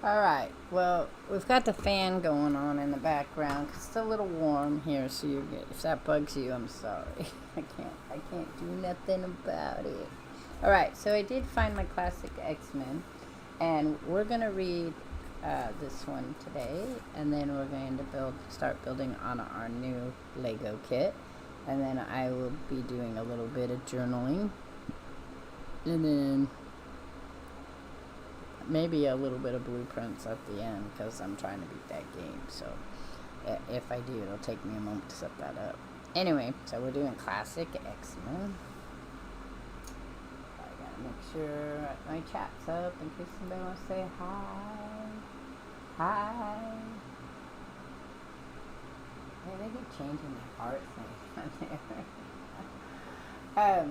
Alright, well, we've got the fan going on in the background 'cause it's a little warm here, so if that bugs you, I'm sorry. I can't do nothing about it. Alright, so I did find my classic X-Men, and we're going to read this one today, and then we're going to start building on our new Lego kit, and then I will be doing a little bit of journaling, and then maybe a little bit of blueprints at the end because I'm trying to beat that game. So if I do, it'll take me a moment to set that up. Anyway, so we're doing classic X-Men. I gotta make sure my chat's up in case somebody wants to say hi. Hi. Hey, they keep changing the heart thing on there.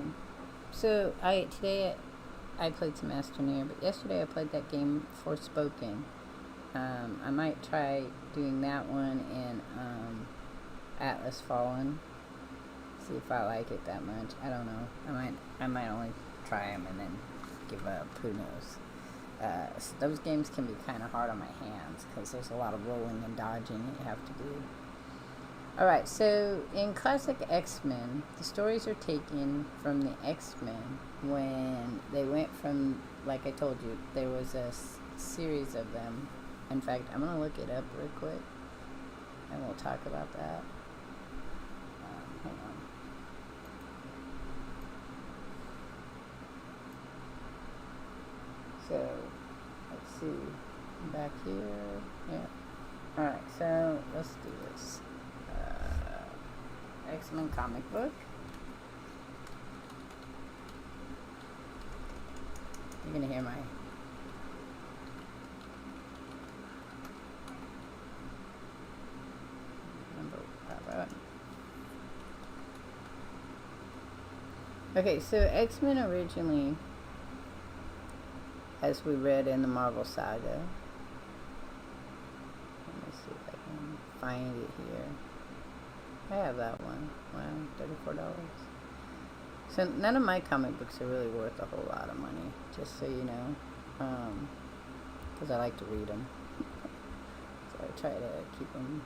So today I played some Astroneer, but yesterday I played that game Forspoken. I might try doing that one in Atlas Fallen. See if I like it that much. I don't know. I might only try them and then give up. Who knows? So those games can be kind of hard on my hands because there's a lot of rolling and dodging you have to do. Alright, so in classic X-Men, the stories are taken from the X-Men when they went from, like I told you, there was a series of them. In fact, I'm going to look it up real quick, and we'll talk about that. Hang on. So, let's see. Back here. Yeah. Alright, so let's do this. X-Men comic book. You're gonna hear my number. Okay, so X-Men originally, as we read in the Marvel Saga. Let me see if I can find it here. I have that one. Wow, $34. So none of my comic books are really worth a whole lot of money, just so you know, because I like to read them. So I try to keep them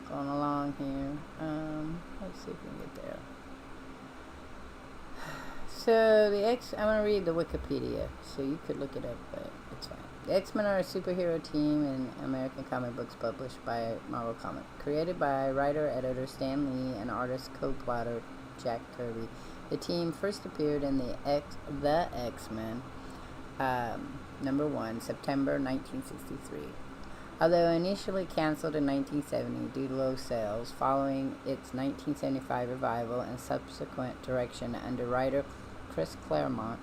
going along here. Let's see if we can get there. So I'm going to read the Wikipedia, so you could look it up, but it's fine. The X-Men are a superhero team in American comic books published by Marvel Comics. Created by writer-editor Stan Lee and artist co-plotter Jack Kirby. The team first appeared in the X-Men, #1, September 1963. Although initially canceled in 1970 due to low sales, following its 1975 revival and subsequent direction under writer Chris Claremont,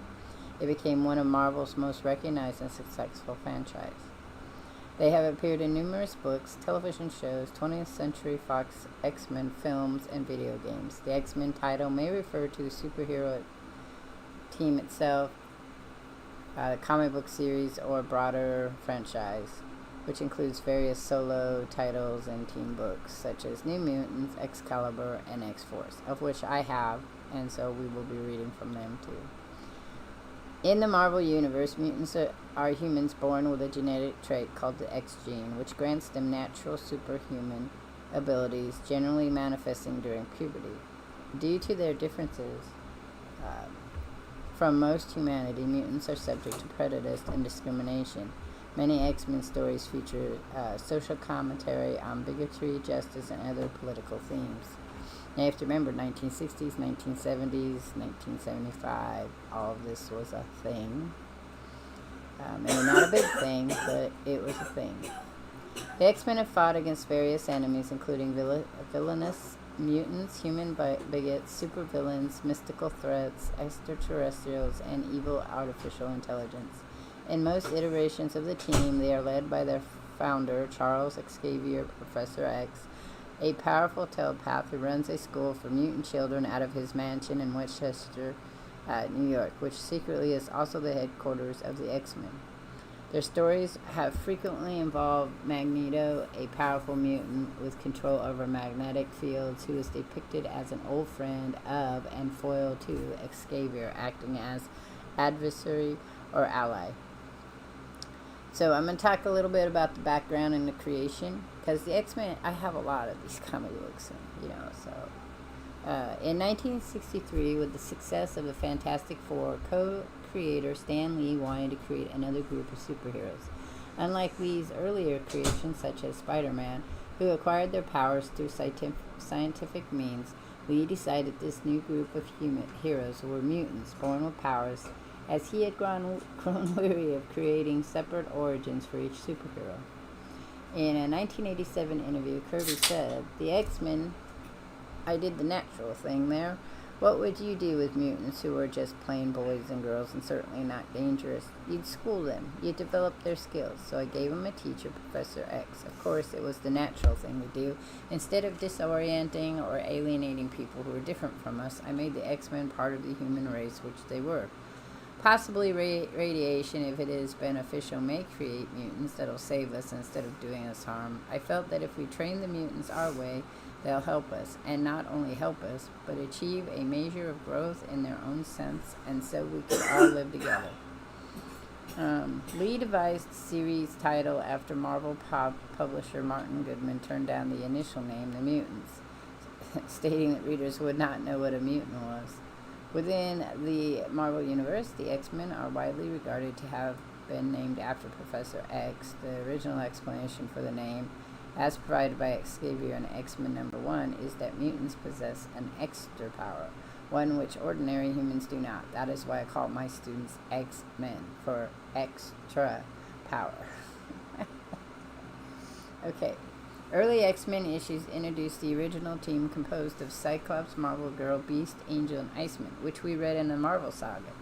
it became one of Marvel's most recognized and successful franchises. They have appeared in numerous books, television shows, 20th Century Fox X-Men films, and video games. The X-Men title may refer to the superhero team itself, the comic book series, or broader franchise, which includes various solo titles and team books, such as New Mutants, Excalibur, and X-Force, of which I have, and so we will be reading from them too. In the Marvel Universe, mutants are humans born with a genetic trait called the X gene, which grants them natural superhuman abilities, generally manifesting during puberty. Due to their differences from most humanity, mutants are subject to prejudice and discrimination. Many X-Men stories feature social commentary on bigotry, justice, and other political themes. Now you have to remember, 1960s, 1970s, 1975, all of this was a thing. Maybe not a big thing, but it was a thing. The X-Men have fought against various enemies, including villainous mutants, human bigots, supervillains, mystical threats, extraterrestrials, and evil artificial intelligence. In most iterations of the team, they are led by their founder, Charles Xavier Professor X, a powerful telepath who runs a school for mutant children out of his mansion in Westchester, New York, which secretly is also the headquarters of the X-Men. Their stories have frequently involved Magneto, a powerful mutant with control over magnetic fields, who is depicted as an old friend of and foil to Xavier, acting as adversary or ally. So I'm going to talk a little bit about the background and the creation, because the X-Men, I have a lot of these comic books, so. In 1963, with the success of the Fantastic Four, co-creator Stan Lee wanted to create another group of superheroes. Unlike Lee's earlier creations, such as Spider-Man, who acquired their powers through scientific means, Lee decided this new group of human heroes were mutants born with powers, as he had grown weary of creating separate origins for each superhero. In a 1987 interview, Kirby said, "The X-Men, I did the natural thing there. What would you do with mutants who were just plain boys and girls and certainly not dangerous? You'd school them. You'd develop their skills. So I gave them a teacher, Professor X. Of course, it was the natural thing to do. Instead of disorienting or alienating people who were different from us, I made the X-Men part of the human race, which they were. Possibly radiation, if it is beneficial, may create mutants that'll save us instead of doing us harm. I felt that if we train the mutants our way, they'll help us, and not only help us, but achieve a measure of growth in their own sense, and so we could all live together." Lee devised the series title after Marvel publisher Martin Goodman turned down the initial name, The Mutants, stating that readers would not know what a mutant was. Within the Marvel Universe, the X-Men are widely regarded to have been named after Professor X. The original explanation for the name, as provided by Xavier in X-Men #1, is that mutants possess an extra power, one which ordinary humans do not. That is why I call my students X-Men, for extra power. Okay. Early X-Men issues introduced the original team composed of Cyclops, Marvel Girl, Beast, Angel, and Iceman, which we read in the Marvel Saga,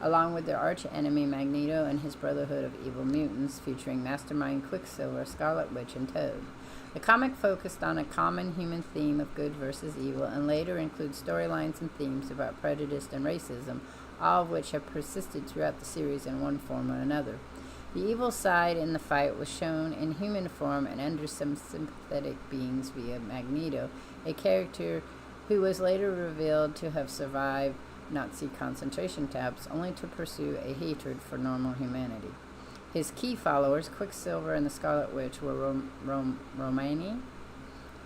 along with their arch-enemy Magneto and his Brotherhood of Evil Mutants, featuring Mastermind, Quicksilver, Scarlet Witch, and Toad. The comic focused on a common human theme of good versus evil, and later includes storylines and themes about prejudice and racism, all of which have persisted throughout the series in one form or another. The evil side in the fight was shown in human form and under some sympathetic beings via Magneto, a character who was later revealed to have survived Nazi concentration camps, only to pursue a hatred for normal humanity. His key followers, Quicksilver and the Scarlet Witch, were Romani.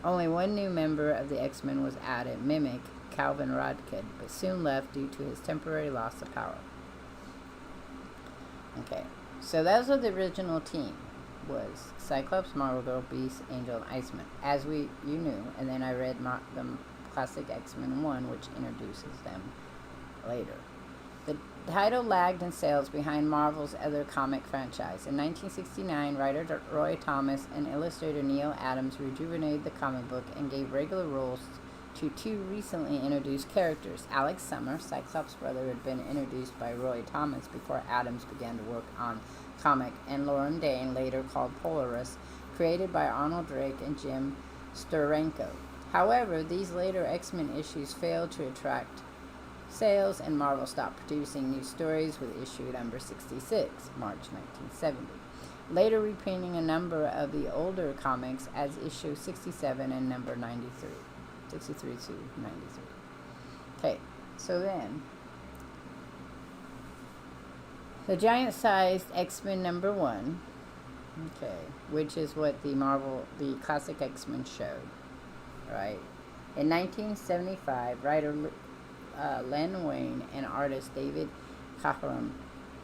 Only one new member of the X-Men was added, Mimic Calvin Rodkin, but soon left due to his temporary loss of power. Okay, so that was the original team. Was Cyclops, Marvel Girl, Beast, Angel, and Iceman, as you knew, and then I read the classic X-Men 1, which introduces them later. The title lagged in sales behind Marvel's other comic franchise. In 1969, writer Roy Thomas and illustrator Neil Adams rejuvenated the comic book and gave regular roles to two recently introduced characters. Alex Summer, Cyclops' brother, had been introduced by Roy Thomas before Adams began to work on comic, and Lauren Dane, later called Polaris, created by Arnold Drake and Jim Steranko. However, these later X-Men issues failed to attract sales, and Marvel stopped producing new stories with issue number 66, March 1970. Later reprinting a number of the older comics as issue 67 and number 93. 63 to 93. Okay, so then, the giant-sized X-Men #1, okay, which is what the classic X-Men showed, right? In 1975, writer Len Wein and artist David Caharon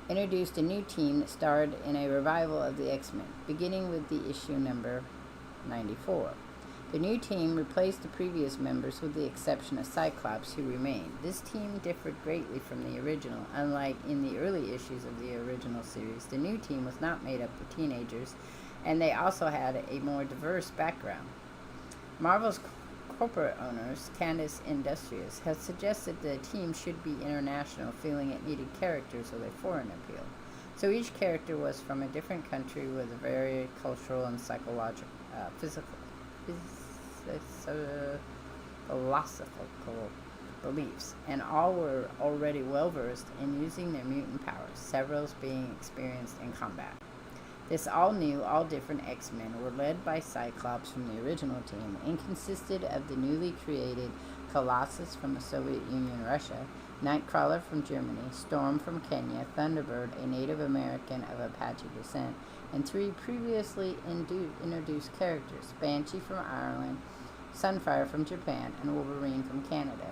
introduced a new team that starred in a revival of the X-Men, beginning with the issue number 94. The new team replaced the previous members with the exception of Cyclops, who remained. This team differed greatly from the original. Unlike in the early issues of the original series, the new team was not made up of teenagers, and they also had a more diverse background. Marvel's corporate owners, Candice Industrious, has suggested the team should be international, feeling it needed characters with a foreign appeal. So each character was from a different country with a very cultural and psychological, philosophical beliefs, and all were already well versed in using their mutant powers, several being experienced in combat. This all-new, all-different X-Men were led by Cyclops from the original team and consisted of the newly created Colossus from the Soviet Union, Russia, Nightcrawler from Germany, Storm from Kenya, Thunderbird, a Native American of Apache descent, and 3 previously introduced characters, Banshee from Ireland, Sunfire from Japan, and Wolverine from Canada.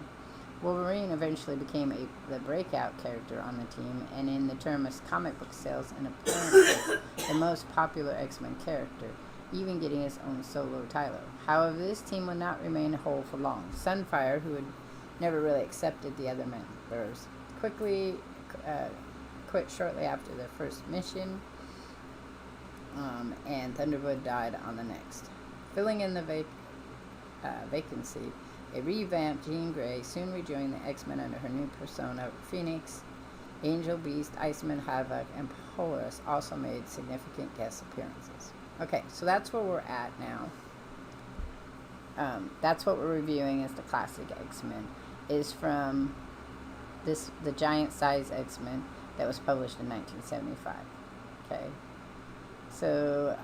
Wolverine eventually became the breakout character on the team, and in the term of comic book sales, and apparently the most popular X-Men character, even getting his own solo title. However, this team would not remain whole for long. Sunfire, who had never really accepted the other members, quickly quit shortly after their first mission, and Thunderbird died on the next. Filling in the vacancy, a revamped Jean Grey soon rejoined the X-Men under her new persona. Phoenix, Angel, Beast, Iceman, Havoc, and Polaris also made significant guest appearances. Okay, so that's where we're at now. That's what we're reviewing as the classic X-Men. Is from the giant size X-Men that was published in 1975. Okay, so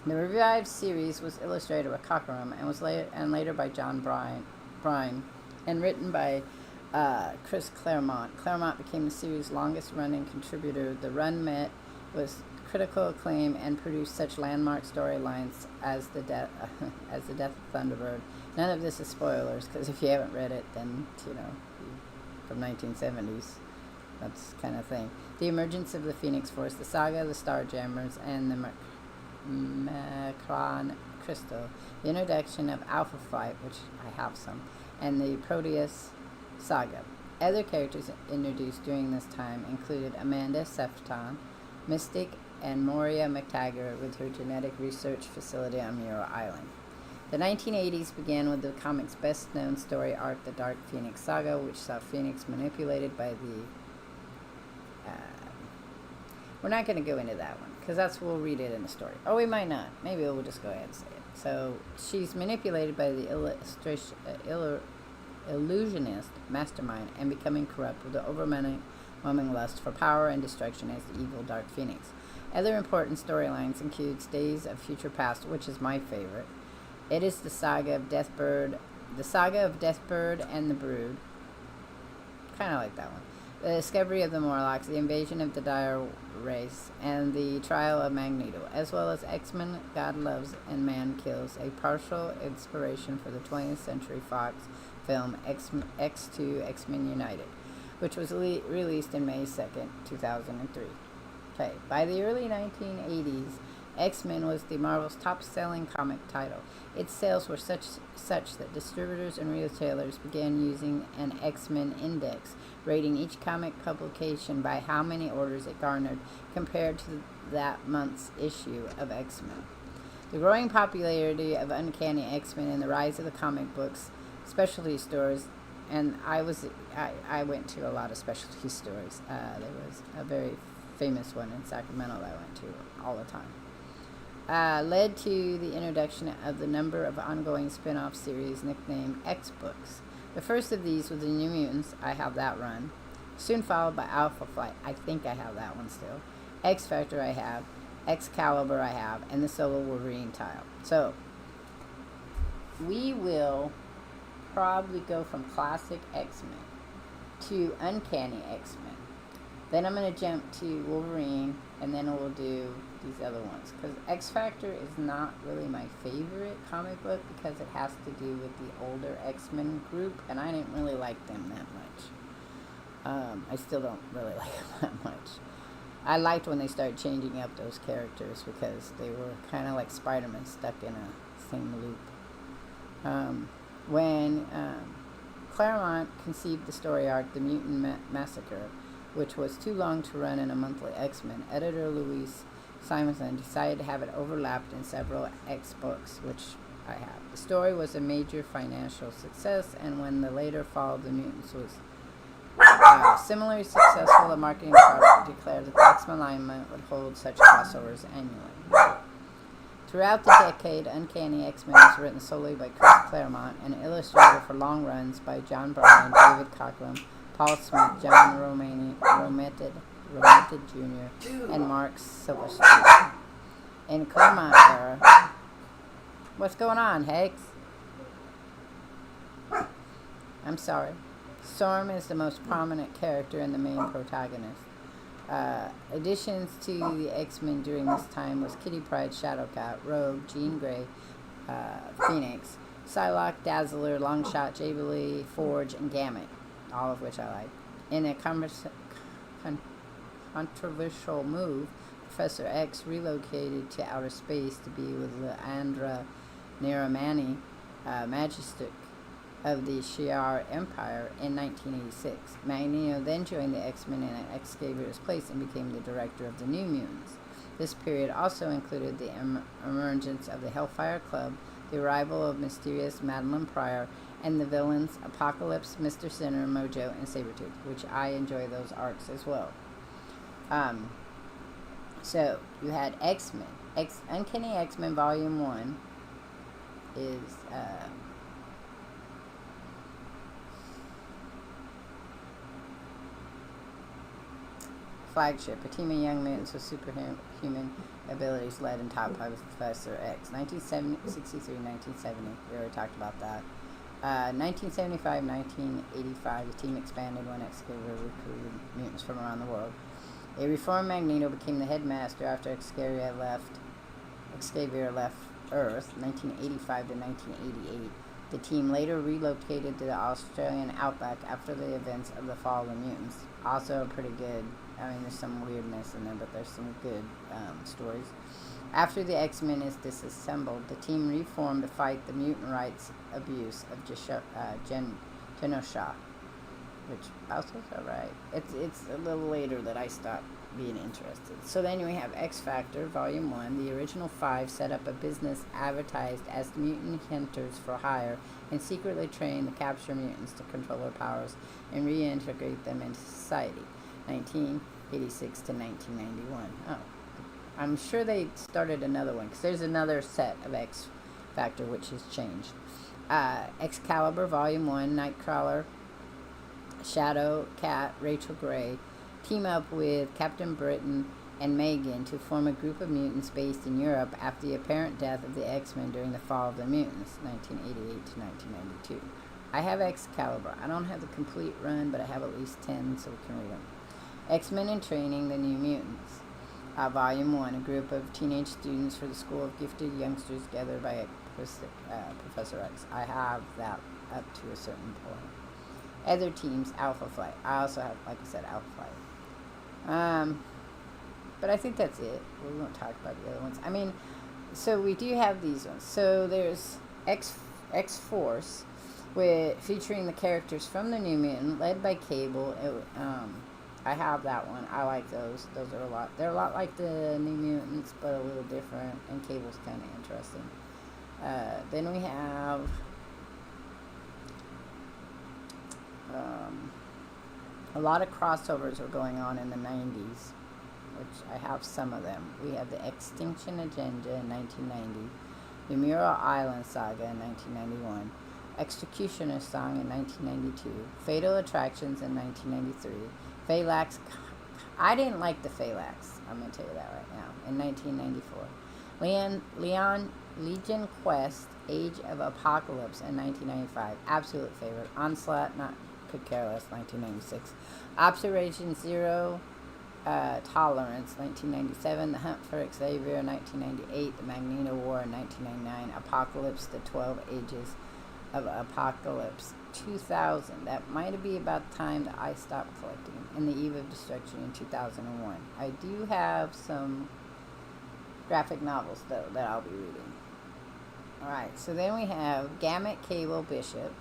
the revived series was illustrated by Cockrum and was later by John Bryan and written by Chris Claremont. Claremont became the series' longest-running contributor. The run met with critical acclaim and produced such landmark storylines as the death of Thunderbird. None of this is spoilers, because if you haven't read it, then from 1970s, that's kind of thing. The emergence of the Phoenix Force, the saga of the Starjammers, and the Macron Crystal, the introduction of Alpha Flight, which I have some, and the Proteus saga. Other characters introduced during this time included Amanda Sefton, Mystic, and Moria McTaggart with her genetic research facility on Muir Island. The 1980s began with the comic's best-known story arc, the Dark Phoenix Saga, which saw Phoenix manipulated by the... we're not going to go into that one, because we'll read it in the story. Or we might not. Maybe we'll just go ahead and say it. So, she's manipulated by the illusionist mastermind and becoming corrupt with the overwhelming lust for power and destruction as the evil Dark Phoenix. Other important storylines include Days of Future Past, which is my favorite. It is the saga of Deathbird and the Brood. Kind of like that one. The discovery of the Morlocks, the invasion of the Dire race, and the trial of Magneto, as well as X-Men, God Loves and Man Kills, a partial inspiration for the 20th Century Fox film X2 X-Men United, which was released in May 2nd, 2003. Okay, by the early 1980s, X-Men was the Marvel's top-selling comic title. Its sales were such that distributors and retailers began using an X-Men index, rating each comic publication by how many orders it garnered compared to that month's issue of X-Men. The growing popularity of Uncanny X-Men and the rise of the comic books specialty stores, and I went to a lot of specialty stores. There was a very famous one in Sacramento that I went to all the time. Led to the introduction of the number of ongoing spin-off series nicknamed X-Books. The first of these was the New Mutants. I have that run. Soon followed by Alpha Flight. I think I have that one still. X-Factor I have. Excalibur I have. And the solo Wolverine title. So, we will probably go from classic X-Men to Uncanny X-Men. Then I'm going to jump to Wolverine, and then we'll do these other ones. Because X-Factor is not really my favorite comic book because it has to do with the older X-Men group, and I didn't really like them that much. I still don't really like them that much. I liked when they started changing up those characters because they were kind of like Spider-Man stuck in a same loop. When Claremont conceived the story arc, The Mutant Massacre, which was too long to run in a monthly X-Men, editor Louise Simonson decided to have it overlapped in several X-books, which I have. The story was a major financial success, and when the later Fall of the Mutants was similarly successful, the marketing department declared that the X-Men alignment would hold such crossovers annually. Throughout the decade, Uncanny X-Men was written solely by Chris Claremont and illustrated for long runs by John Bryan, David Cockrum, Paul Smith, John Romita Jr., and Mark Silverstreet. In Claremont era, What's going on, Hex? I'm sorry. Storm is the most prominent character and the main protagonist. Additions to the X-Men during this time was Kitty Pryde, Shadowcat, Rogue, Jean Grey, Phoenix, Psylocke, Dazzler, Longshot, Jubilee, Forge, and Gambit, all of which I like. In a controversial move, Professor X relocated to outer space to be with Leandra Neramani, Magistic of the Shi'ar Empire in 1986. Magneto then joined the X-Men in Xavier's place and became the director of the New Mutants. This period also included the emergence of the Hellfire Club, the arrival of mysterious Madeline Pryor, and the villains Apocalypse, Mr. Sinner, Mojo, and Sabretooth, which I enjoy those arcs as well. So, you had X-Men. Uncanny X-Men Volume 1 is... flagship, a team of young mutants with superhuman abilities led and taught by Professor X. 1963-1970, we already talked about that. 1975-1985, the team expanded when Xavier recruited mutants from around the world. A reformed Magneto became the headmaster after Xavier left Earth, 1985 to 1988. The team later relocated to the Australian outback after the events of the Fall of the Mutants. Also pretty good. I mean, there's some weirdness in there, but there's some good stories. After the X-Men is disassembled, the team reformed to fight the mutant rights abuse of Genosha, which also is alright. It's a little later that I stopped being interested. So then we have X Factor, Volume 1. The original 5 set up a business advertised as Mutant Hunters for Hire and secretly trained the capture mutants to control their powers and reintegrate them into society. 1986 to 1991. Oh, I'm sure they started another one because there's another set of X Factor which has changed. Excalibur Volume 1, Nightcrawler, Shadow, Cat, Rachel Gray team up with Captain Britain and Megan to form a group of mutants based in Europe after the apparent death of the X-Men during the Fall of the Mutants, 1988 to 1992. I have Excalibur. I don't have the complete run, but I have at least 10, so we can read them. X-Men in Training, The New Mutants. Volume 1, a group of teenage students for the School of Gifted Youngsters gathered by Professor X. I have that up to a certain point. Other teams, Alpha Flight. I also have, like I said, Alpha Flight. But I think that's it. We won't talk about the other ones. I mean, so we do have these ones. So there's X-Force, featuring the characters from the New Mutant, led by Cable. I have that one. I like those. They're a lot like the New Mutants, but a little different. And Cable's kind of interesting. Then we have a lot of crossovers were going on in the 90s, which I have some of them. We have the Extinction Agenda in 1990, the Mural Island Saga in 1991, Executioner Song in 1992, Fatal Attractions in 1993, Phalanx. I didn't like the Phalanx, I'm going to tell you that right now, in 1994. Legion Quest, Age of Apocalypse in 1995, absolute favorite. Onslaught, not could care less, 1996. Observation Zero, Tolerance, 1997. The Hunt for Xavier, 1998. The Magneto War, 1999. Apocalypse, The 12 Ages of Apocalypse, 2000. That might be about the time that I stopped collecting. And The Eve of Destruction in 2001. I do have some graphic novels, though, that I'll be reading. Alright, so then we have Gambit, Cable, Bishop.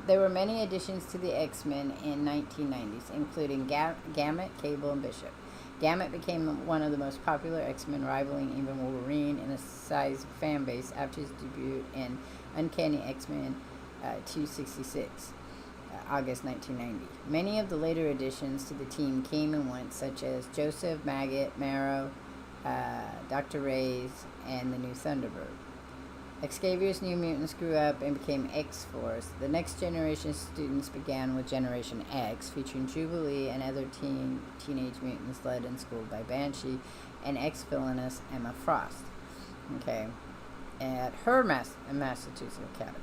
There were many additions to the X-Men in 1990s, including Gambit, Cable, and Bishop. Gambit became one of the most popular X-Men, rivaling even Wolverine in a size fan base after his debut in Uncanny X-Men 266, August 1990. Many of the later additions to the team came and went, such as Joseph, Maggot, Marrow, Dr. Reyes, and the new Thunderbird. Xavier's New Mutants grew up and became X-Force. The next generation of students began with Generation X, featuring Jubilee and other teenage mutants led and schooled by Banshee and ex-villainess Emma Frost. Okay. at her Massachusetts Academy.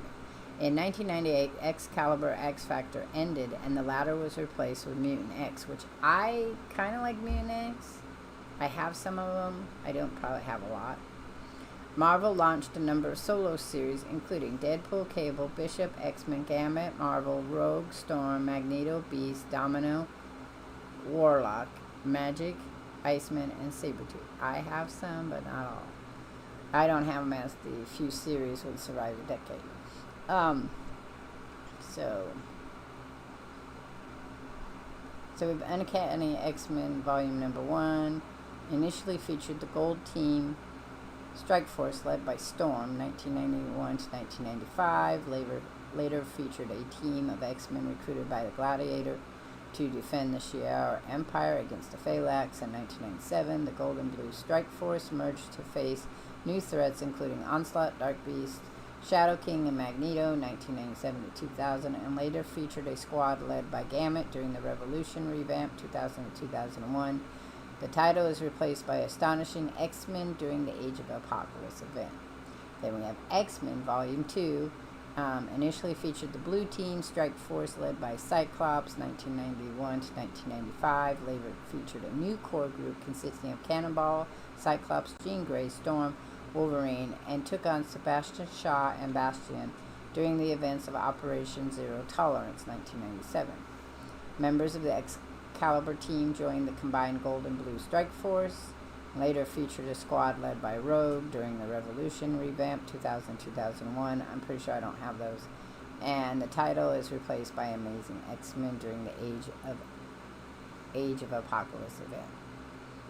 In 1998, Excalibur X Factor ended, and the latter was replaced with Mutant X, which I kind of like Mutant X. I have some of them. I don't probably have a lot. Marvel launched a number of solo series, including Deadpool, Cable, Bishop, X-Men, Gambit, Marvel, Rogue, Storm, Magneto, Beast, Domino, Warlock, Magic, Iceman, and Sabretooth. I have some, but not all. I don't have them as the few series would survive a decade. So we've Uncanny X-Men Volume Number 1. Initially featured the Gold Team Strike Force led by Storm, 1991 to 1995. Later featured a team of X-Men recruited by the Gladiator to defend the Shi'ar Empire against the Phalanx. In 1997, the Gold and Blue Strike Force merged to face new threats including Onslaught, Dark Beast, Shadow King, and Magneto, 1997 to 2000, and later featured a squad led by Gambit during the Revolution revamp, 2000 to 2001. The title is replaced by Astonishing X-Men during the Age of Apocalypse event. Then we have X-Men Volume 2. Initially featured the Blue Team Strike Force led by Cyclops, 1991 to 1995. Later featured a new core group consisting of Cannonball, Cyclops, Jean Grey, Storm, Wolverine, and took on Sebastian Shaw and Bastion during the events of Operation Zero Tolerance, 1997. Members of the Excalibur team joined the combined Gold and Blue Strike Force. Later featured a squad led by Rogue during the Revolution revamp, 2000-2001. I'm pretty sure I don't have those. And the title is replaced by Amazing X-Men during the Age of Apocalypse event.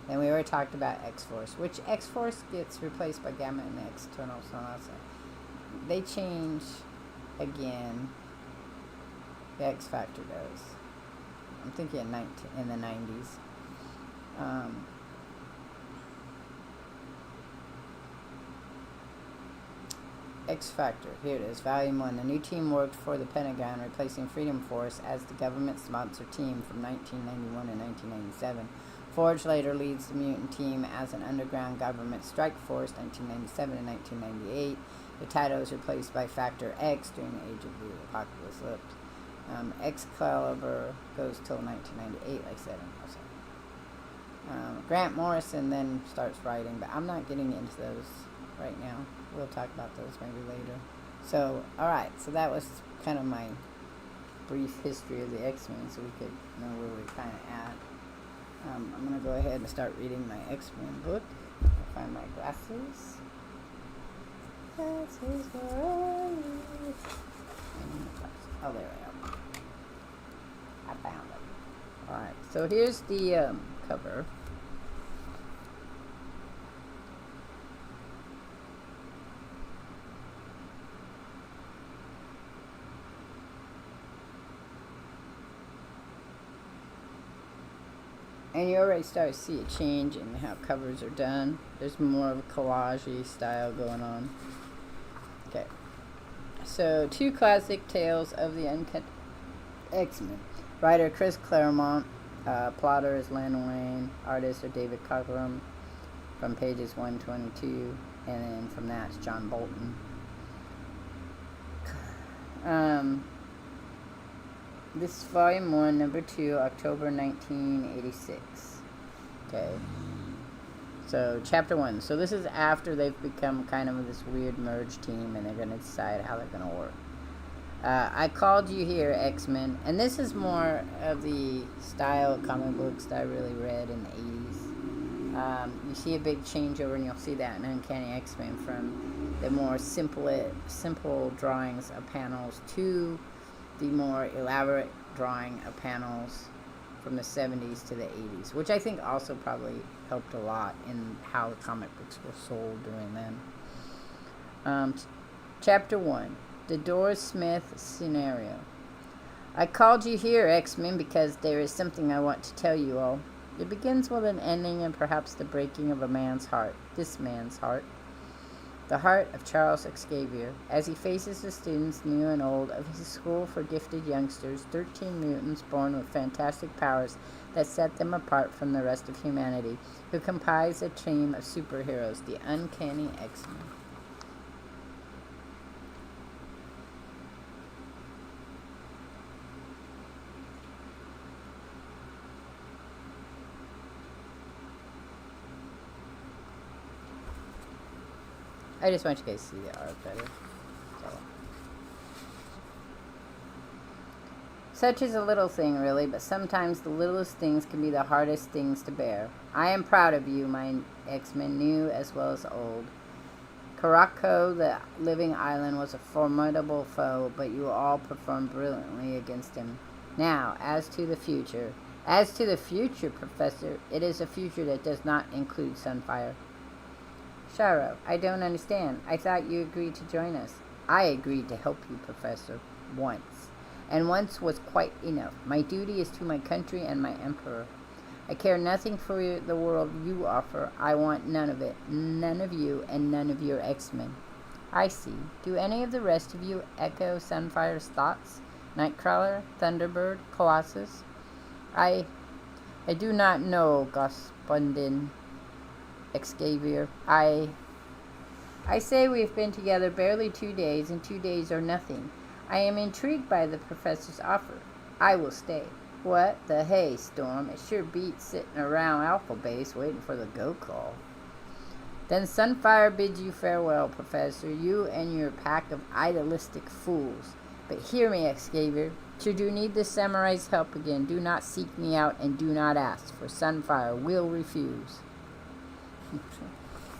Then we already talked about X-Force, which X-Force gets replaced by Gamma and the External Sonata. They change again. The X Factor does. I'm thinking in the 90s. X Factor, here it is, Volume 1. The new team worked for the Pentagon, replacing Freedom Force as the government-sponsored team from 1991 to 1997. Forge later leads the mutant team as an underground government strike force, 1997 to 1998. The title is replaced by Factor X during the Age of the Apocalypse. Excalibur goes till 1998, like I said. Grant Morrison then starts writing, but I'm not getting into those right now. We'll talk about those maybe later. So, alright, so that was kind of my brief history of the X-Men, so we could know where we're kind of at. I'm going to go ahead and start reading my X-Men book. I'll find my glasses. Glasses, where are you? Oh, there I am. I found it. Alright, so here's the cover. And you already start to see a change in how covers are done. There's more of a collage-y style going on. Okay. So, two classic tales of the uncut X-Men. Writer Chris Claremont. Plotter is Len Wayne. Artist are David Cockrum. From pages 122. And then from that it's John Bolton. This is Volume 1, Number 2, October 1986. Okay. So, Chapter 1. So, this is after they've become kind of this weird merge team, and they're going to decide how they're going to work. I called you here, X-Men, and this is more of the style of comic books that I really read in the 80s. You see a big changeover, and you'll see that in Uncanny X-Men from the more simple drawings of panels to the more elaborate drawing of panels from the 70s to the 80s, which I think also probably helped a lot in how the comic books were sold during then. Chapter 1, The Doris Smith Scenario. I called you here, X-Men, because there is something I want to tell you all. It begins with an ending and perhaps the breaking of a man's heart, this man's heart. The heart of Charles Xavier, as he faces the students, new and old, of his school for gifted youngsters, 13 mutants born with fantastic powers that set them apart from the rest of humanity, who comprise a team of superheroes, the Uncanny X-Men. I just want you guys to see the art better. So. Such is a little thing, really, but sometimes the littlest things can be the hardest things to bear. I am proud of you, my X-Men, new as well as old. Karako, the living island, was a formidable foe, but you all performed brilliantly against him. Now, as to the future. As to the future, Professor, it is a future that does not include Sunfire. Sharo, I don't understand. I thought you agreed to join us. I agreed to help you, Professor, once. And once was quite enough. My duty is to my country and my emperor. I care nothing for the world you offer. I want none of it. None of you and none of your X-Men. I see. Do any of the rest of you echo Sunfire's thoughts? Nightcrawler, Thunderbird, Colossus? I do not know, Господин Xavier. I say we've been together barely 2 days, and 2 days are nothing. I am intrigued by the professor's offer. I will stay. What the hey, Storm? It sure beats sitting around Alpha Base waiting for the go call. Then Sunfire bids you farewell, Professor, you and your pack of idealistic fools. But hear me, Xavier. Should you need the samurai's help again, do not seek me out and do not ask, for Sunfire will refuse.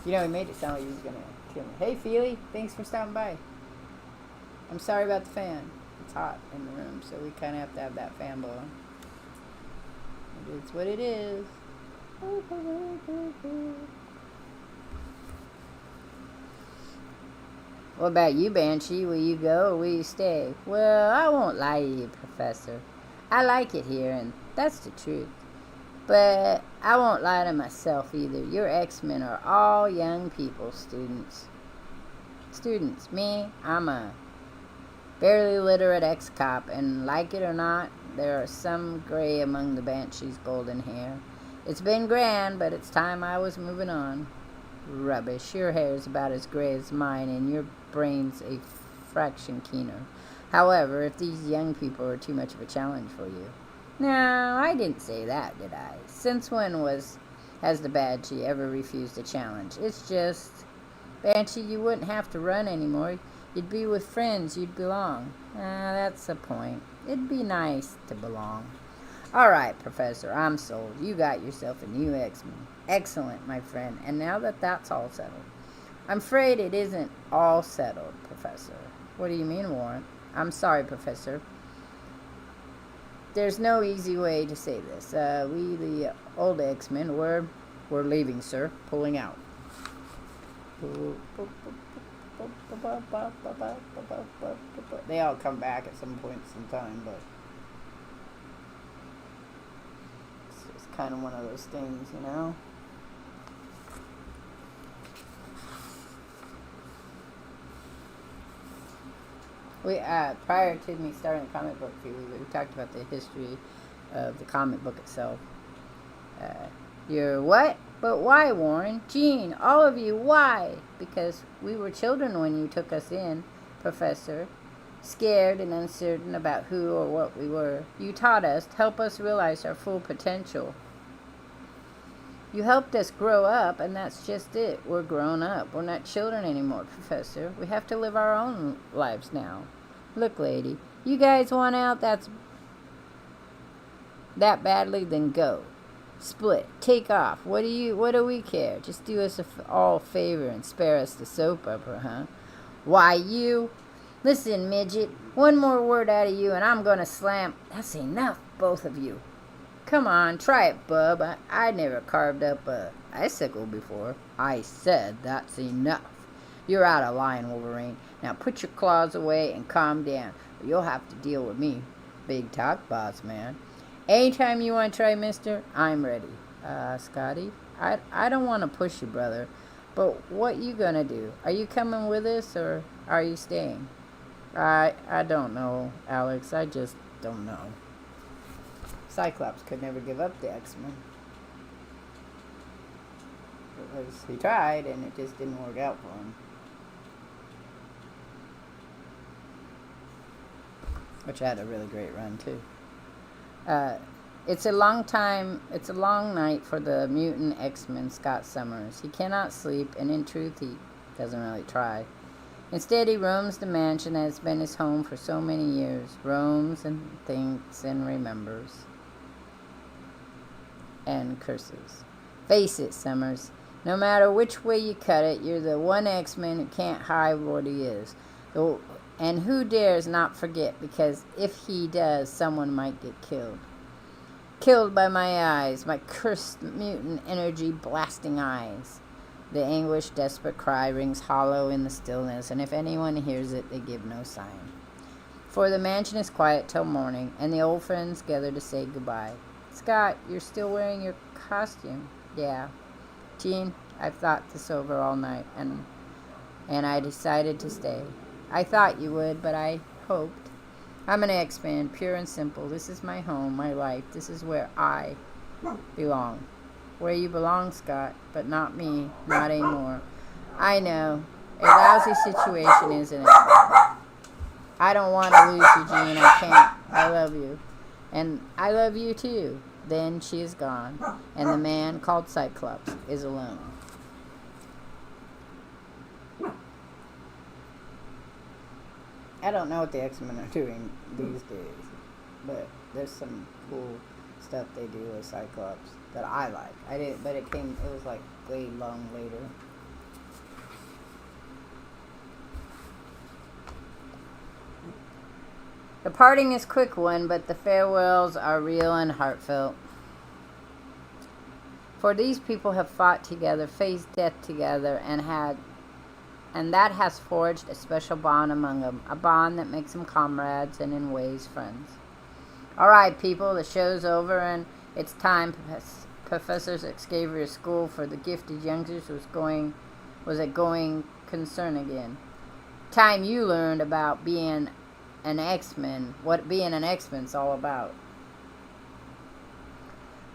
You know, he made it sound like he was going to kill me. Hey, Feely, thanks for stopping by. I'm sorry about the fan. It's hot in the room, so we kind of have to have that fan blowing. It's what it is. What about you, Banshee? Will you go or will you stay? Well, I won't lie to you, Professor. I like it here, and that's the truth. But I won't lie to myself either. Your X-Men are all young people, students. Students. Me, I'm a barely literate ex-cop, and like it or not, there are some gray among the Banshee's golden hair. It's been grand, but it's time I was moving on. Rubbish. Your hair's about as gray as mine, and your brain's a fraction keener. However, if these young people are too much of a challenge for you. No, I didn't say that, did I? Since when has the Banshee ever refused a challenge? It's just, Banshee, you wouldn't have to run anymore. You'd be with friends. You'd belong. That's the point. It'd be nice to belong. All right, Professor, I'm sold. You got yourself a new X-Men. Excellent, my friend. And now that that's all settled. I'm afraid it isn't all settled, Professor. What do you mean, Warren? I'm sorry, Professor. There's no easy way to say this. We, the old X-Men, we're leaving, sir. Pulling out. They all come back at some point in time, but it's kind of one of those things, you know? We prior to me starting the comic book review, we talked about the history of the comic book itself. You're what? But why, Warren? Gene, all of you, why? Because we were children when you took us in, Professor. Scared and uncertain about who or what we were. You taught us, helped us realize our full potential. You helped us grow up, and that's just it. We're grown up. We're not children anymore, Professor. We have to live our own lives now. Look, lady, you guys want out that badly, then go. Split. Take off. What do we care? Just do us all a favor and spare us the soap opera, huh? Why, you... Listen, midget. One more word out of you, and I'm gonna slam... That's enough, both of you. Come on, try it, bub. I never carved up a icicle before. I said that's enough. You're out of line, Wolverine. Now put your claws away and calm down, or you'll have to deal with me. Big talk, boss man. Anytime you want to try, mister, I'm ready. Scotty, I don't want to push you, brother, but what you gonna do? Are you coming with us, or are you staying? I don't know, Alex. I just don't know. Cyclops could never give up the X-Men. He tried, and it just didn't work out for him. Which had a really great run, too. It's a long night for the mutant X-Men, Scott Summers. He cannot sleep, and in truth, Doesn't really try. Instead, he roams the mansion that has been his home for so many years. Roams and thinks and remembers. And curses. Face it, Summers. No matter which way you cut it, you're the one X-Men who can't hide what he is. And who dares not forget, because if he does, someone might get killed. Killed by my eyes, my cursed mutant energy blasting eyes. The anguished, desperate cry rings hollow in the stillness, and if anyone hears it, they give no sign. For the mansion is quiet till morning, and the old friends gather to say goodbye. Scott, you're still wearing your costume. Yeah. Jean, I've thought this over all night, and I decided to stay. I thought you would, but I hoped. I'm an X-Man, pure and simple. This is my home, my life. This is where I belong. Where you belong, Scott, but not me, not anymore. I know. A lousy situation, isn't it? I don't want to lose you, Jean. I can't. I love you. And I love you, too. Then she is gone, and the man called Cyclops is alone. I don't know what the X-Men are doing these days, but there's some cool stuff they do with Cyclops that I like. I didn't, but it was like way long later. The parting is a quick one, but the farewells are real and heartfelt. For these people have fought together, faced death together, and that has forged a special bond among them, a bond that makes them comrades and in ways friends. All right, people, the show's over and it's time. Professor Xavier's school for the gifted youngsters was a going concern again. Time you learned about being an X-Men, what being an X-Men's all about.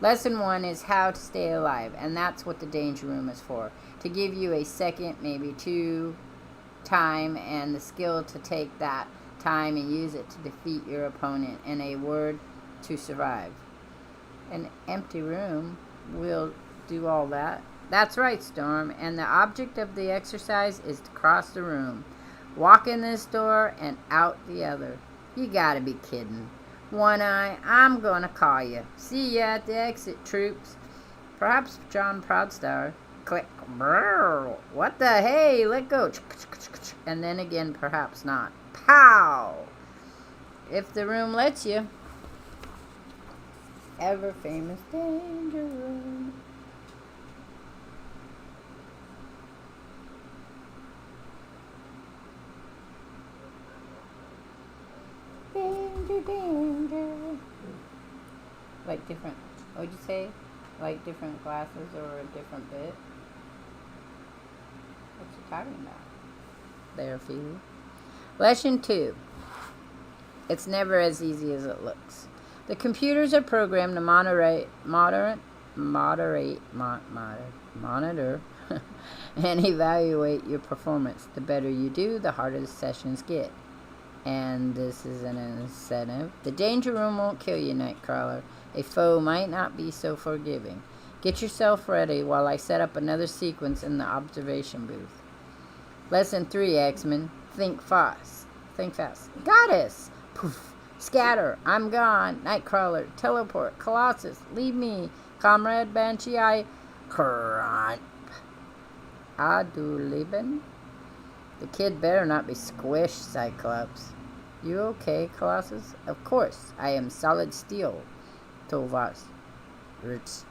Lesson 1 is how to stay alive, and that's what the Danger Room is for. To give you a second, maybe 2 time, and the skill to take that time and use it to defeat your opponent. In a word, to survive. An empty room will do all that. That's right, Storm, and the object of the exercise is to cross the room. Walk in this door and out the other. You gotta be kidding. One Eye, I'm gonna call you. See ya at the exit, troops. Perhaps John Proudstar. Click. Brrr. What the hey? Let go. And then again, perhaps not. Pow! If the room lets you. Ever famous Danger Room. Danger, danger. Like different, what'd you say? Like different classes or a different bit? What you talking about? There, Phoebe. Lesson 2. It's never as easy as it looks. The computers are programmed to monitor and evaluate your performance. The better you do, the harder the sessions get. And this is an incentive. The Danger Room won't kill you, Nightcrawler. A foe might not be so forgiving. Get yourself ready while I set up another sequence in the observation booth. Lesson 3, X-Men. Think fast. Think fast. Goddess! Poof! Scatter! I'm gone! Nightcrawler! Teleport! Colossus! Leave me! Comrade Banshee! I... Crunch! Aduleben? The kid better not be squished, Cyclops. You okay, Colossus? Of course. I am solid steel. Tovas. Rich.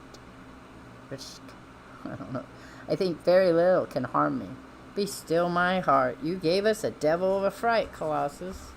I don't know. I think very little can harm me. Be still, my heart. You gave us a devil of a fright, Colossus.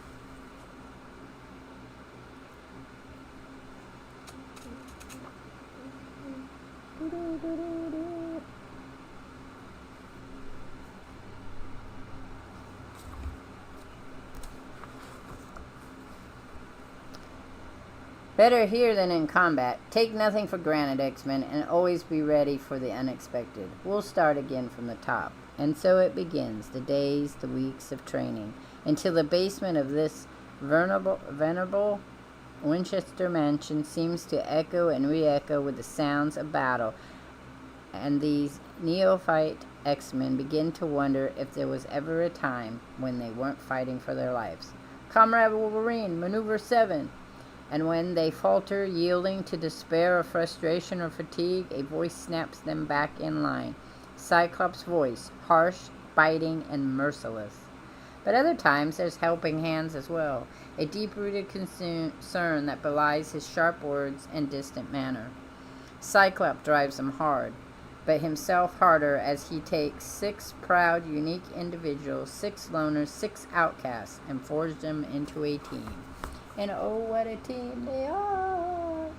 Better here than in combat. Take nothing for granted, X-Men, and always be ready for the unexpected. We'll start again from the top. And so it begins, the days, the weeks of training, until the basement of this venerable Winchester mansion seems to echo and re-echo with the sounds of battle, and these neophyte X-Men begin to wonder if there was ever a time when they weren't fighting for their lives. Comrade Wolverine, Maneuver 7. And when they falter, yielding to despair or frustration or fatigue, a voice snaps them back in line. Cyclops' voice, harsh, biting, and merciless. But other times there's helping hands as well, a deep-rooted concern that belies his sharp words and distant manner. Cyclops drives them hard, but himself harder as he takes 6 proud, unique individuals, 6 loners, 6 outcasts, and forges them into a team. And oh, what a team they are!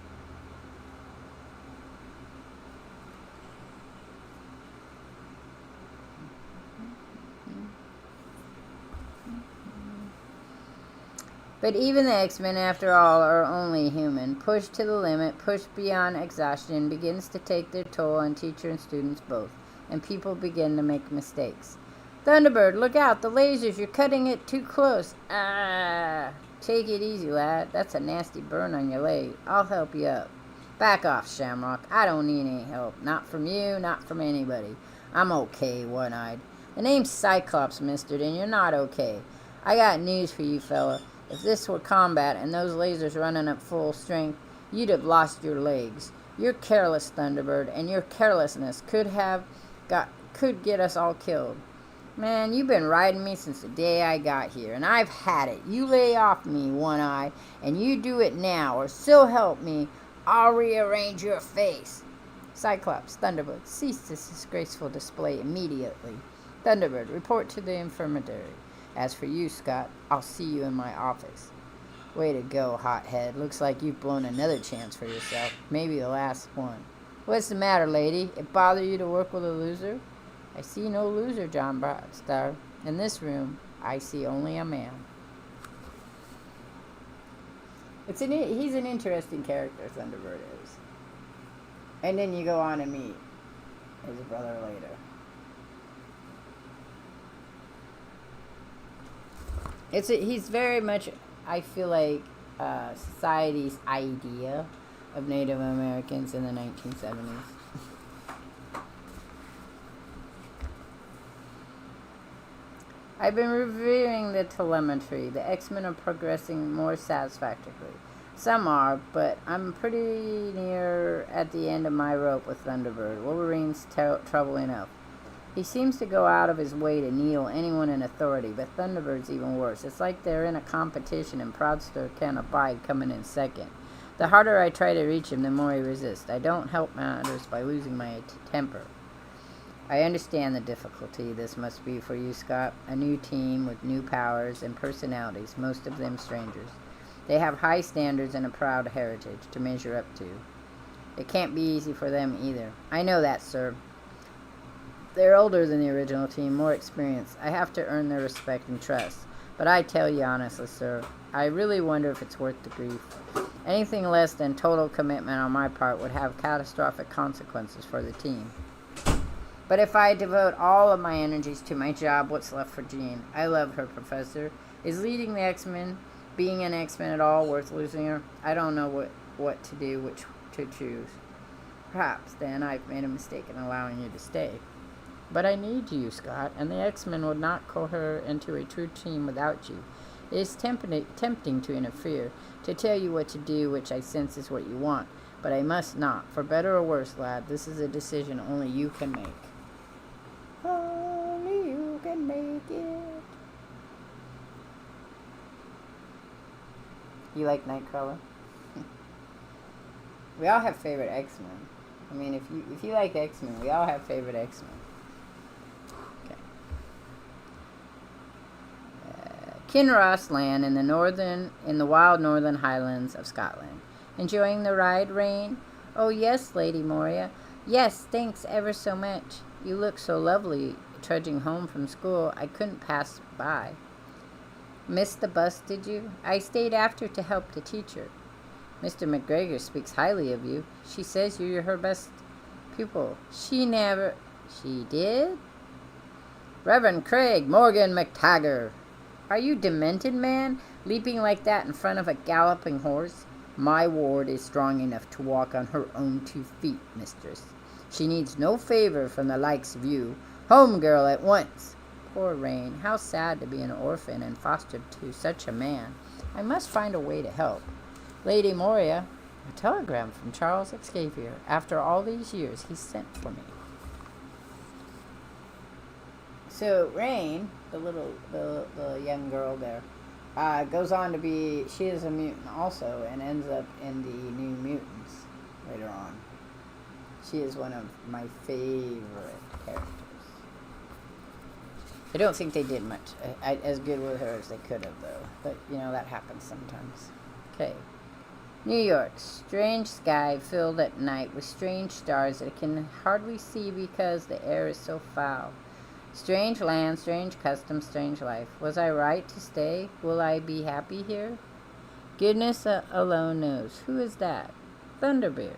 But even the X-Men, after all, are only human. Pushed to the limit, pushed beyond exhaustion, begins to take their toll on teacher and students both, and people begin to make mistakes. Thunderbird, look out, the lasers, you're cutting it too close. Ah, take it easy, lad. That's a nasty burn on your leg. I'll help you up. Back off, Shamrock. I don't need any help. Not from you, not from anybody. I'm okay, One-Eyed. The name's Cyclops, mister, and you're not okay. I got news for you, fella. If this were combat and those lasers running at full strength, you'd have lost your legs. You're careless, Thunderbird, and your carelessness could get us all killed. Man, you've been riding me since the day I got here, and I've had it. You lay off me, One-Eye, and you do it now, or so help me, I'll rearrange your face. Cyclops, Thunderbird, cease this disgraceful display immediately. Thunderbird, report to the infirmary. As for you, Scott, I'll see you in my office. Way to go, hothead. Looks like you've blown another chance for yourself. Maybe the last one. What's the matter, lady? It bother you to work with a loser? I see no loser, John Star. In this room, I see only a man. He's an interesting character, Thunderbird is. And then you go on and meet his brother later. He's very much, I feel like, society's idea of Native Americans in the 1970s. I've been reviewing the telemetry. The X-Men are progressing more satisfactorily. Some are, but I'm pretty near at the end of my rope with Thunderbird. Wolverine's trouble enough. He seems to go out of his way to needle anyone in authority, but Thunderbird's even worse. It's like they're in a competition and Proudster can't abide coming in second. The harder I try to reach him, the more he resists. I don't help matters by losing my temper. I understand the difficulty this must be for you, Scott. A new team with new powers and personalities, most of them strangers. They have high standards and a proud heritage to measure up to. It can't be easy for them either. I know that, sir. They're older than the original team, more experienced. I have to earn their respect and trust. But I tell you honestly, sir, I really wonder if it's worth the grief. Anything less than total commitment on my part would have catastrophic consequences for the team. But if I devote all of my energies to my job, what's left for Jean? I love her, Professor. Is leading the X-Men, being an X-Men at all, worth losing her? I don't know what to do, which to choose. Perhaps, then, I've made a mistake in allowing you to stay. But I need you, Scott, and the X-Men would not cohere into a true team without you. It is tempting to interfere, to tell you what to do, which I sense is what you want. But I must not. For better or worse, lad, this is a decision only you can make. Only you can make it. You like Nightcrawler? We all have favorite X-Men. I mean, if you like X-Men, we all have favorite X-Men. Kinross land in the wild northern highlands of Scotland. Enjoying the ride, Rain? Oh, yes, Lady Moria. Yes, thanks ever so much. You look so lovely trudging home from school. I couldn't pass by. Missed the bus, did you? I stayed after to help the teacher. Mr. McGregor speaks highly of you. She says you're her best pupil. She did? Reverend Craig Morgan McTaggart. Are you demented, man? Leaping like that in front of a galloping horse? My ward is strong enough to walk on her own 2 feet, mistress. She needs no favor from the likes of you. Home, girl, at once. Poor Rain. How sad to be an orphan and fostered to such a man. I must find a way to help. Lady Moria, a telegram from Charles Xavier. After all these years, he sent for me. So Rain, the young girl there, goes on to be, she is a mutant also, and ends up in the New Mutants later on. She is one of my favorite characters. I don't think they did much as good with her as they could have, though. But, that happens sometimes. Okay. New York. Strange sky filled at night with strange stars that I can hardly see because the air is so foul. Strange land, strange customs, strange life. Was I right to stay? Will I be happy here? Goodness alone knows. Who is that? Thunderbeard.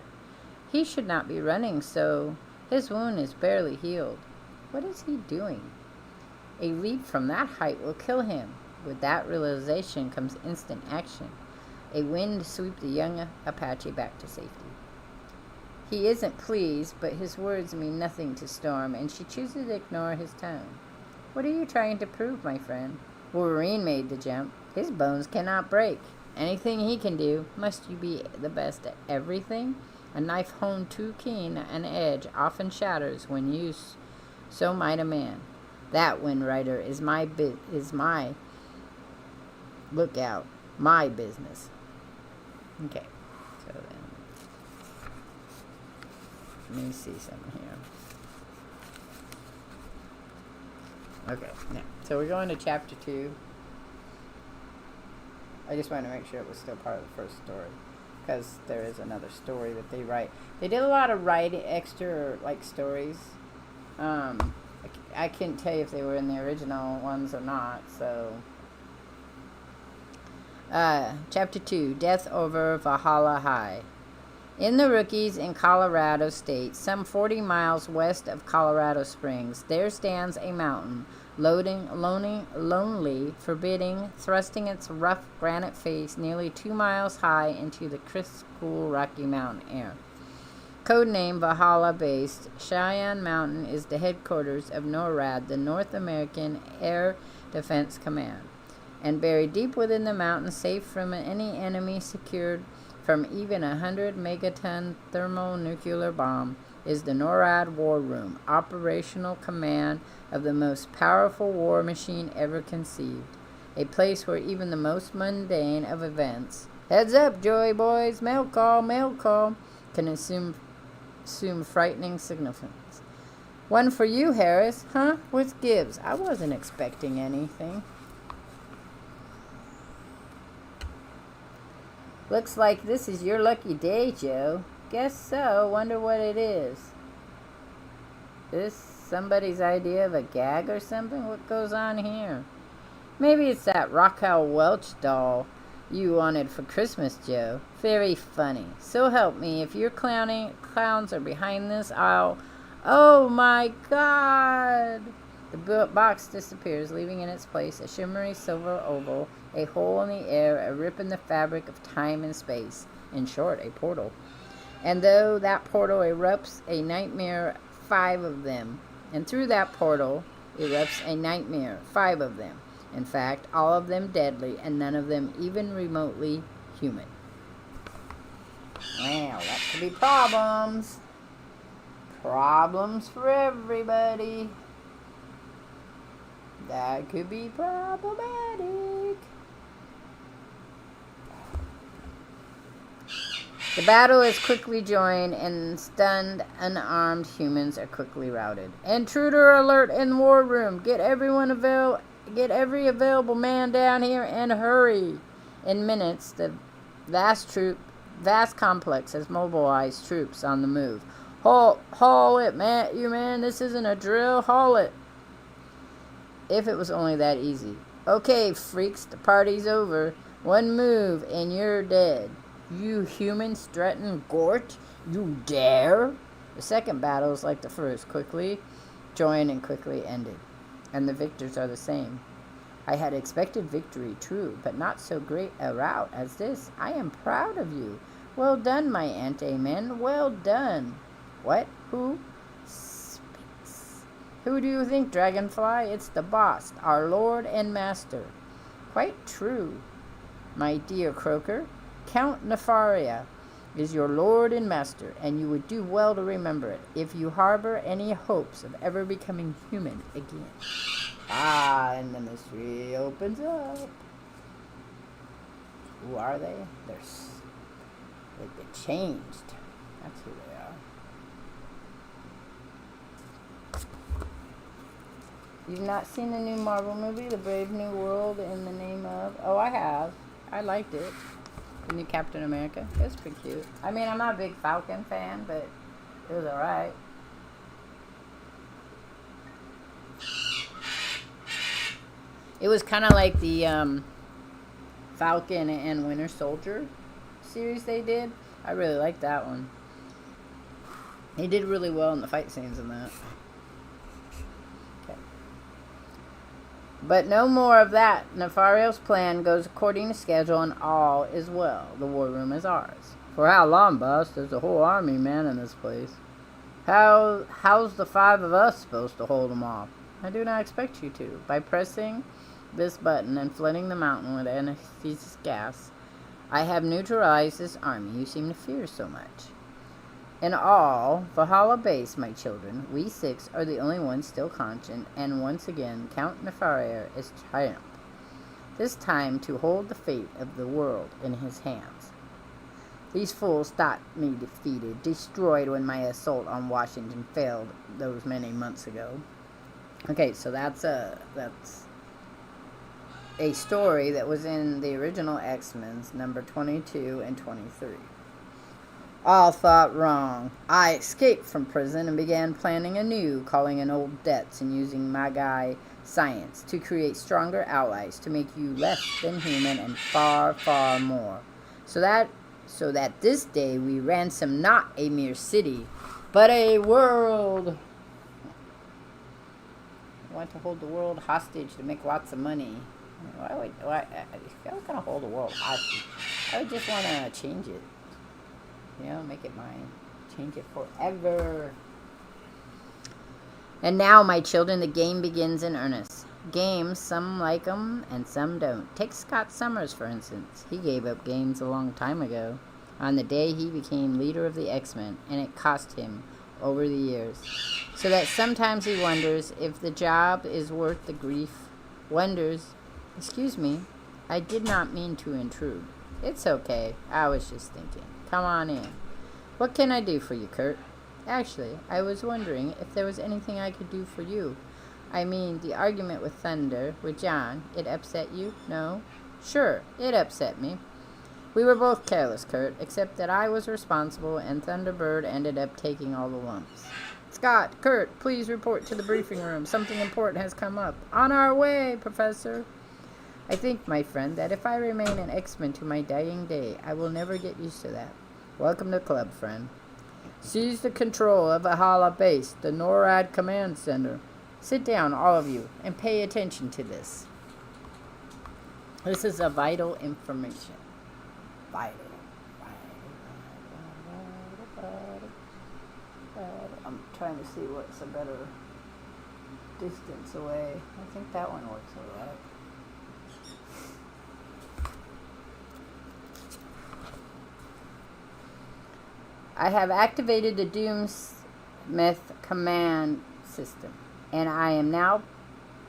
He should not be running so. His wound is barely healed. What is he doing? A leap from that height will kill him. With that realization comes instant action. A wind sweeps the young Apache back to safety. He isn't pleased, but his words mean nothing to Storm, and she chooses to ignore his tone. What are you trying to prove, my friend? Wolverine made the jump. His bones cannot break. Anything he can do, must you be the best at everything? A knife honed too keen an edge often shatters when used. So might a man. That, Wind Rider, is my lookout, my business. Okay, so then, let me see something here. Okay, now, so we're going to chapter 2. I just wanted to make sure it was still part of the first story, because there is another story that they write. They did a lot of writing, extra, stories. I couldn't tell you if they were in the original ones or not, so. Chapter 2, Death over Valhalla High. In the Rockies in Colorado State, some 40 miles west of Colorado Springs, there stands a mountain, lonely, forbidding, thrusting its rough granite face nearly 2 miles high into the crisp, cool Rocky Mountain air. Codename Valhalla-based, Cheyenne Mountain is the headquarters of NORAD, the North American Air Defense Command. And buried deep within the mountain, safe from any enemy, secured from even 100 megaton thermonuclear bomb, is the NORAD War Room, operational command of the most powerful war machine ever conceived. A place where even the most mundane of events, heads up, Joy boys, mail call, can assume frightening significance. One for you, Harris. Huh? What gives? I wasn't expecting anything. Looks like this is your lucky day, Joe. Guess so. Wonder what it is. This somebody's idea of a gag or something? What goes on here? Maybe it's that Raquel Welch doll you wanted for Christmas, Joe. Very funny. So help me, if your clowns are behind this, Oh my God! The box disappears, leaving in its place a shimmery silver oval, a hole in the air, a rip in the fabric of time and space. In short, a portal. And though that portal erupts a nightmare, 5 of them. And through that portal erupts a nightmare, 5 of them. In fact, all of them deadly, and none of them even remotely human. Well, that could be problems. Problems for everybody. That could be problematic. The battle is quickly joined, and stunned, unarmed humans are quickly routed. Intruder alert in war room. Get every available man down here and hurry. In minutes, the vast complex has mobilized troops on the move. Haul it, man. This isn't a drill. Haul it. If it was only that easy. Okay, freaks, the party's over. One move and you're dead. You human strutting gort, you dare? The second battle is like the first, quickly joined and quickly ended. And the victors are the same. I had expected victory, true, but not so great a rout as this. I am proud of you. Well done, my anti-men, well done. What? Who? Speaks. Who do you think, Dragonfly? It's the boss, our lord and master. Quite true, my dear Croaker. Count Nefaria is your lord and master, and you would do well to remember it if you harbor any hopes of ever becoming human again. And the mystery opens up. Who are they? They've been changed. That's who they are. You've not seen the new Marvel movie, The Brave New World in the Name of... Oh, I have. I liked it. The new Captain America. It was pretty cute. I mean, I'm not a big Falcon fan, but it was alright. It was kind of like the Falcon and Winter Soldier series they did. I really liked that one. He did really well in the fight scenes in that. Okay. But no more of that. Nefario's plan goes according to schedule, and all is well. The war room is ours. For how long, boss? There's a whole army man in this place. How's the 5 of us supposed to hold them off? I do not expect you to. By pressing this button and flooding the mountain with anesthesia gas, I have neutralized this army you seem to fear so much. In all, Valhalla Base, my children, we 6 are the only ones still conscious, and once again, Count Nefaria is triumphed. This time to hold the fate of the world in his hands. These fools thought me defeated, destroyed when my assault on Washington failed those many months ago. Okay, so that's a story that was in the original X-Men's number 22 and 23. All thought wrong. I escaped from prison and began planning anew, calling in old debts and using Magi science to create stronger allies to make you less than human and far, far more. So that this day we ransom not a mere city, but a world. I want to hold the world hostage to make lots of money. If I was going to hold the world hostage, I would just want to change it. Make it mine. Change it forever. And now, my children, the game begins in earnest. Games, some like them and some don't. Take Scott Summers, for instance. He gave up games a long time ago, on the day he became leader of the X-Men, and it cost him over the years. So that sometimes he wonders if the job is worth the grief. Excuse me, I did not mean to intrude. It's okay, I was just thinking. Come on in. What can I do for you, Kurt? Actually, I was wondering if there was anything I could do for you. I mean, the argument with John, it upset you? No? Sure, it upset me. We were both careless, Kurt, except that I was responsible and Thunderbird ended up taking all the lumps. Scott, Kurt, please report to the briefing room. Something important has come up. On our way, Professor. I think, my friend, that if I remain an X-Men to my dying day, I will never get used to that. Welcome to the club, friend. Seize the control of Valhalla Base, the NORAD command center. Sit down, all of you, and pay attention to this. This is a vital information. Vital. I'm trying to see what's a better distance away. I think that one works all right. I have activated the Doomsmith command system, and I am now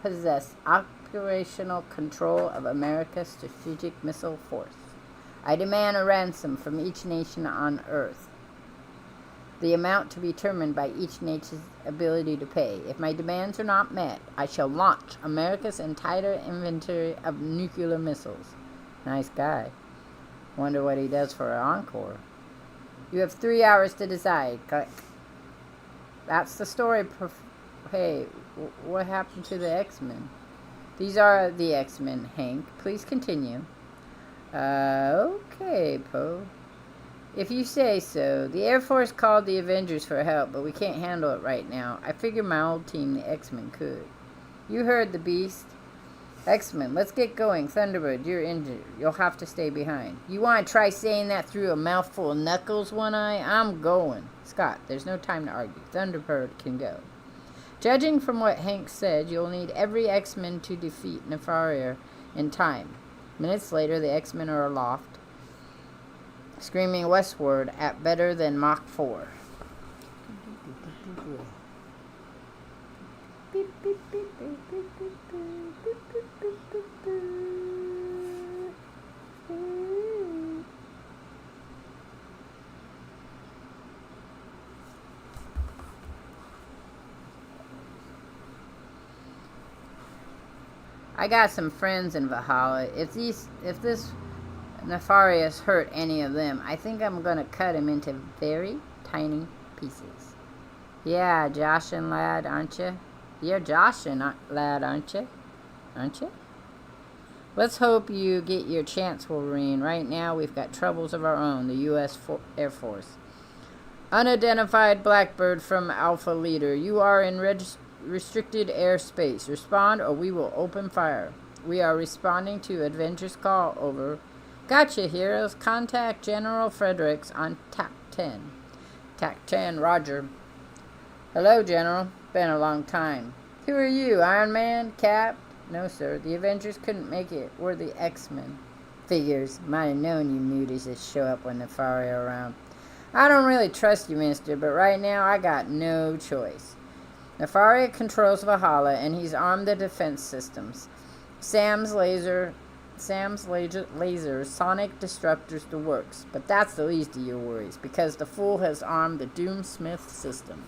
possess operational control of America's strategic missile force. I demand a ransom from each nation on Earth. The amount to be determined by each nation's ability to pay. If my demands are not met, I shall launch America's entire inventory of nuclear missiles. Nice guy. Wonder what he does for an encore. You have 3 hours to decide. Click. That's the story. Hey, what happened to the X-Men? These are the X-Men, Hank. Please continue. Okay, Poe. If you say so. The Air Force called the Avengers for help, but we can't handle it right now. I figured my old team, the X-Men, could. You heard the beast. X-Men, let's get going. Thunderbird, you're injured. You'll have to stay behind. You want to try saying that through a mouthful of knuckles, One Eye? I'm going. Scott, there's no time to argue. Thunderbird can go. Judging from what Hank said, you'll need every X-Men to defeat Nefaria in time. Minutes later, the X-Men are aloft, screaming westward at better than Mach 4. I got some friends in Valhalla. If this Nefarious hurt any of them, I think I'm gonna cut him into very tiny pieces. Yeah, Joshin lad, aren't you? You're Joshin lad, aren't you? Aren't you? Let's hope you get your chance, Wolverine. Right now, we've got troubles of our own. The U.S. Air Force. Unidentified Blackbird from Alpha Leader. You are in restricted airspace. Respond or we will open fire. We are responding to Avengers call. Over. Gotcha, heroes. Contact General Fredericks on TAC 10. TAC 10, roger. Hello, General. Been a long time. Who are you, Iron Man? Cap? No, sir. The Avengers couldn't make it. We're the X-Men. Figures. Might have known you muties would show up when Nefaria are around. I don't really trust you, mister, but right now I got no choice. Nefaria controls Valhalla, and he's armed the defense systems. Sam's lasers, sonic disruptors, the works. But that's the least of your worries, because the fool has armed the Doomsmith system.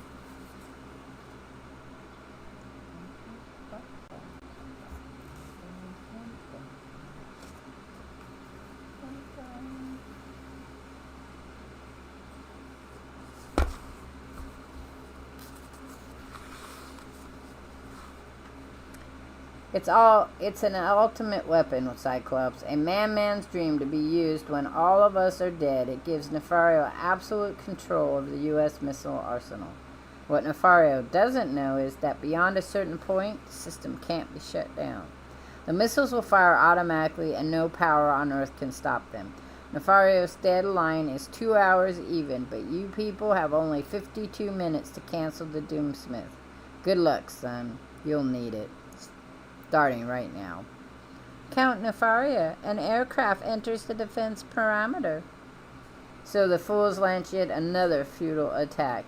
It's an ultimate weapon with Cyclops, a man's dream to be used when all of us are dead. It gives Nefario absolute control of the U.S. missile arsenal. What Nefario doesn't know is that beyond a certain point, the system can't be shut down. The missiles will fire automatically and no power on Earth can stop them. Nefario's deadline is 2 hours even, but you people have only 52 minutes to cancel the Doomsmith. Good luck, son. You'll need it. Starting right now. Count Nefaria, an aircraft enters the defense parameter. So the fools launch yet another futile attack.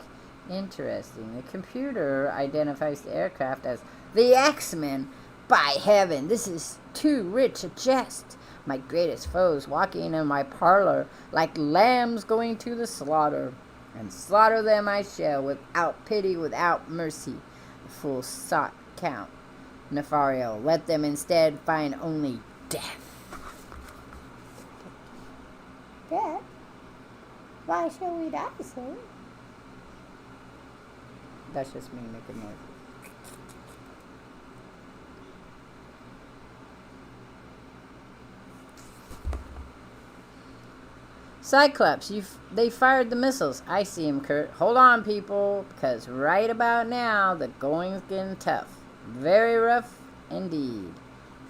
Interesting. The computer identifies the aircraft as the X-Men. By heaven, this is too rich a jest. My greatest foes walking in my parlor like lambs going to the slaughter. And slaughter them I shall, without pity, without mercy. The fools sought Count Nefario. Let them instead find only death. Death? Why shall we die, sir? That's just me making noise. Cyclops, they fired the missiles. I see him, Kurt. Hold on, people, because right about now, the going's getting tough. Very rough indeed.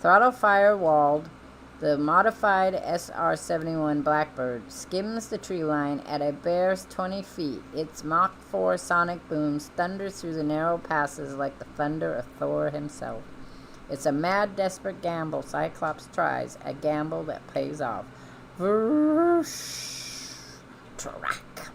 Throttle fire walled. The modified SR-71 Blackbird skims the tree line at a bare 20 feet. Its Mach 4 sonic booms thunder through the narrow passes like the thunder of Thor himself. It's a mad, desperate gamble Cyclops tries, a gamble that pays off. Track.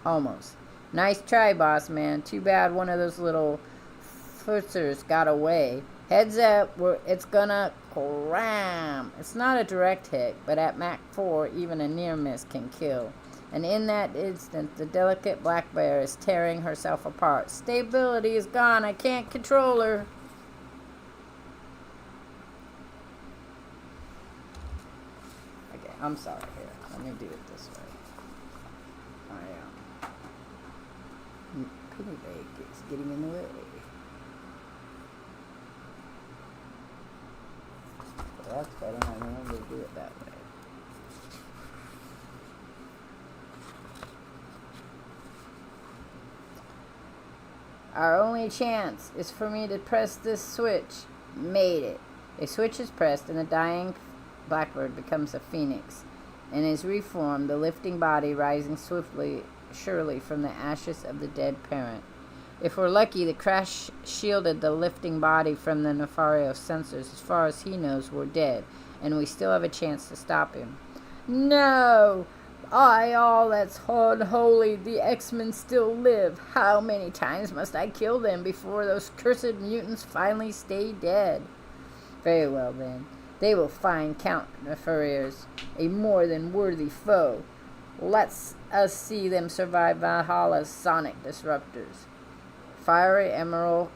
Almost. Nice try, boss man. Too bad one of those little footers got away. Heads up, it's gonna cram. It's not a direct hit, but at Mach 4, even a near miss can kill. And in that instant, the delicate black bear is tearing herself apart. Stability is gone. I can't control her. Okay, I'm sorry here. Let me do it this way. Penny bag is getting in the way. So that's better. I remember to do it that way. Our only chance is for me to press this switch. Made it. A switch is pressed and the dying Blackbird becomes a phoenix and is reformed, the lifting body rising swiftly, surely from the ashes of the dead parent. If we're lucky, the crash shielded the lifting body from the Nefario sensors. As far as he knows, we're dead, and we still have a chance to stop him. No! All that's unholy. The X-Men still live. How many times must I kill them before those cursed mutants finally stay dead? Very well, then. They will find Count Nefarious a more than worthy foe. Let's us see them survive Valhalla's sonic disruptors. Fiery emerald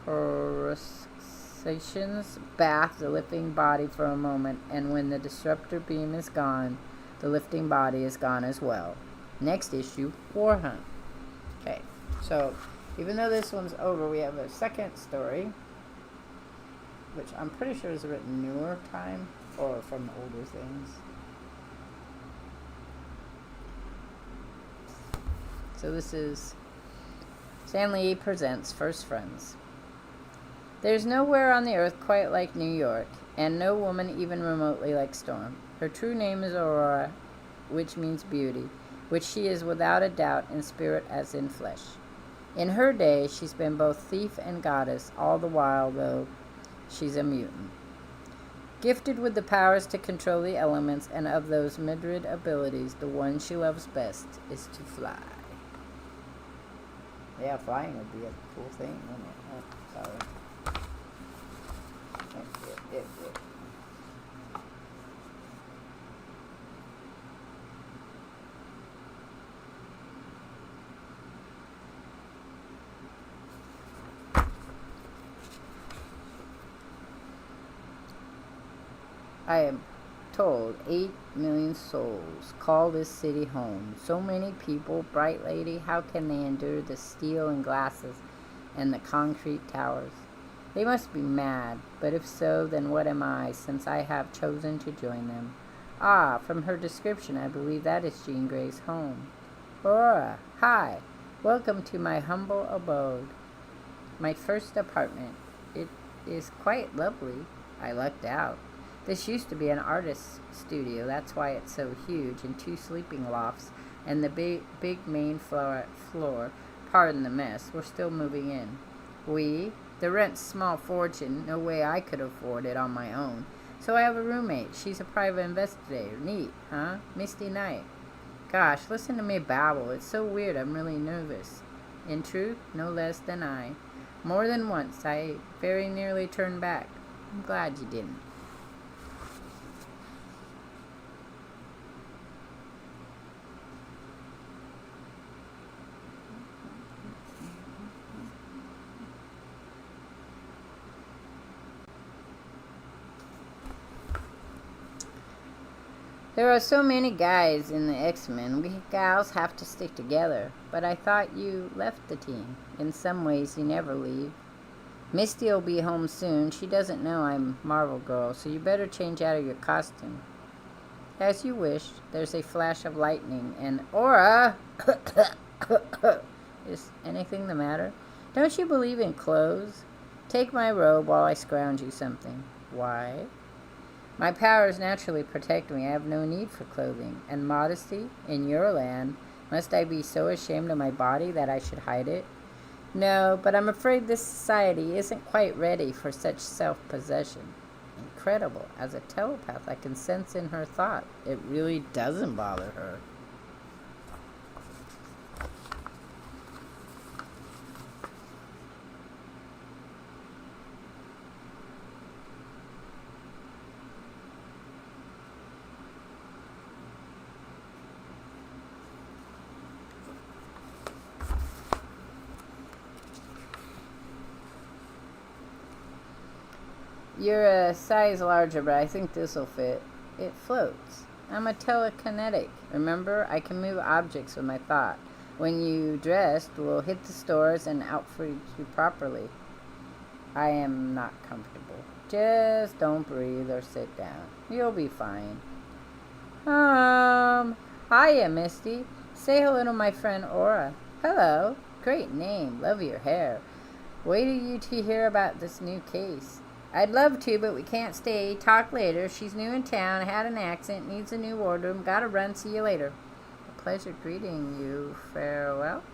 coruscations bath the lifting body for a moment, and when the disruptor beam is gone, the lifting body is gone as well. Next issue, War Hunt. Okay, so even though this one's over, we have a second story, which I'm pretty sure is written newer time, or from older things. So this is Stan Lee presents First Friends. There's nowhere on the earth quite like New York, and no woman even remotely like Storm. Her true name is Aurora, which means beauty, which she is without a doubt in spirit as in flesh. In her day, she's been both thief and goddess, all the while, though, she's a mutant. Gifted with the powers to control the elements, and of those myriad abilities, the one she loves best is to fly. Yeah, flying would be a cool thing, wouldn't it? Oh, sorry. It. I am told 8 million souls call this city home. So many people, bright lady, how can they endure the steel and glasses and the concrete towers? They must be mad, but if so, then what am I, since I have chosen to join them? Ah, from her description, I believe that is Jean Grey's home. Aurora, hi. Welcome to my humble abode. My first apartment. It is quite lovely. I lucked out. This used to be an artist's studio. That's why it's so huge, and 2 sleeping lofts, and the big main floor. Pardon the mess. We're still moving in. The rent's small fortune. No way I could afford it on my own. So I have a roommate. She's a private investigator. Neat, huh? Misty Knight. Gosh, listen to me babble. It's so weird. I'm really nervous. In truth, no less than I. More than once, I very nearly turned back. I'm glad you didn't. There are so many guys in the X-Men. We gals have to stick together. But I thought you left the team. In some ways, you never leave. Misty'll be home soon. She doesn't know I'm Marvel Girl, so you better change out of your costume. As you wish. There's a flash of lightning, and Aura! Is anything the matter? Don't you believe in clothes? Take my robe while I scrounge you something. Why? My powers naturally protect me. I have no need for clothing. And modesty? In your land, must I be so ashamed of my body that I should hide it? No, but I'm afraid this society isn't quite ready for such self-possession. Incredible. As a telepath, I can sense in her thought. It really doesn't bother her. You're a size larger, but I think this'll fit. It floats. I'm a telekinetic. Remember, I can move objects with my thought. When you dressed, we'll hit the stores and outfit you properly. I am not comfortable. Just don't breathe or sit down. You'll be fine. Hiya, Misty. Say hello to my friend Aura. Hello. Great name. Love your hair. Wait till you to hear about this new case. I'd love to, but we can't stay. Talk later. She's new in town, had an accent, needs a new wardrobe. Gotta run. See you later. A pleasure greeting you. Farewell.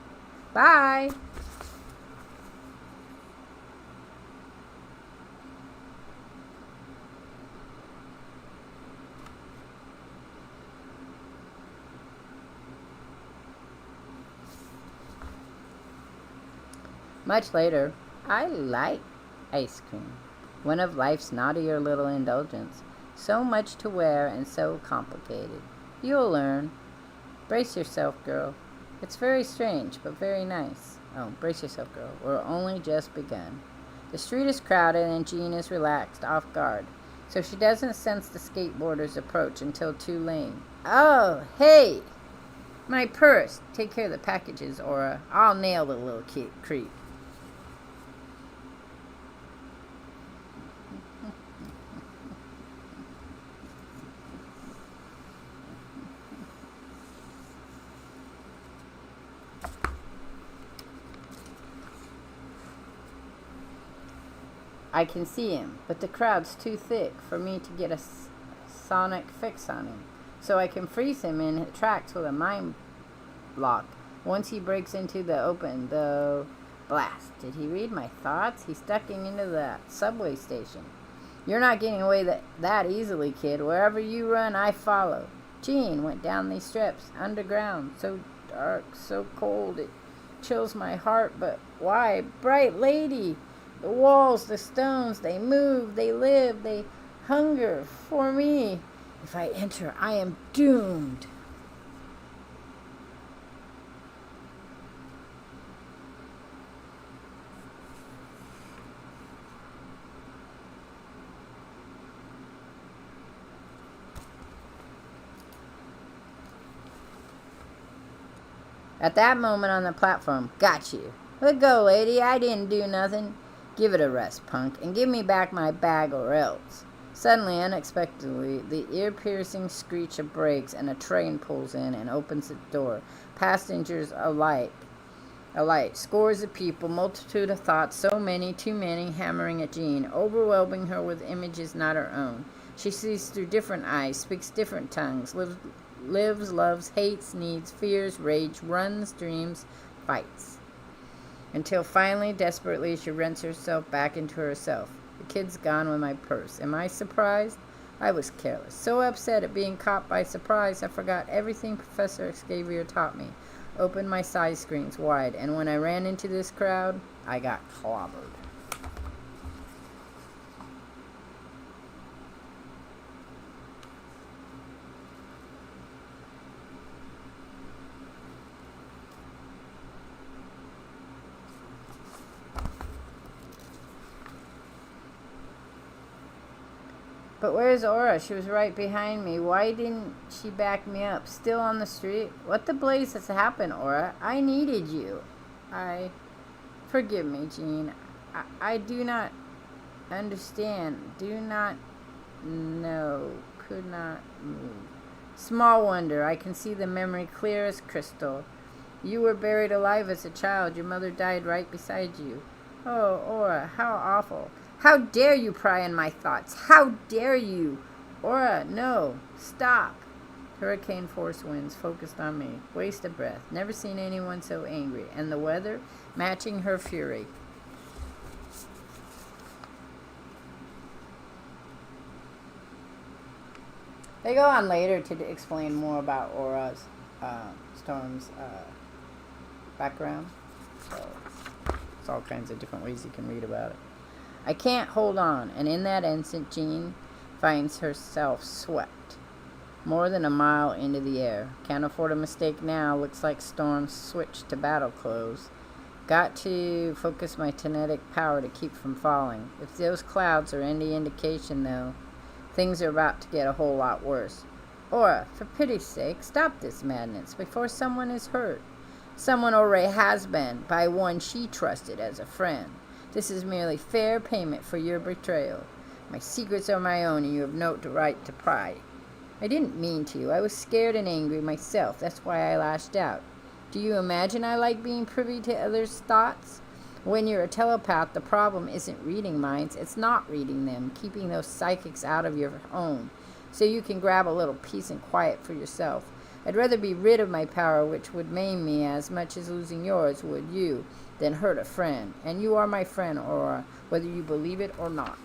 Bye. Much later, I like ice cream. One of life's naughtier little indulgence. So much to wear and so complicated. You'll learn. Brace yourself, girl. It's very strange, but very nice. Oh, brace yourself, girl. We're only just begun. The street is crowded and Jean is relaxed, off guard, so she doesn't sense the skateboarder's approach until too late. Oh, hey! My purse. Take care of the packages, Aura. I'll nail the little creep. I can see him, but the crowd's too thick for me to get a sonic fix on him. So I can freeze him in his tracks with a mind block. Once he breaks into the open, though, blast. Did he read my thoughts? He's ducking into that subway station. You're not getting away that easily, kid. Wherever you run, I follow. Jean went down these steps, underground, so dark, so cold, it chills my heart, but why? Bright lady! The walls, the stones, they move, they live, they hunger for me. If I enter, I am doomed. At that moment on the platform, got you. Let go, lady, I didn't do nothing. Give it a rest, punk, and give me back my bag or else. Suddenly, unexpectedly, the ear-piercing screech of brakes and a train pulls in and opens its door. Passengers alight. Scores of people, multitude of thoughts, so many, too many, hammering at Jean, overwhelming her with images not her own. She sees through different eyes, speaks different tongues, lives, loves, hates, needs, fears, rage, runs, dreams, fights. Until finally, desperately, she rents herself back into herself. The kid's gone with my purse. Am I surprised? I was careless. So upset at being caught by surprise, I forgot everything Professor Xavier taught me. Opened my side screens wide, and when I ran into this crowd, I got clobbered. But where's Aura? She was right behind me. Why didn't she back me up? Still on the street? What the blaze has happened, Aura? I needed you. Forgive me, Jean. I do not understand. Do not know. Could not move. Small wonder. I can see the memory clear as crystal. You were buried alive as a child. Your mother died right beside you. Oh, Aura, how awful. How dare you pry in my thoughts? How dare you? Aura, no. Stop. Hurricane force winds focused on me. Waste of breath. Never seen anyone so angry. And the weather matching her fury. They go on later to explain more about Aura's, Storm's background. So it's all kinds of different ways you can read about it. I can't hold on, and in that instant, Jean finds herself swept more than a mile into the air. Can't afford a mistake now. Looks like Storm switched to battle clothes. Got to focus my kinetic power to keep from falling. If those clouds are any indication, though, things are about to get a whole lot worse. Aura, for pity's sake, stop this madness before someone is hurt. Someone already has been, by one she trusted as a friend. This is merely fair payment for your betrayal. My secrets are my own, and you have no right to pry. I didn't mean to. I was scared and angry myself. That's why I lashed out. Do you imagine I like being privy to others' thoughts? When you're a telepath, the problem isn't reading minds. It's not reading them, keeping those psychics out of your own, so you can grab a little peace and quiet for yourself. I'd rather be rid of my power, which would maim me as much as losing yours would you, than hurt a friend. And you are my friend, Aura, whether you believe it or not.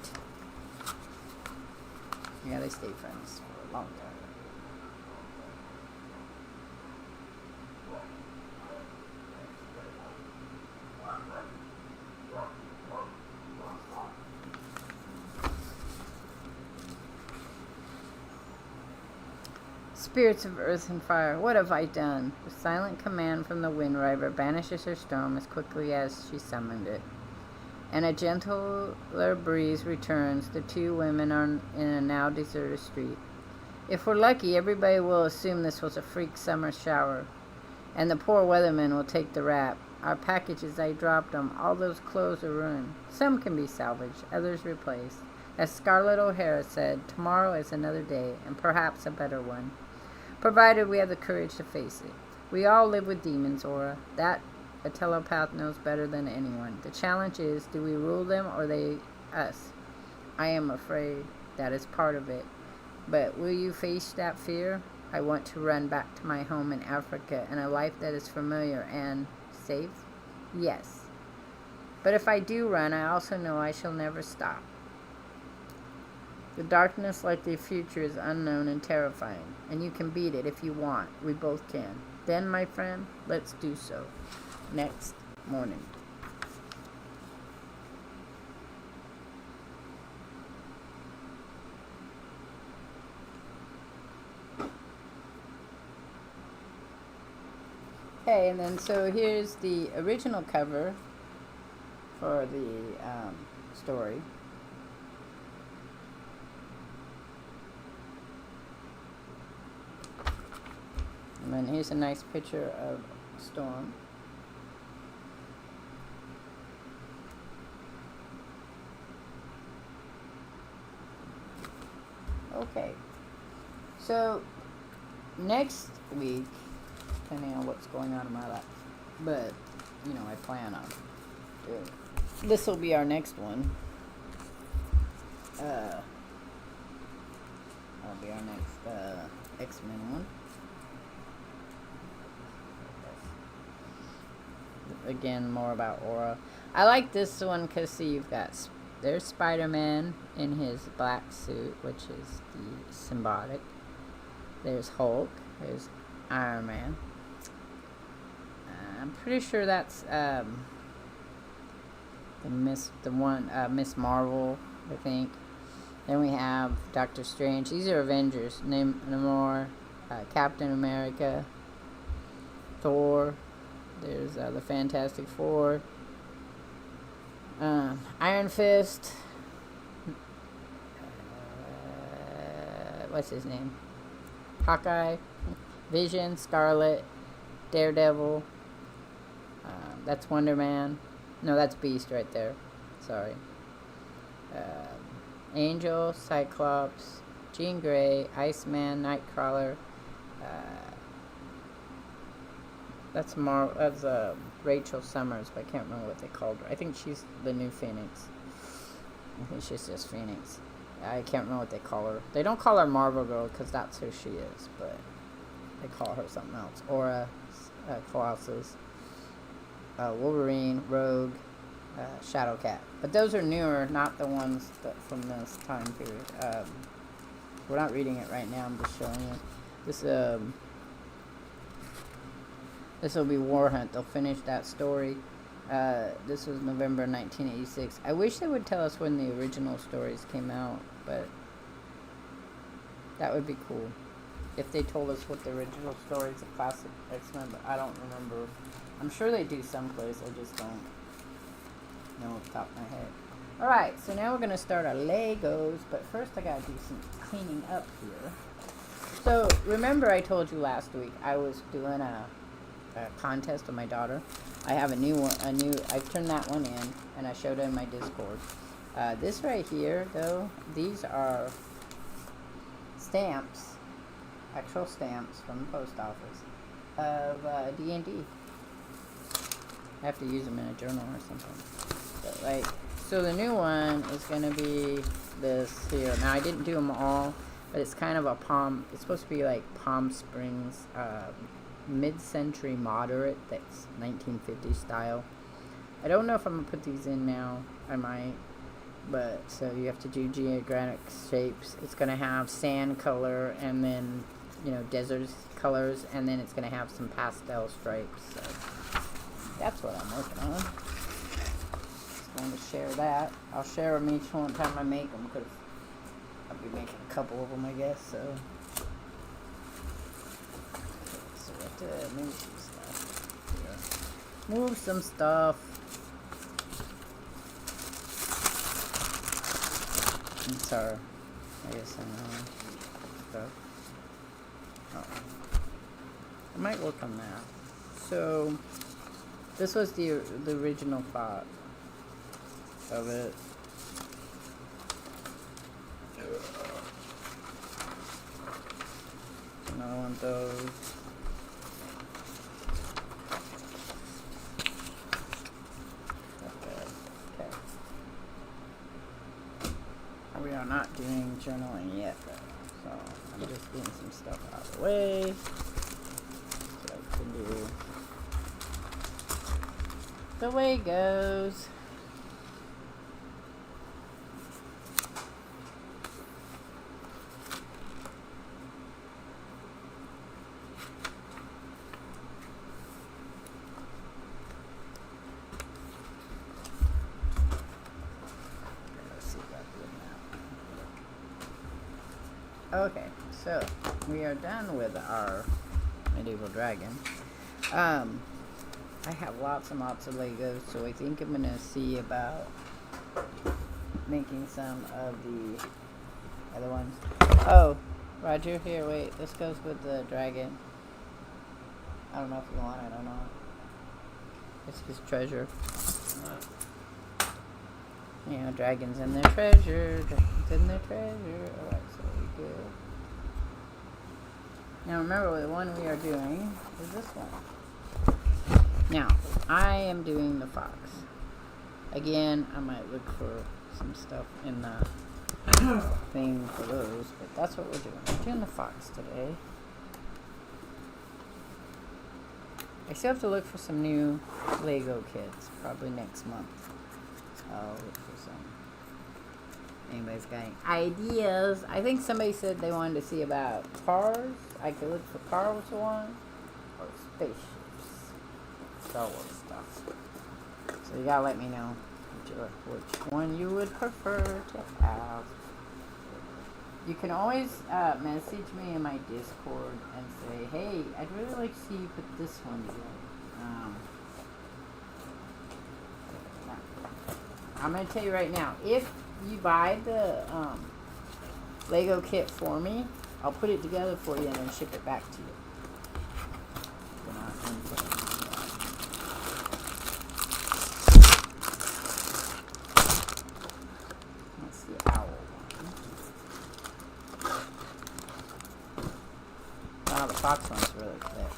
Yeah, they stay friends for a long time. Spirits of earth and fire, what have I done? With silent command from the wind river banishes her storm as quickly as she summoned it. And a gentler breeze returns. The two women are in a now deserted street. If we're lucky, everybody will assume this was a freak summer shower, and the poor weatherman will take the rap. Our packages, I dropped them. All those clothes are ruined. Some can be salvaged, others replaced. As Scarlett O'Hara said, tomorrow is another day, and perhaps a better one, provided we have the courage to face it. We all live with demons, Aura. That a telepath knows better than anyone. The challenge is, do we rule them or they us? I am afraid that is part of it. But will you face that fear? I want to run back to my home in Africa and a life that is familiar and safe? Yes. But if I do run, I also know I shall never stop. The darkness like the future is unknown and terrifying, and you can beat it if you want. We both can. Then, my friend, let's do so. Next morning. Okay, and then so here's the original cover for the story. And then here's a nice picture of Storm. Okay, so next week, depending on what's going on in my life, but I plan on doing. This will be our next one. That'll be our next X-Men one. Again, more about Aura. I like this one because see, you've got there's Spider-Man in his black suit, which is the symbiotic. There's Hulk. There's Iron Man. I'm pretty sure that's Miss Marvel, I think. Then we have Doctor Strange. These are Avengers. Namor, Captain America, Thor. There's the Fantastic Four. Iron Fist. What's his name? Hawkeye. Vision. Scarlet. Daredevil. That's Wonder Man. No, that's Beast right there. Sorry. Angel. Cyclops. Jean Grey. Iceman. Nightcrawler. That's Rachel Summers, but I can't remember what they called her. I think she's the new Phoenix. I think she's just Phoenix. I can't remember what they call her. They don't call her Marvel Girl because that's who she is, but they call her something else. Aura, Colossus, Wolverine, Rogue, Shadowcat. But those are newer, not the ones that from this time period. We're not reading it right now. I'm just showing you. This will be War Hunt. They'll finish that story. This was November 1986. I wish they would tell us when the original stories came out, but that would be cool. If they told us what the original stories of classic X-Men, but I don't remember. I'm sure they do someplace. I just don't know off the top of my head. Alright, so now we're going to start our Legos, but first I got to do some cleaning up here. So, remember I told you last week I was doing a contest with my daughter. I have a new one. I turned that one in, and I showed it in my Discord. This right here, though, these are stamps, actual stamps from the post office of D&D. I have to use them in a journal or something. But, so the new one is gonna be this here. Now I didn't do them all, but it's kind of a it's supposed to be like Palm Springs. Mid-century moderate that's 1950 style. I don't know if I'm gonna put these in now. I might, but so you have to do geographic shapes. It's gonna have sand color and then desert colors, and then it's gonna have some pastel stripes. So that's what I'm working on. Just going to share that. I'll share them each one time I make them because I'll be making a couple of them, I guess. So to move some stuff. Yeah. Move some stuff. I'm sorry. I guess I know stuff. Oh. I might work on that. So, this was the original thought of it. Another one of those. Okay. We are not doing journaling yet, though. So I'm just getting some stuff out of the way. So I can do the way it goes. Okay, so we are done with our medieval dragon. I have lots and lots of Legos, so I think I'm gonna see about making some of the other ones. Oh, Roger, here, wait, this goes with the dragon. I don't know if you want it or not. It's his treasure. You know, dragons and their treasure. Dragons and their treasure. Alright, so we good. Now remember, the one we are doing is this one. Now, I am doing the fox. Again, I might look for some stuff in the thing for those, but that's what we're doing. We're doing the fox today. I still have to look for some new Lego kits, probably next month. I'll look for some. Anybody's got any ideas? I think somebody said they wanted to see about cars. I could look for cars one, or spaceships. Star Wars stuff. So you gotta let me know which one you would prefer to have. You can always message me in my Discord and say, hey, I'd really like to see you put this one together. I'm going to tell you right now, if you buy the Lego kit for me, I'll put it together for you and then ship it back to you. That's the owl one. Wow, the fox one's really thick.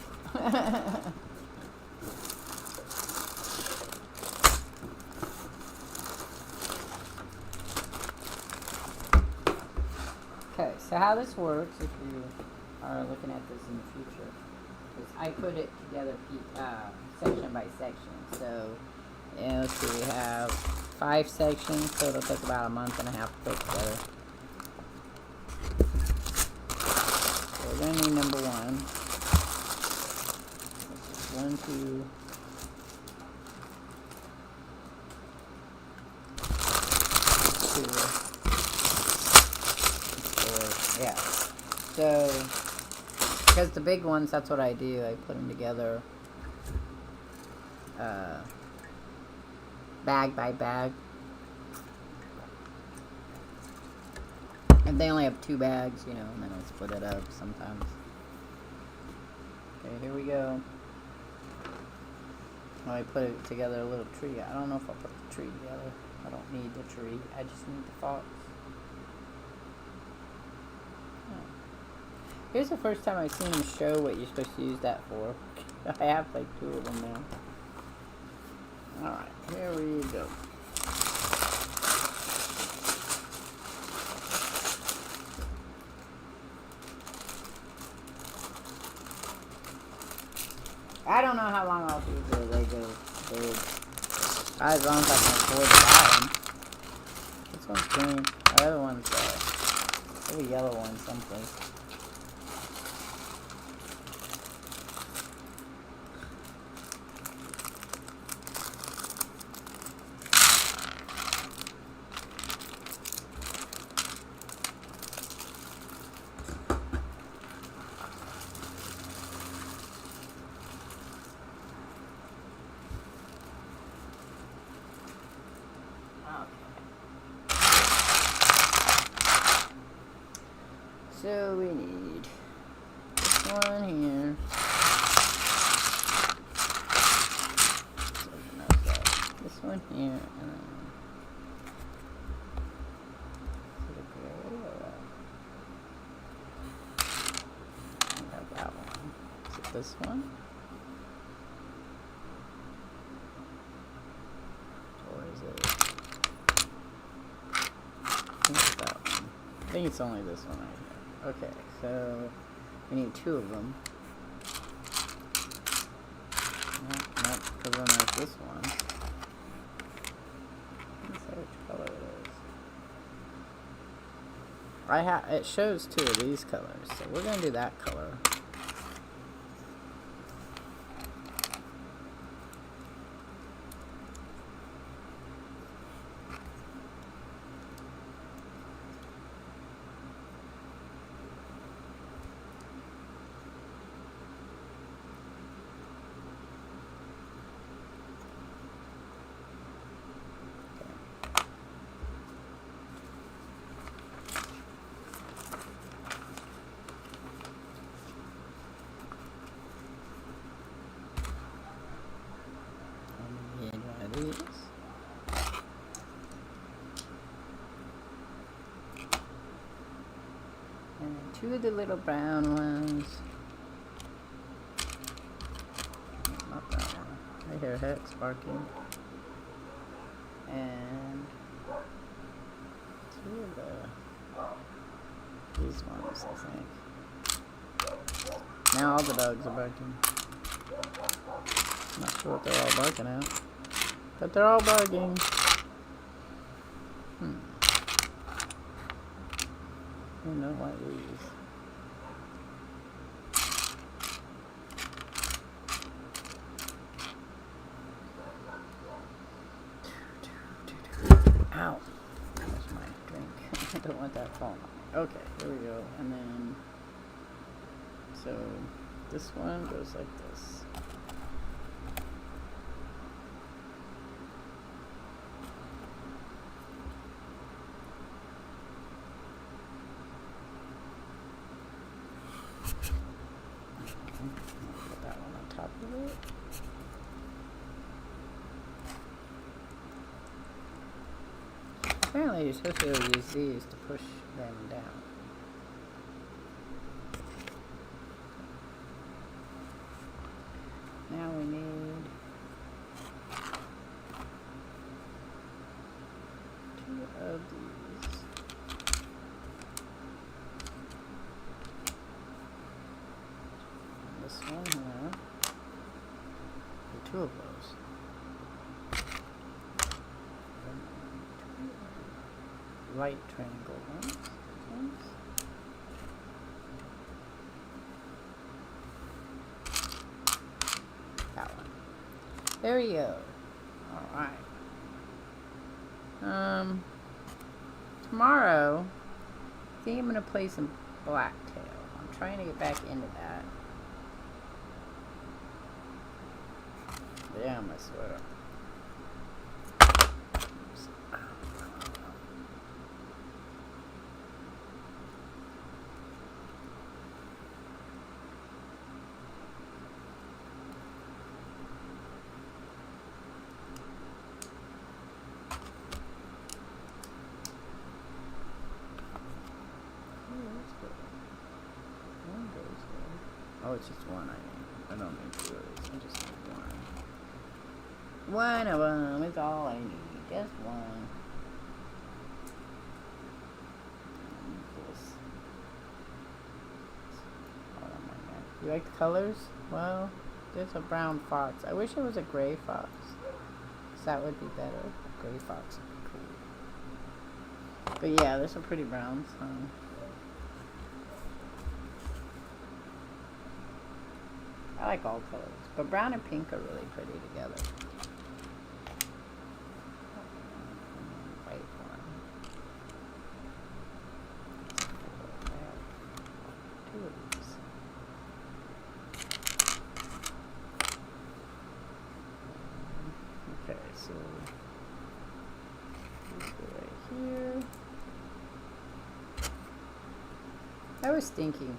Okay, so how this works, if you are looking at this in the future, is I put it together section by section. So, yeah, let's see, we have 5 sections, so it'll take about a month and a half to put together. So we're going to need number 1. 1, 2, 2. Yeah, so, because the big ones, that's what I do, I put them together, bag by bag, and they only have 2 bags, you know, and then I split it up sometimes. Okay, here we go. I put it together a little tree. I don't know if I'll put the tree together. I don't need the tree, I just need the fox. Here's the first time I've seen them show what you're supposed to use that for. I have like 2 of them now. Alright, here we go. I don't know how long I'll do the Lego build. As long as I can afford to buy them. This one's green. The other one's a yellow one someplace. So we need this one here. This one here, and then is it a gray or I have that one. Is it this one? Or is it? I think it's that one. I think it's only this one right here. Okay, so we need two of them. Nope, because then there's this one. Let's see which color it is. It shows two of these colors, so we're gonna do that color. Two of the little brown ones. Not that one. I hear Hex barking. And two of these ones, I think. Now all the dogs are barking. Not sure what they're all barking at, but they're all barking. I don't know why these. Ow. That's my drink. I don't want that falling on me. Okay, here we go. And then, so this one goes like this. Put that one on top of it. Apparently you're supposed to use these to push them down. Now we need two of these. And this one here. And two of those. Right triangle ones. That one. There we go. Alright. Tomorrow, I think I'm going to play some Blacktail. I'm trying to get back into that. Damn, I swear. Oh, it's just one I need. I don't need two of these. I just need one. One of them is all I need. Just one. You like the colors? Well, there's a brown fox. I wish it was a gray fox. Because that would be better. A gray fox would be cool. But yeah, there's some pretty browns. I like all colors, but brown and pink are really pretty together. White one. Two of these. Okay, so these go right here. I was thinking,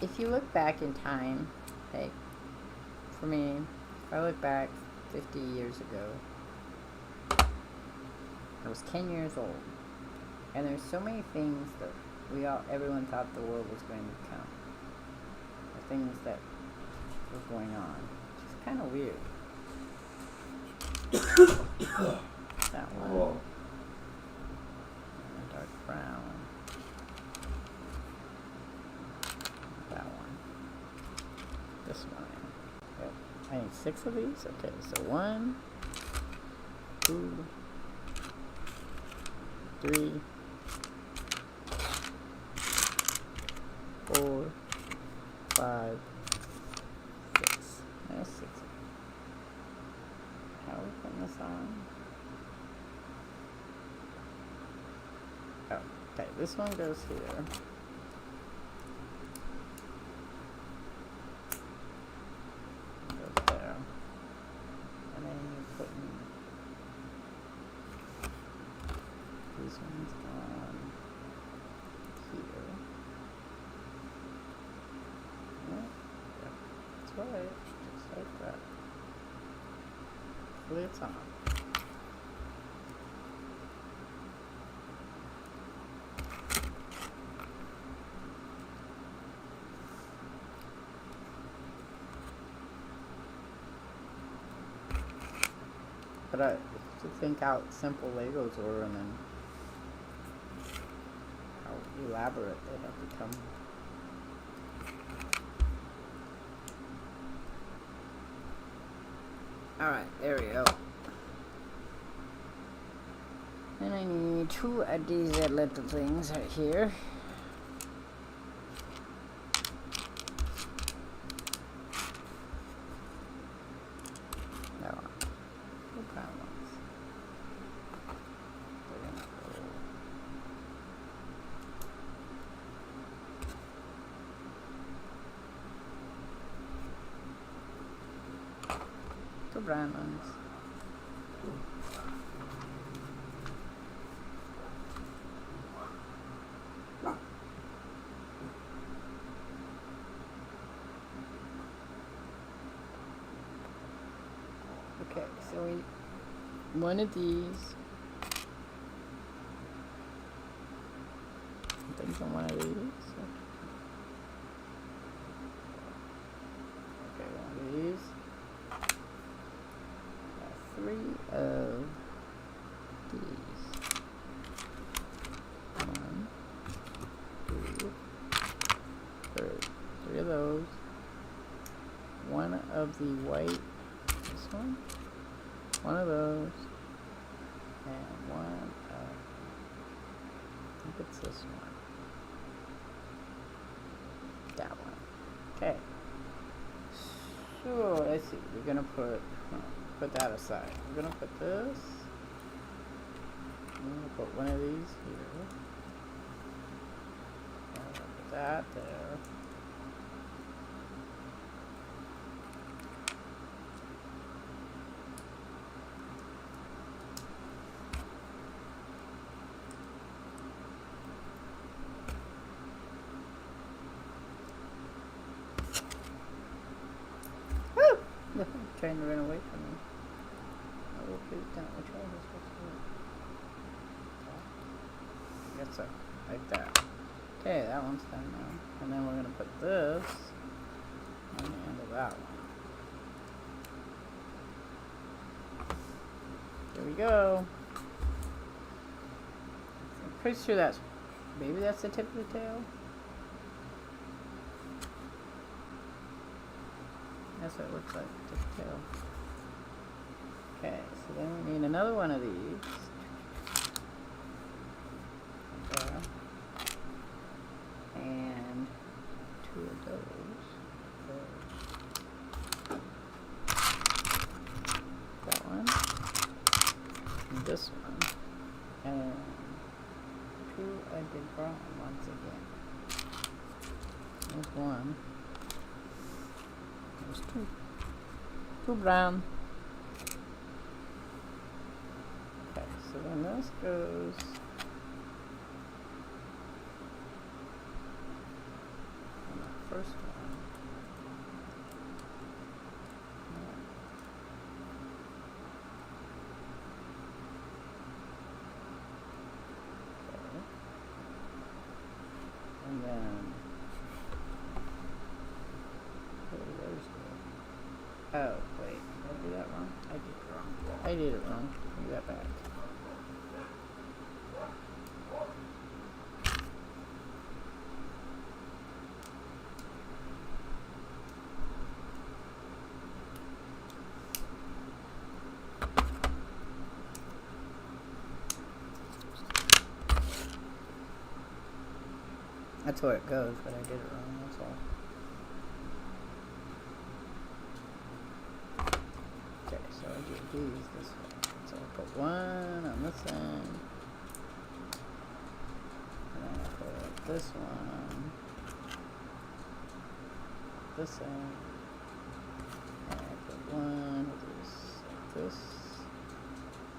if you look back in time, like, for me, if I look back 50 years ago, I was 10 years old, and there's so many things that everyone thought the world was going to become, the things that were going on, which is kind of weird. That one. Whoa. And a dark brown. That one. This one. Yep. I need 6 of these. Okay, so 1, 2, 3, 4, 5, 6. There's 6. How are we putting this on? Oh, okay, this one goes here. Goes there. And then you're putting these ones on here. Yeah, that's right. Just like that. Hopefully it's on. But I to think how simple Legos were and then how elaborate they have become. Alright, there we go. Then I need 2 of these little things right here. That one. 2 brown ones. They're gonna go. Two brown ones. Okay, so one of these. Things on one of these. Okay, one of these. 3 of these. 1, 2, 3 of those. 1 of the white. This one. 1 of those. And 1 of. I think it's this one. That one. Okay. So let's see. We're gonna put that aside. We're gonna put this. I'm gonna put one of these here. And we're gonna put that there. Trying to run away from me. Oh, please don't. Which one is supposed to be? I guess so. Like that. Okay, that one's done now. And then we're going to put this on the end of that one. There we go. I'm pretty sure maybe that's the tip of the tail. That's what it looks like, tip of the tail. Okay, so then we need another one of these. There. And 2 of those. That one. And this one. And 2 of the brown ones again. There's 1. There's 2. 2 brown. Okay, so then this goes first one. Okay. And then oh, wait. Did I do that wrong? I did it wrong. I did it wrong. Give that back. That's where it goes, but I did it wrong, that's all. Okay, so I do these this way. So I'll put one on this end. And then I'll put this one this end. And I put one with this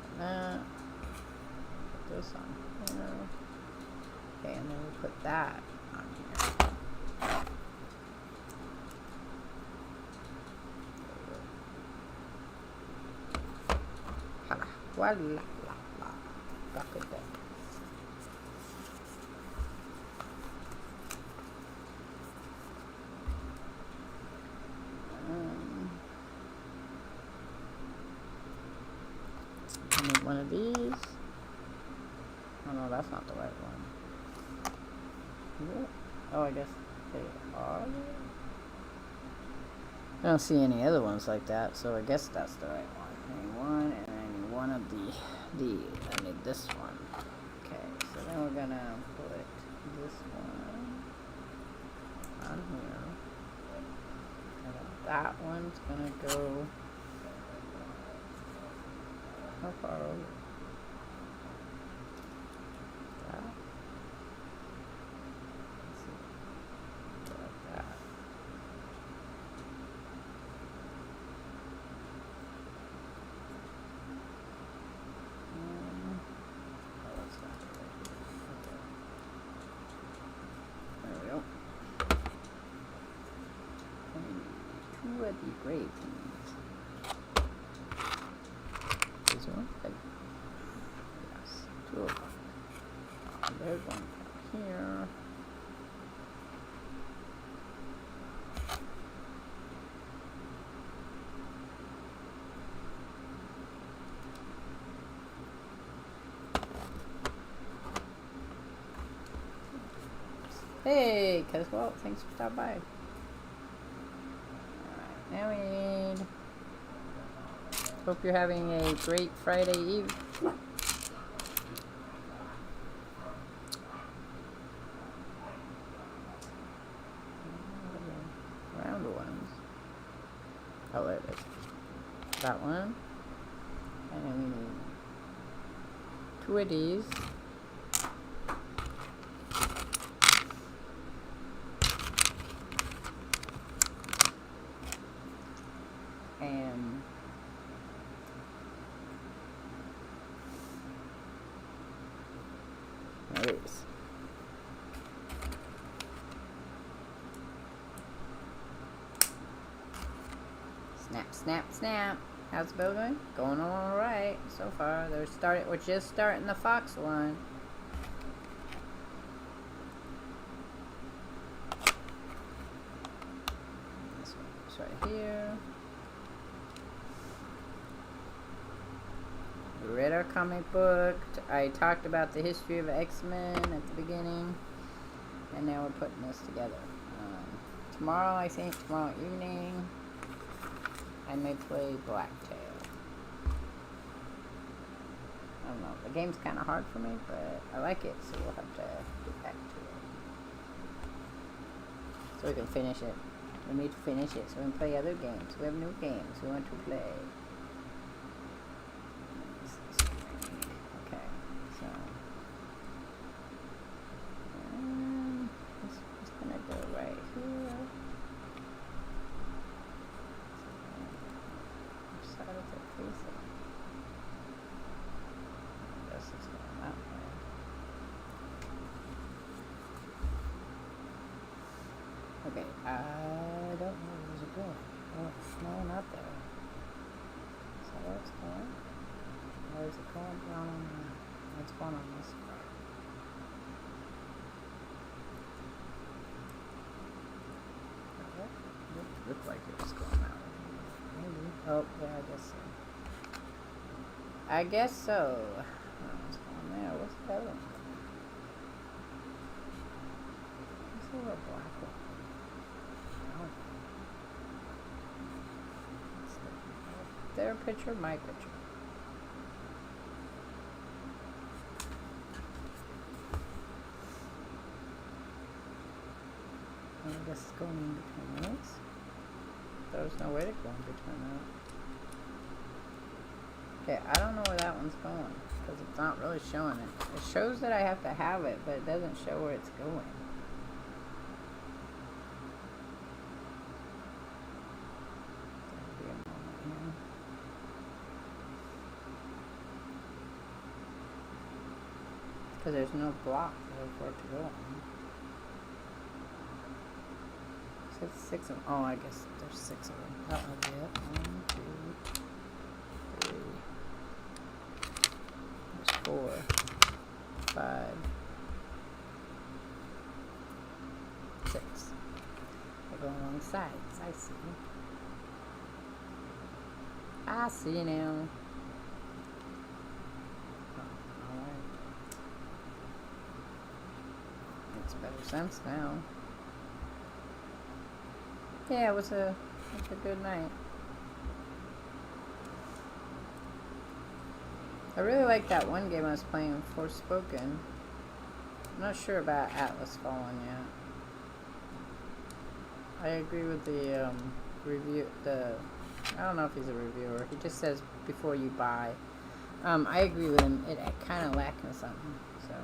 and that. Put this on here. Okay, and then we put that on here. Voila, la, la. Got it done. I need one of these. Oh no, that's not the right one. Is it? Oh, I guess they are. I don't see any other ones like that, so I guess that's the right one. I need one, and I need one of I need this one. Okay, so then we're gonna put this one on here. And then that one's gonna go. How far over? That? Let's see. Like that. Oh, that's not right. Okay. There we go. I need 2 of the gray things. This one? Yes, 2 of them. There's one down here. Hey, Caswell, thanks for stopping by. Alright, now we need. Hope you're having a great Friday Eve. Round ones. Oh, there it is. That one. And then we need 2 of these. And there it is. Snap, snap, snap. How's the bill going? Going all right so far. We're just starting the fox one. This one's right here. We read our comic book. I talked about the history of X-Men at the beginning, and now we're putting this together. Tomorrow, I think, tomorrow evening, I may play Blacktail. I don't know. The game's kind of hard for me, but I like it, so we'll have to get back to it. So we can finish it. We need to finish it so we can play other games. We have new games we want to play. Okay, so this is gonna go right here. Which side is it facing? I guess it's going that way. Okay, I don't know where's it going. Oh, no, not there. Is that where it's going? Where's it going? No, it's going on this part. It looked like it was going out. Maybe. Oh, yeah, I guess so. I guess so. Oh, it's going there. What's the other one? What's the little black one? Their picture, my picture. I guess it's going in between those. There's no way to go in between that. Okay, I don't know where that one's going because it's not really showing it. It shows that I have to have it, but it doesn't show where it's going. Because there's no block there for it to go on. So it's 6 of them. Oh, I guess there's 6 of them. That would be it. 1, 2, 3. There's 4, 5, 6. They go along sides. I see. I see now. Better sense now. Yeah, it was a good night. I really like that one game I was playing, Forspoken. I'm not sure about Atlas Fallen yet. I agree with the review. I don't know if he's a reviewer. He just says before you buy. I agree with him. It kind of lacking something. So.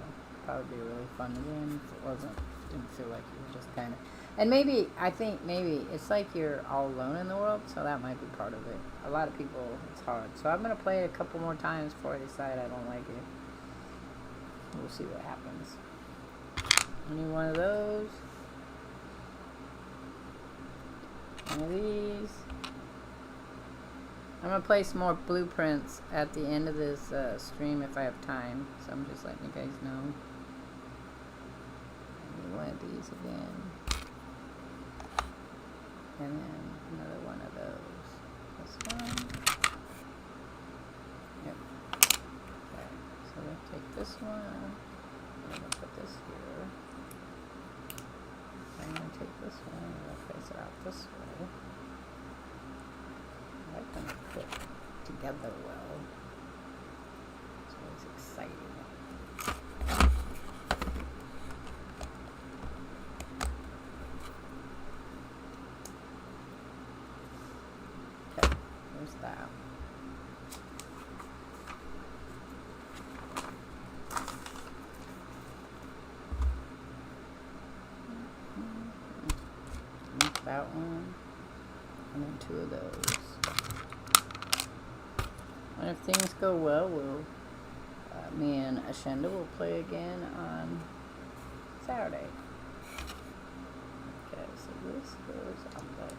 Probably be a really fun game if it didn't feel like you were just kind of, and maybe, I think maybe it's like you're all alone in the world, so that might be part of it. A lot of people, it's hard, so I'm going to play it a couple more times before I decide I don't like it. We'll see what happens. Any one of those, one of these. I'm going to play some more blueprints at the end of this stream if I have time, so I'm just letting you guys know. One of these again, and then another one of those. This one. Yep. Okay. So we'll take this one. I'm gonna put this here. I'm gonna take this one and I'll place it out this way. I like them to fit together well. It's always exciting. That. That one, and then 2 of those. And if things go well, me and Ashenda will play again on Saturday. Okay, so this goes up there.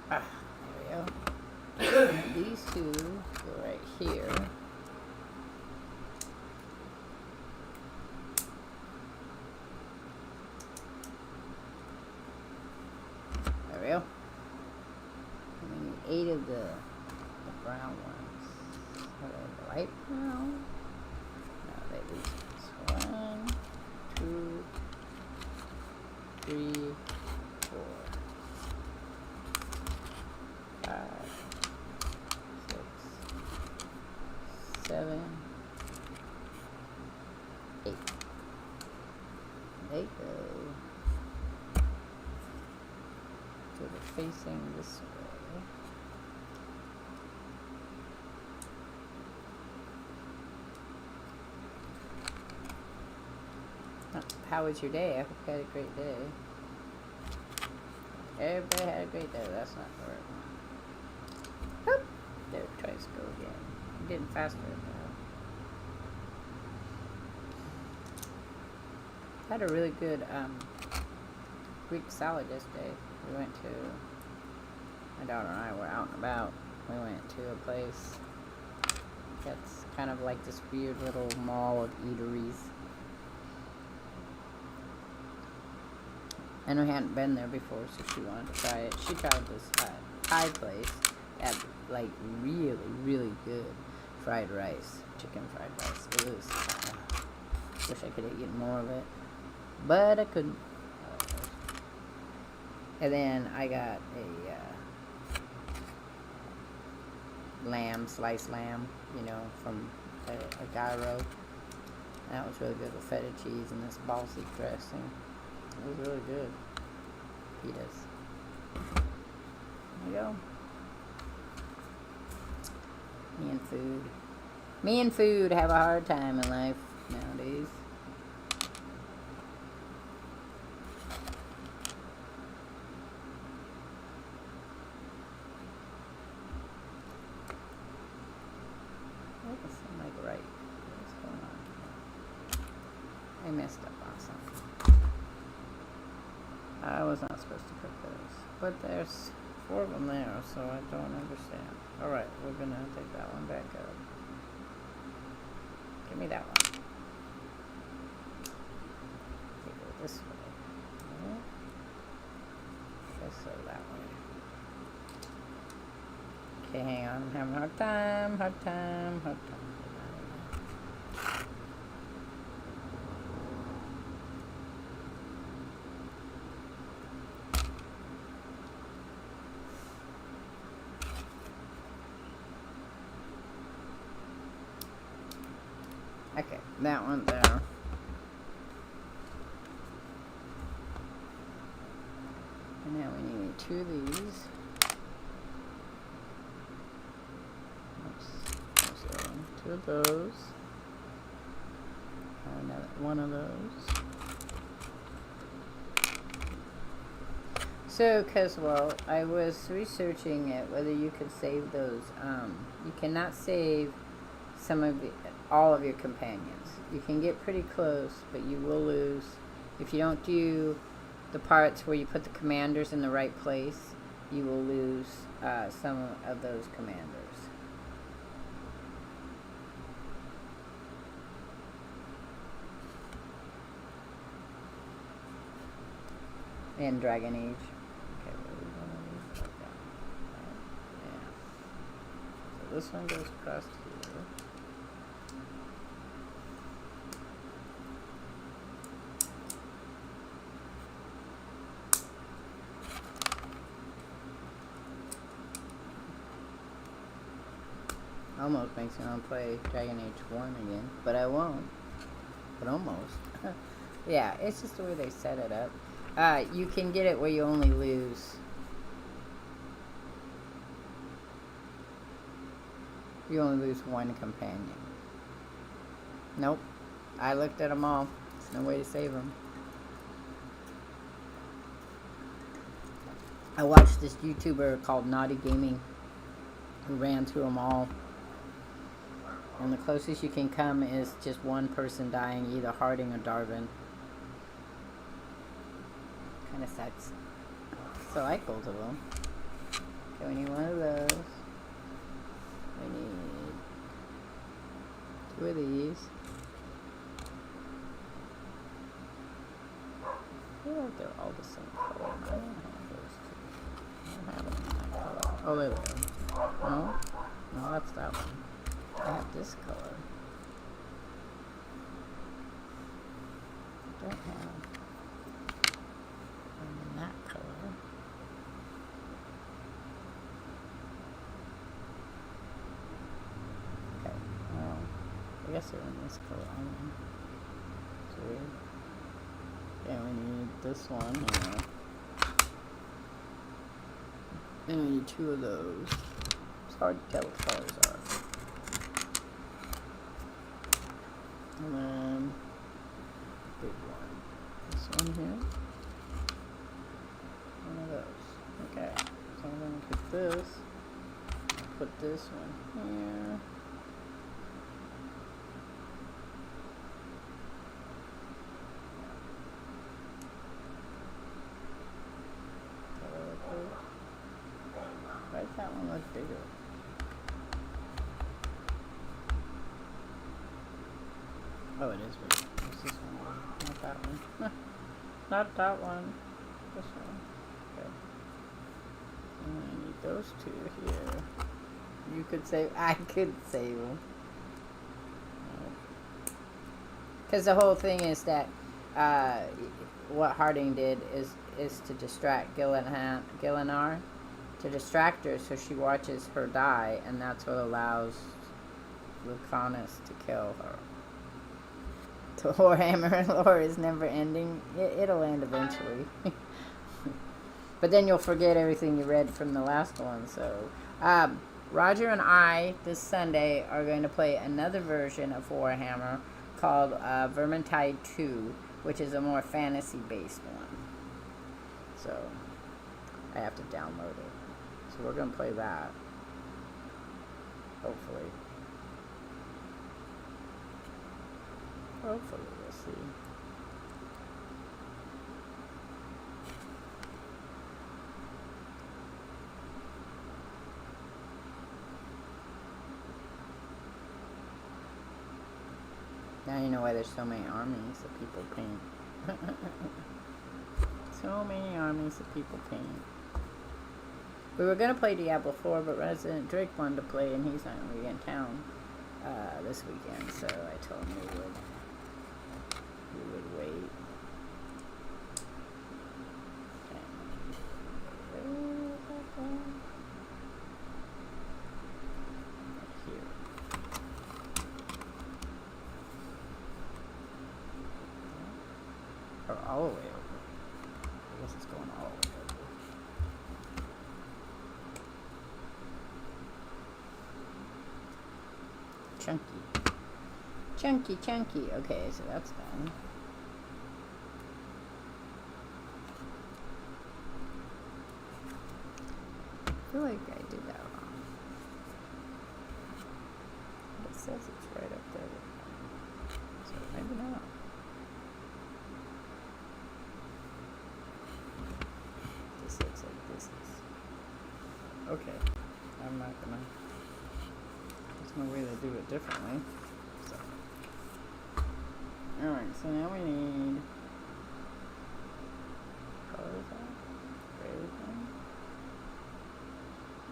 There we go. These 2 go right here. There we go. And we need 8 of the brown ones. Are they light brown? No, they lose. 1, 2, 3, 4. 5, 6, 7, 8. They go to the facing this way. How was your day? I hope you had a great day. Everybody had a great day. That's not the right one. Oop. There, tries to go again. I'm getting faster now. Had a really good Greek salad yesterday. We went to, my daughter and I were out and about. We went to a place that's kind of like this weird little mall of eateries. And we hadn't been there before, so she wanted to try it. She tried this Thai place that like really, really good fried rice, chicken fried rice. It was, wish I could have eaten more of it, but I couldn't. And then I got a lamb, sliced lamb, you know, from a gyro. That was really good with feta cheese and this balsamic dressing. It was really good. Pitas. There you go. Me and food have a hard time in life nowadays. That doesn't seem like right. What's going on here? I messed up on something. I was not supposed to cook those. But there's 4 of them there, so I don't understand. Alright, we're gonna take that one back up. Give me that one. Okay, go this way. Okay, so that way. Okay, hang on. I'm having a hard time. Okay, that one there. And now we need 2 of these. Oops. So 2 of those. Another 1 of those. So, because, well, I was researching it, whether you could save those. You cannot save all of your companions. You can get pretty close, but you will lose if you don't do the parts where you put the commanders in the right place. You will lose some of those commanders. In Dragon Age. Okay, what are we gonna do? Okay. Yeah. So this one goes across here. Almost makes me want to play Dragon Age 1 again, but I won't. But almost. Yeah, it's just the way they set it up. You can get it where you only lose. You only lose 1 companion. Nope. I looked at them all. There's no way to save them. I watched this YouTuber called Naughty Gaming who ran through them all. And the closest you can come is just 1 person dying, either Harding or Darwin. Kind of sucks. So I like both of them. Okay, we need 1 of those. We need 2 of these. I feel like they're all the same color. I don't have those 2. I don't have them in that color. Oh, there they are. No? No, that's that one. I have this color. I don't have them in that color. Okay, well, I guess they're in this color. It's weird. Okay, we need this one here. And we need 2 of those. It's hard to tell what the colors are. And then big one. This one here. 1 of those. Okay. So I'm going to put this. Put this one here. bigger. Oh, it is bigger. What's this one? Not that one. Not that one. This one. Okay. And I need those two here. You could save. I could save them. Because the whole thing is that what Harding did is to distract Gillenar, to distract her so she watches her die, and that's what allows Lucanus to kill her. The Warhammer lore is never ending. It'll end eventually. But then you'll forget everything you read from the last one. So, Roger and I, this Sunday, are going to play another version of Warhammer called Vermintide 2, which is a more fantasy-based one. So, I have to download it. So we're going to play that. Hopefully. Hopefully, we'll see. Now you know why there's so many armies that people paint. So many armies that people paint. We were going to play Diablo 4, but Resident Drake wanted to play, and he's not going to be in town this weekend, so I told him we would wait. All the way over. I guess it's going all the way over. Chunky. Okay, so that's done. I feel like I did that wrong. But it says it's right up there. So maybe not. Looks like this is okay. I'm not gonna. There's no way to do it differently. So, all right. So now we need. What is that? Everything.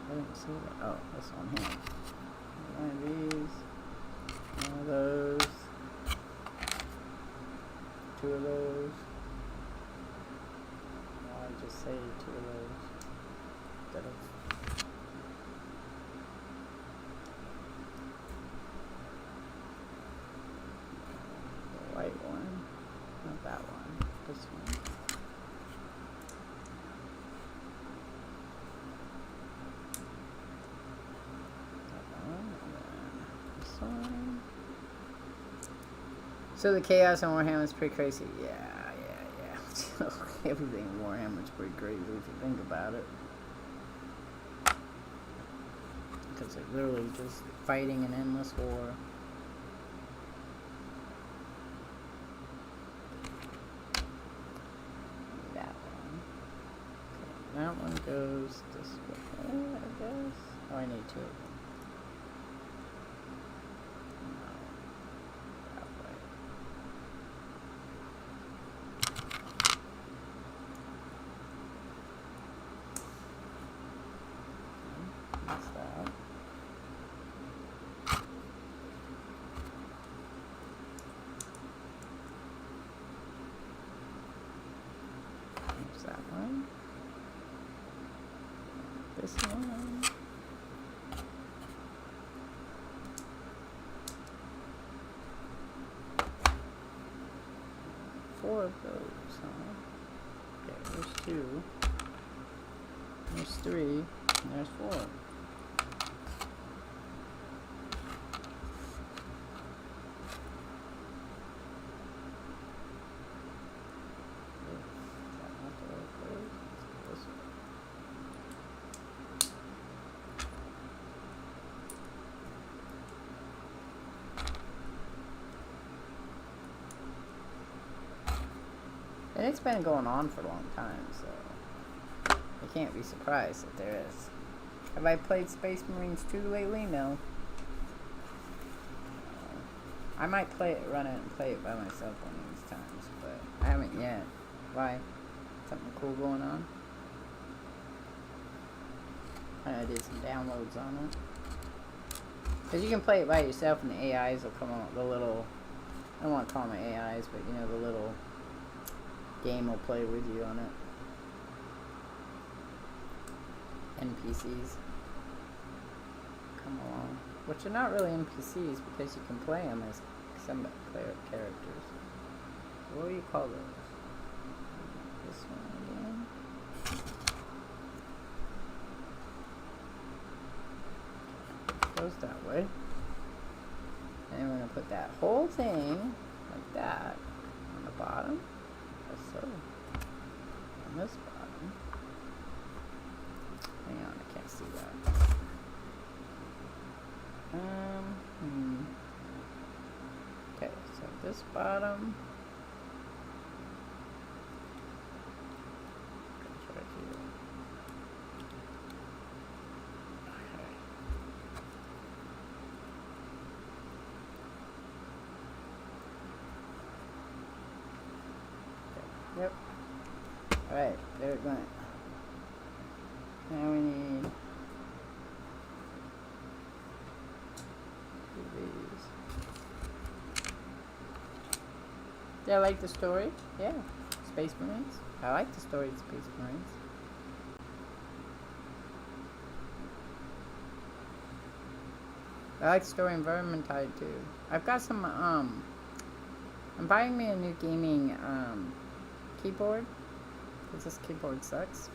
I didn't see that. Oh, this one here. One of these. One of those. Two of those. Just say two of those instead of the white one, not that one, this one. That one, and then this one. So the chaos on Warhammer is pretty crazy, yeah. Everything in Warhammer is pretty crazy if you think about it. Because they're literally just fighting an endless war. That one. Okay, that one goes this way, I guess. Oh, I need two of them. This one. Four of those, huh? Okay, there's two. There's three. And there's four. And it's been going on for a long time, so you can't be surprised that there is. Have I played Space Marines 2 lately? No. I might run it and play it by myself one of these times, but I haven't yet. Why? Something cool going on? I did some downloads on it. Because you can play it by yourself and the AIs will come out, the little, I don't want to call them AIs, but you know, the little game will play with you on it. NPCs come along, which are not really NPCs because you can play them as some player characters. What do you call those? This one again. Goes that way. And we're going to put that whole thing like that on the bottom. Like so. On this bottom. Hang on, I can't see that. Okay, so this bottom. Goes right here. Yep. Alright, there it went. Now we need these. Do I like the story? Yeah. Space Marines. I like the story of Space Marines. I like the story in Vermintide too. I've got some, I'm buying me a new gaming, keyboard, because this keyboard sucks.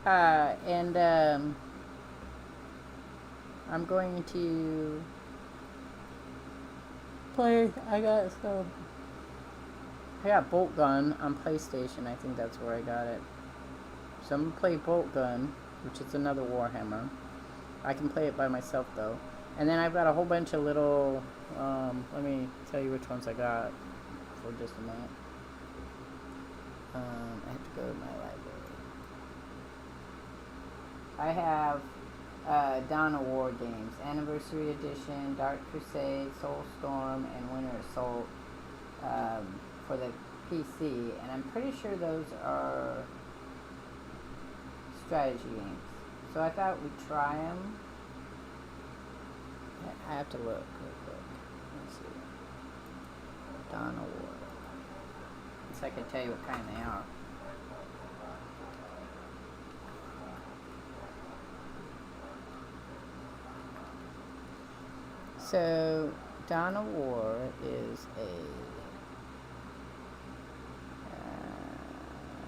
And I'm going to play, I got Bolt Gun on PlayStation. I think that's where I got it. So I'm going to play Bolt Gun, which is another Warhammer. I can play it by myself though. And then I've got a whole bunch of little, let me tell you which ones I got for just a minute. I have to go to my library. I have Dawn of War games, Anniversary Edition, Dark Crusade, Soulstorm, and Winter Assault for the PC, and I'm pretty sure those are strategy games. So I thought we'd try them. I have to look real quick. Let's see. Dawn of War. So I can tell you what kind they are. So, Dawn of War is a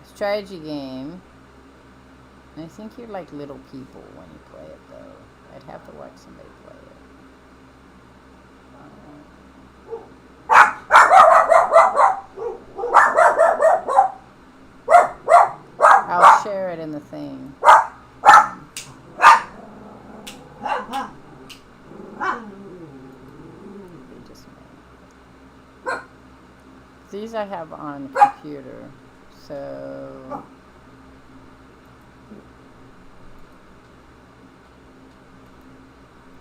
strategy game. And I think you're like little people when you play it, though. I'd have to watch somebody play it. I'll share it in the thing. These I have on computer, so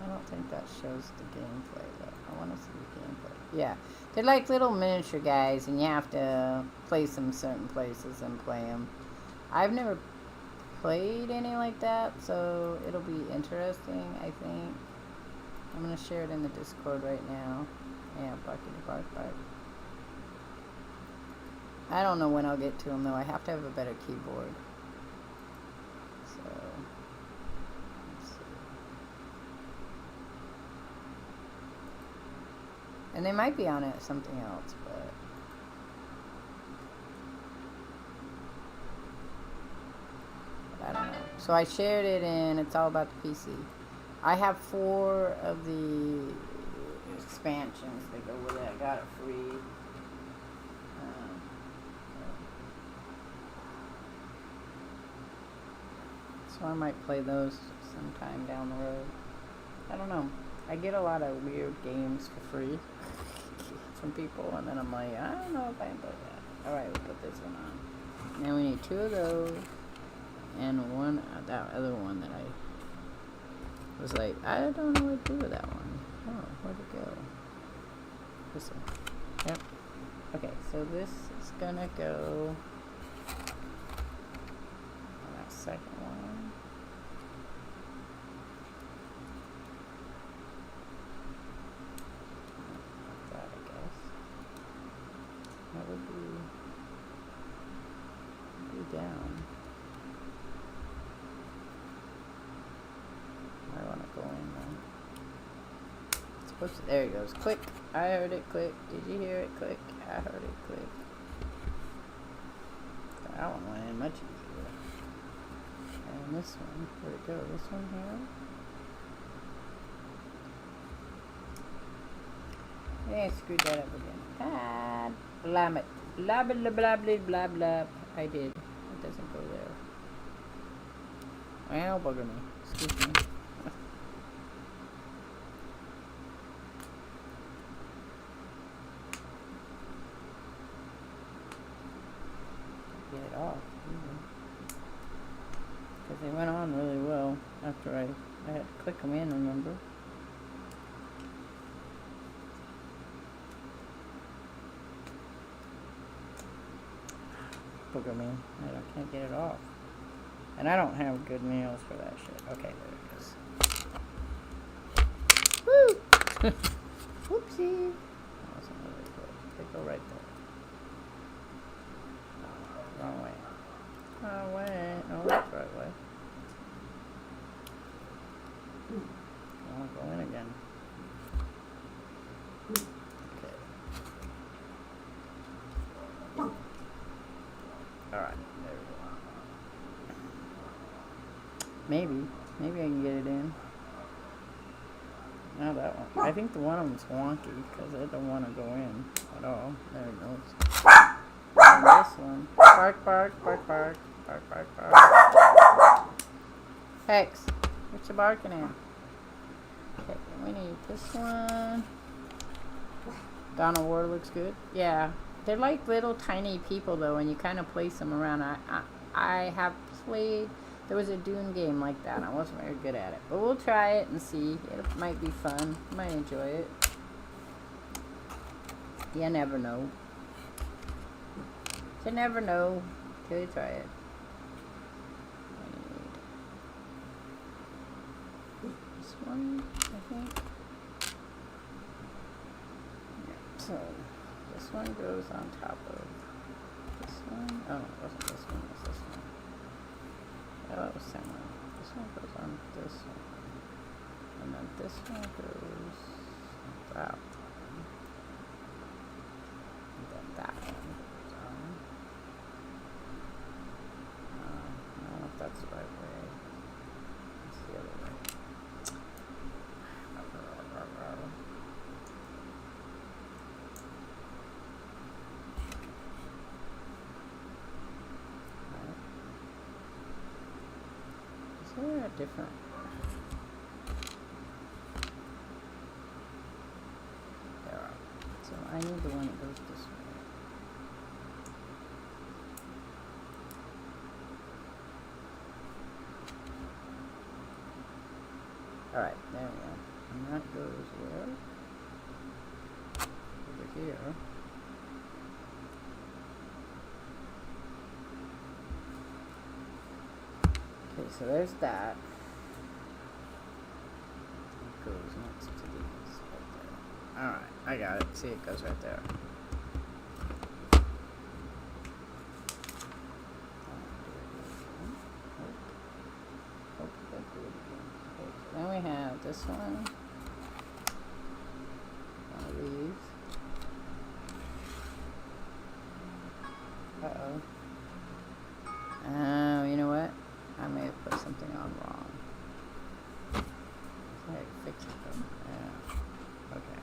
I don't think that shows the gameplay though. I want to see the gameplay. Yeah, they're like little miniature guys, and you have to place them certain places and play them. I've never played any like that, so it'll be interesting, I think. I'm going to share it in the Discord right now. Yeah, Buckety Bark Bark. I don't know when I'll get to them, though. I have to have a better keyboard. So, let's see. And they might be on it something else, but I don't know. So I shared it in It's All About the PC. I have 4 of the expansions that go with it. I got it free. So I might play those sometime down the road. I don't know. I get a lot of weird games for free from people, and then I'm like, I don't know if I can play that. Alright, we'll put this one on. Now we need 2 of those, and one, that other one that I was like, I don't know what to do with that one. Oh, where'd it go? This one. Yep. Okay, so this is gonna go on that second one. Like that, I guess. That would be down. I want to go in then. It's supposed to, there it goes. Click. I heard it click. Did you hear it click? I heard it click. That one went in much easier. And this one, where'd it go? This one here? Yeah, I screwed that up again. Ah, blam it. Blah, blah, blah, blah, blah, blah, blah. I did. It doesn't go there. Well, bugger me. Excuse me. Get it off. Because they went on really well after I had to click them in, remember? Booger me. I can't get it off. And I don't have good nails for that shit. Okay, there it goes. Woo! Whoopsie. That wasn't really good. They go right there. Wrong way. Oh, wait. No, that's the right way. I'll go in again. Alright, there we go. Maybe I can get it in. Now that one. I think the one of them's wonky because I don't want to go in at all. There it goes. And this one. Bark, bark, bark, bark, bark, bark, bark. Hex, what you barking at? Okay, we need this one. Donald War looks good. Yeah. They're like little tiny people though, and you kind of place them around. I have played, there was a Dune game like that, and I wasn't very good at it. But we'll try it and see. It might be fun. You might enjoy it. You never know. You never know till you try it. This one, I think. Yeah, so this one goes on top of this one. Oh, it wasn't this one, it was this one. Oh, that was similar. This one goes on this one. And then this one goes on that one. And then that one goes on. I don't know if that's the right way. It's the other way. Is there a different? There are. So I need the one that goes this way. Alright, there we go. And that goes where? Over here. Okay, so there's that. It goes next to these right there. Alright, I got it. See, it goes right there. Then we have this one. One of these. Uh-oh. Oh, you know what? I may have put something on wrong. I fix it though. Yeah. Okay.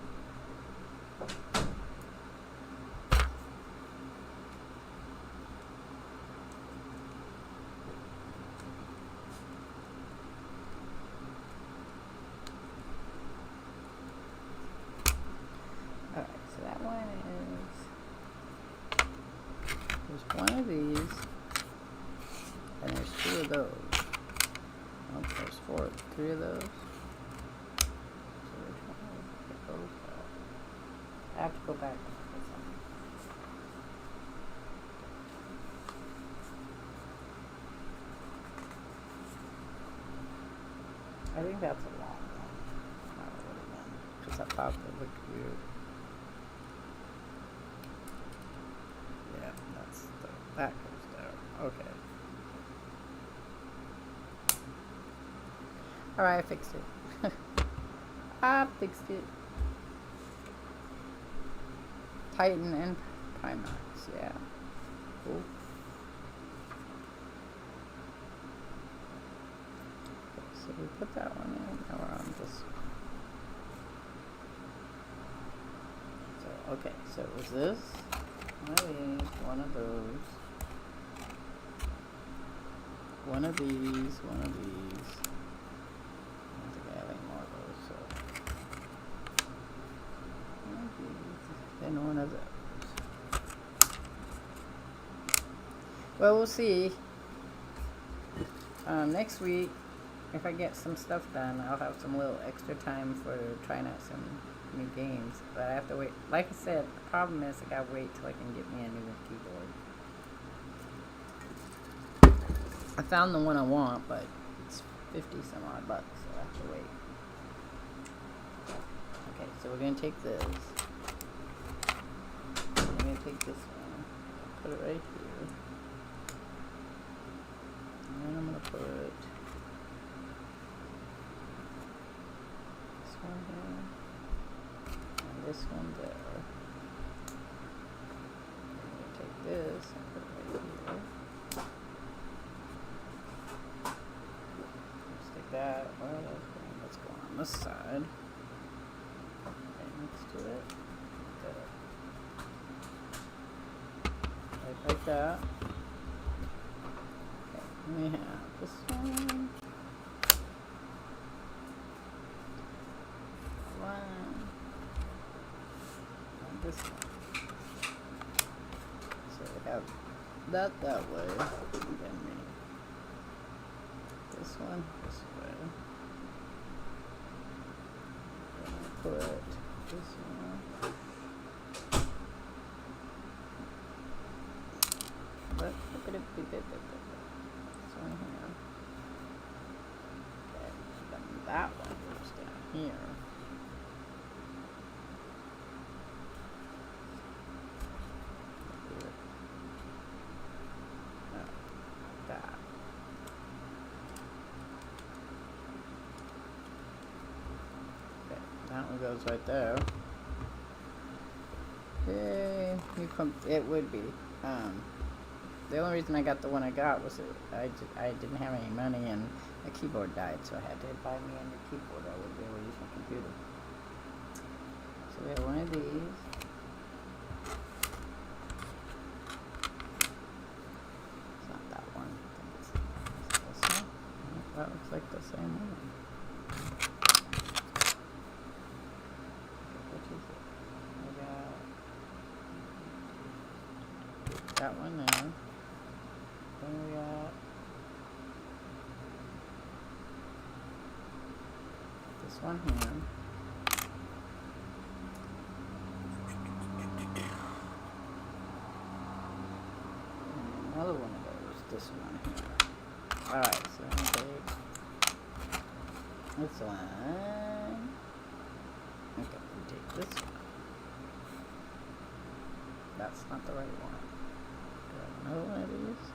Alright, so that one is, there's one of these, and there's two of those. Oh, there's three of those. I have to go back. I think that's a long one. Not a little one. Because I thought that looked weird. Yeah, that goes there. Okay. Alright, I fixed it. I fixed it. Titan and Primax, yeah. Cool. So we put that one in. Now we're on this one. So, okay, so it was this, one of these, one of those, one of these, one of these. I don't think I have any more of those, so. One of these, then one of those. Well, we'll see. Next week, if I get some stuff done, I'll have some little extra time for trying out some new games. But I have to wait. Like I said, the problem is I gotta wait till I can get me a new keyboard. I found the one I want, but it's 50 some odd bucks, so I have to wait. Okay, so we're gonna take this. I'm gonna take this one. Put it right here. And then I'm gonna put this one here and this one there. I'm gonna take this and put it right here. Stick that. Let's go on this side. Right next to it. Right like that. We have this one, and this one. So we have that way, and then this one this way. Then I put this one. But look at it, one here. Okay, then that one goes down here. That. Okay, that one goes right there. Yay, it would be. The only reason I got the one I got was that I didn't have any money and my keyboard died, so I had to buy me a new keyboard. I wouldn't be able to use my computer. So we have one of these. It's not that one. I think it's this one. That looks like the same one. Which is it? We got that one there. Then we got this one here. And another one of those, this one here. Alright, so I'm going to take this one. Okay, we take this one. That's not the right one. Do I have another one of these?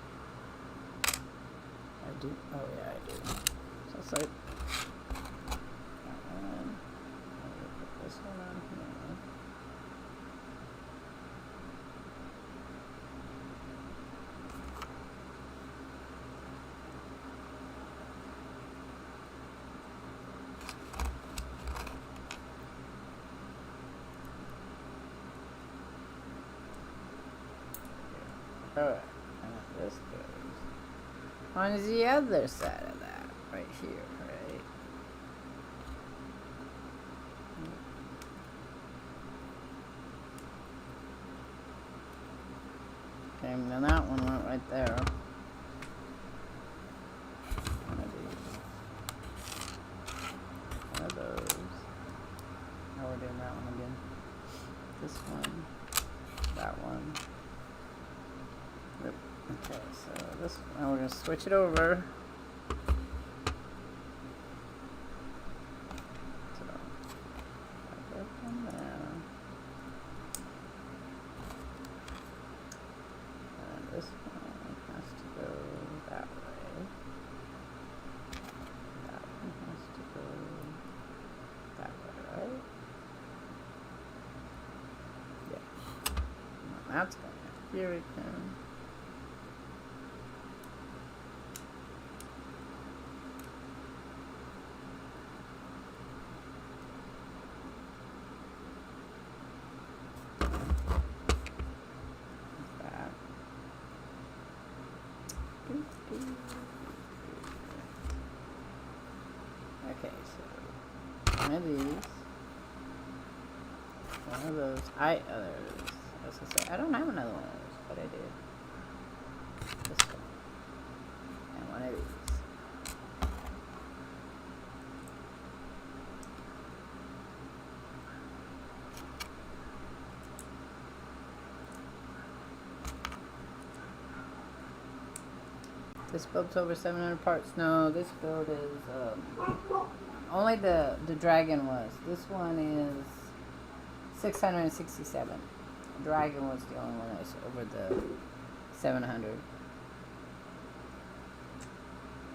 I do. Oh yeah, I do. So it's like that one. I'm gonna put this one on here. Alright, and this goes on the other side of that, right here, right? Okay, and then that one went right there. One of these. One of those. Now we're doing that one again. This Okay, so this, now we're going to switch it over. So, I go from there. And this one has to go that way. That one has to go that way, right? Yeah. That's going. Here we go. Okay, so one of these, one of those. There it is. I was gonna say I don't have another one of those, but I did. This one and one of these. This build's over 700 parts. No, this build is only the dragon was. This one is 667. Dragon was the only one that was over the 700.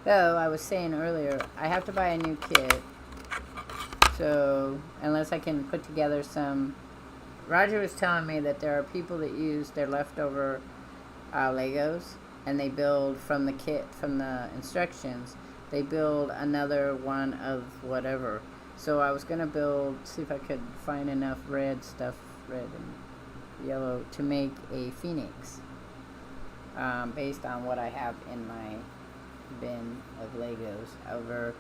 Though I was saying earlier, I have to buy a new kit. So unless I can put together some, Roger was telling me that there are people that use their leftover Legos. And they build from the kit, from the instructions, they build another one of whatever. So I was going to build, see if I could find enough red stuff, red and yellow, to make a phoenix. Based on what I have in my bin of Legos over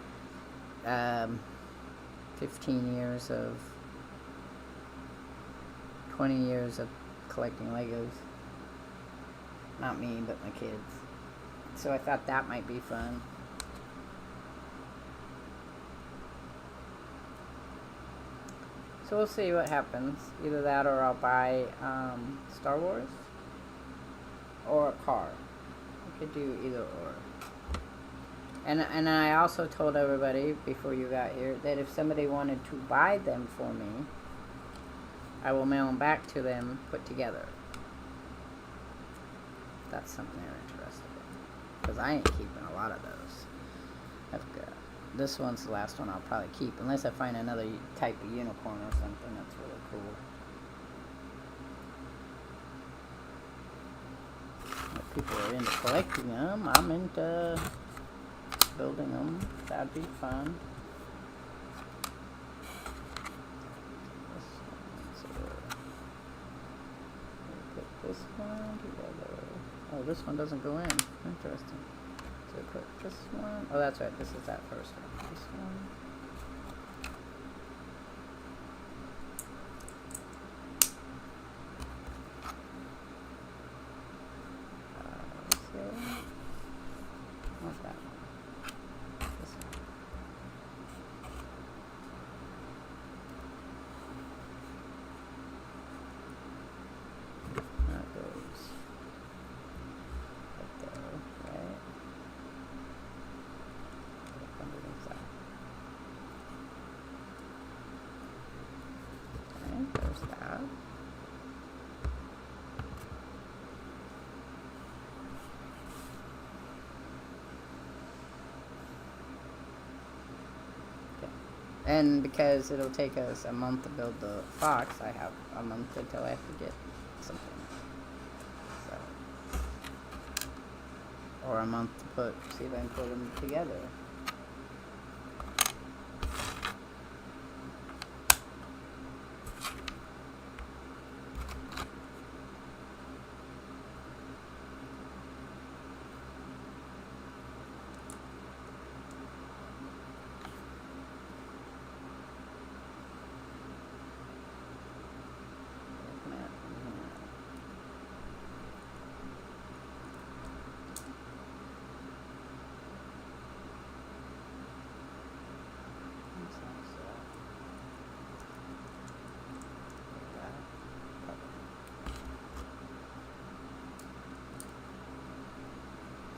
15 years of, 20 years of collecting Legos. Not me, but my kids. So I thought that might be fun. So we'll see what happens. Either that or I'll buy Star Wars or a car. I could do either or. And I also told everybody before you got here that if somebody wanted to buy them for me, I will mail them back to them put together. That's something they're interested in, because I ain't keeping a lot of those. I've got this one's the last one I'll probably keep, unless I find another type of unicorn or something that's really cool. If people are into collecting them, I'm into building them. That'd be fun. Put this one together. Oh, this one doesn't go in. Interesting. So put this one. Oh, that's right. This is that first one. This one. What's that one? This one. That goes. And because it'll take us a month to build the fox, I have a month until I have to get something. So, or a month to see if I can put them together.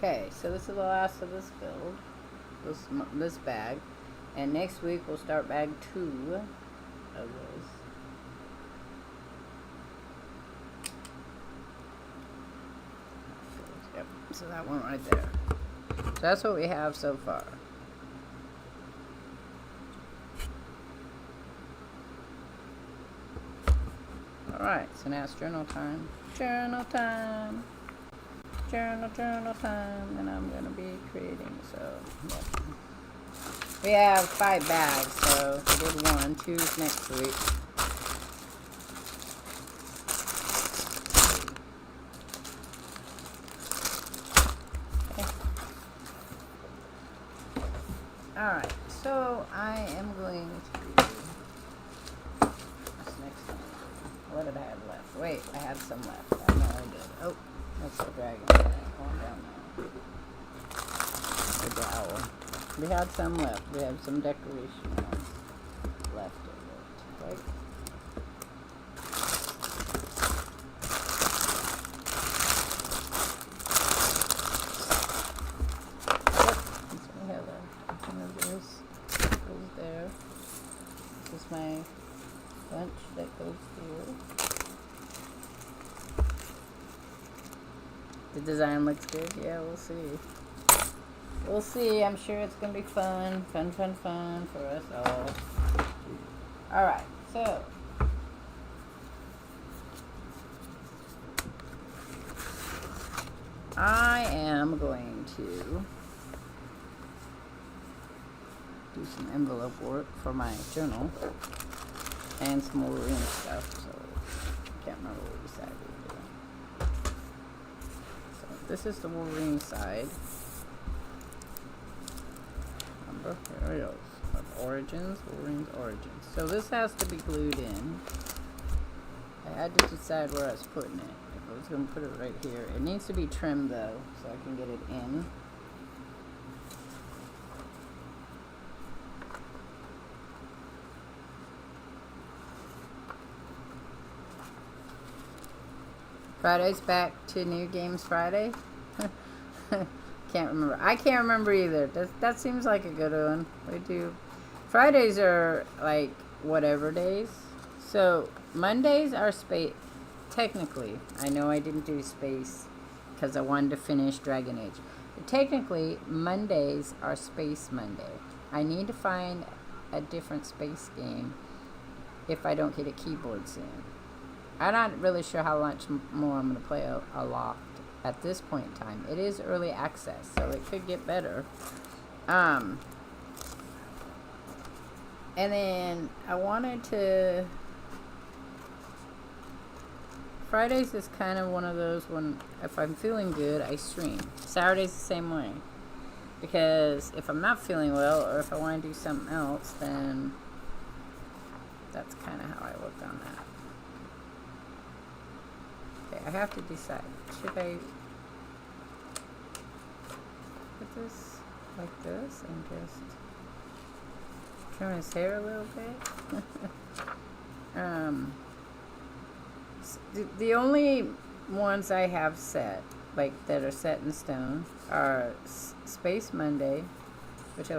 Okay, so this is the last of this build, this bag, and next week we'll start bag 2 of this. Yep, so that one right there. So that's what we have so far. Alright, so now it's journal time. Journal time! Journal time, and I'm gonna be creating, so, yep. We have 5 bags, so we did 1, 2's next week. Okay. Alright, so I am going to do this next one. What did I have left? Wait, I have some left. I know I did. Oh, that's the dragon. Calm down now. Or the owl. We had some left. We have some decoration left of it, right? Yep, so we have some of this goes there. This is my bunch that goes here. The design looks good. Yeah, we'll see. We'll see. I'm sure it's going to be fun. Fun for us all. Alright, so. I am going to do some envelope work for my journal. And some Wolverine stuff, so I can't remember what side we were doing. So this is the Wolverine side. Remember? Here it goes. Origins, Wolverine's Origins. So this has to be glued in. I had to decide where I was putting it. If I was going to put it right here. It needs to be trimmed though, so I can get it in. Friday's back to New Games Friday. Can't remember. I can't remember either. That seems like a good one. We do. Fridays are like whatever days. So Mondays are space. Technically, I know I didn't do space because I wanted to finish Dragon Age. But technically, Mondays are Space Monday. I need to find a different space game if I don't get a keyboard soon. I'm not really sure how much more I'm going to play Alot at this point in time. It is early access, so it could get better. And then I wanted to... Fridays is kind of one of those when, if I'm feeling good, I stream. Saturday's the same way. Because if I'm not feeling well, or if I want to do something else, then that's kind of how I look on that. Okay, I have to decide. Should I put this like this and just trim his hair a little bit? The only ones I have set, like that are set in stone, are Space Monday, which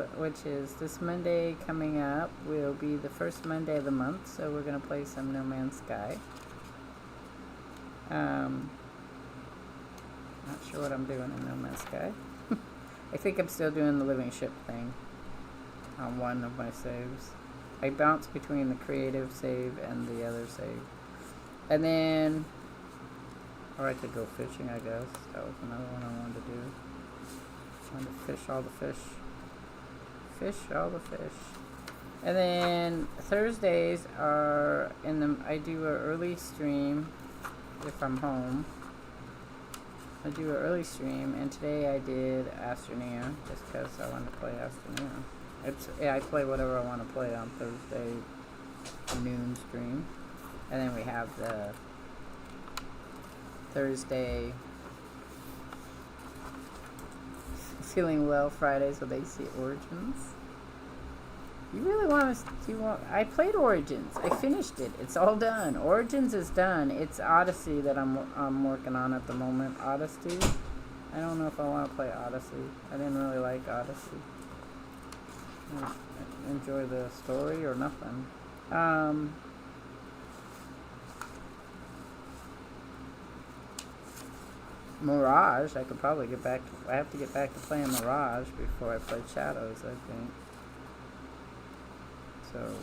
is this Monday coming up. Will be the first Monday of the month, so we're gonna play some No Man's Sky. Not sure what I'm doing in No Man's Sky. I think I'm still doing the living ship thing on one of my saves. I bounce between the creative save and the other save. And then, or I could go fishing, I guess. That was another one I wanted to do. I wanted to fish all the fish. Fish all the fish. And then Thursdays are I do an early stream. If I'm home, I do an early stream, and today I did Astroneer just because I wanted to play Astroneer. I play whatever I want to play on Thursday noon stream, and then we have the Thursday feeling well Fridays with AC Origins. You really want to? I played Origins. I finished it. It's all done. Origins is done. It's Odyssey that I'm working on at the moment. Odyssey. I don't know if I want to play Odyssey. I didn't really like Odyssey. I enjoy the story or nothing. Mirage, I could probably get back to, I have to get back to playing Mirage before I play Shadows, I think. So,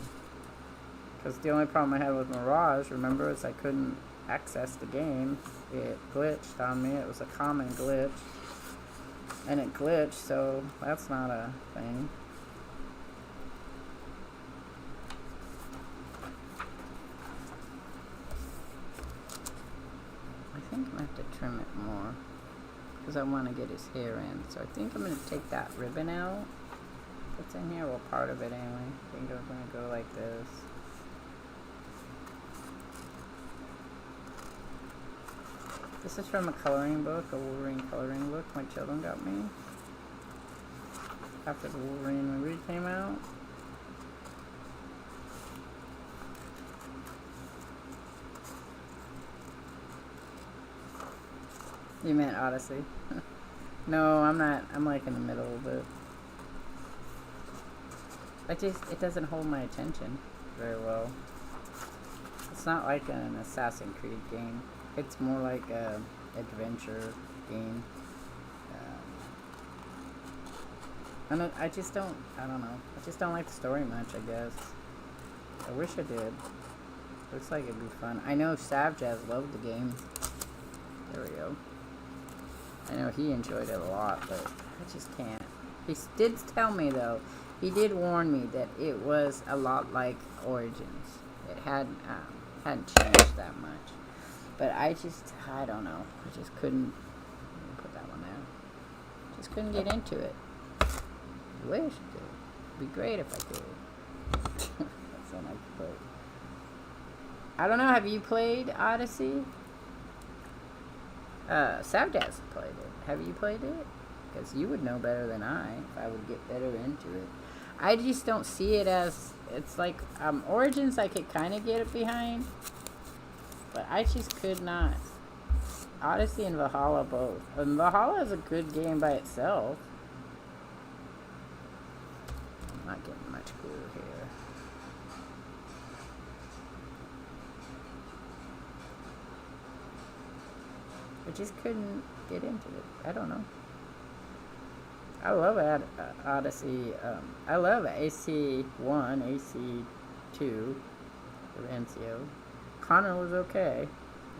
because the only problem I had with Mirage, remember, is I couldn't access the game. It glitched on me. It was a common glitch. And it glitched, so that's not a thing. I think I'm going to have to trim it more, because I want to get his hair in. So I think I'm going to take that ribbon out. What's in here? Well, part of it anyway. I think I'm going to go like this. This is from a coloring book, a Wolverine coloring book my children got me after the Wolverine movie came out. You meant Odyssey? No, I'm not. I'm like in the middle of it. It doesn't hold my attention very well. It's not like an Assassin's Creed game. It's more like a adventure game. I just don't know. I just don't like the story much, I guess. I wish I did. Looks like it'd be fun. I know Savjaz loved the game. There we go. I know he enjoyed it a lot, but I just can't. He did tell me, though, he did warn me that it was a lot like Origins. It hadn't changed that much. But I don't know. I just couldn't. Put that one there. Just couldn't get into it. I wish I could. It'd be great if I could. That's what I could. I don't know. Have you played Odyssey? Savjaz played it. Have you played it? Because you would know better than I if I would get better into it. I just don't see it as, it's like, Origins I could kind of get it behind, but I just could not. Odyssey and Valhalla both. And Valhalla is a good game by itself. I'm not getting much glue here. I just couldn't get into it. I don't know. I love Odyssey. I love AC1, AC2, Rancio. Connor was okay.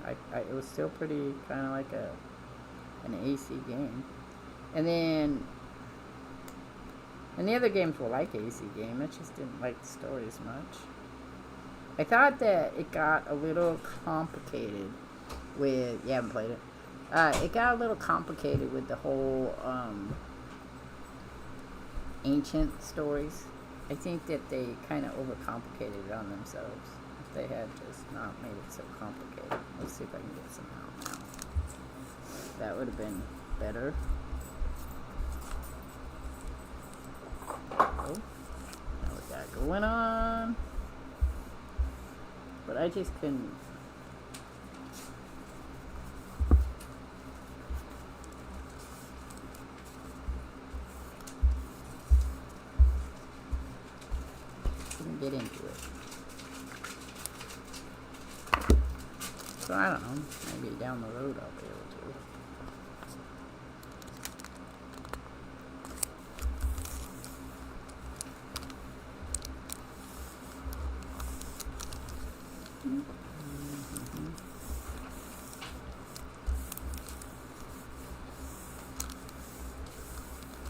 It was still pretty kind of like an AC game. And the other games were like AC game. I just didn't like the story as much. I thought that it got a little complicated with, you haven't played it. It got a little complicated with the whole ancient stories. I think that they kind of overcomplicated it on themselves. If they had just not made it so complicated. Let's see if I can get some out now. That would have been better. Oh, now we got going on. But I just couldn't. Get into it. So I don't know, maybe down the road I'll be able to.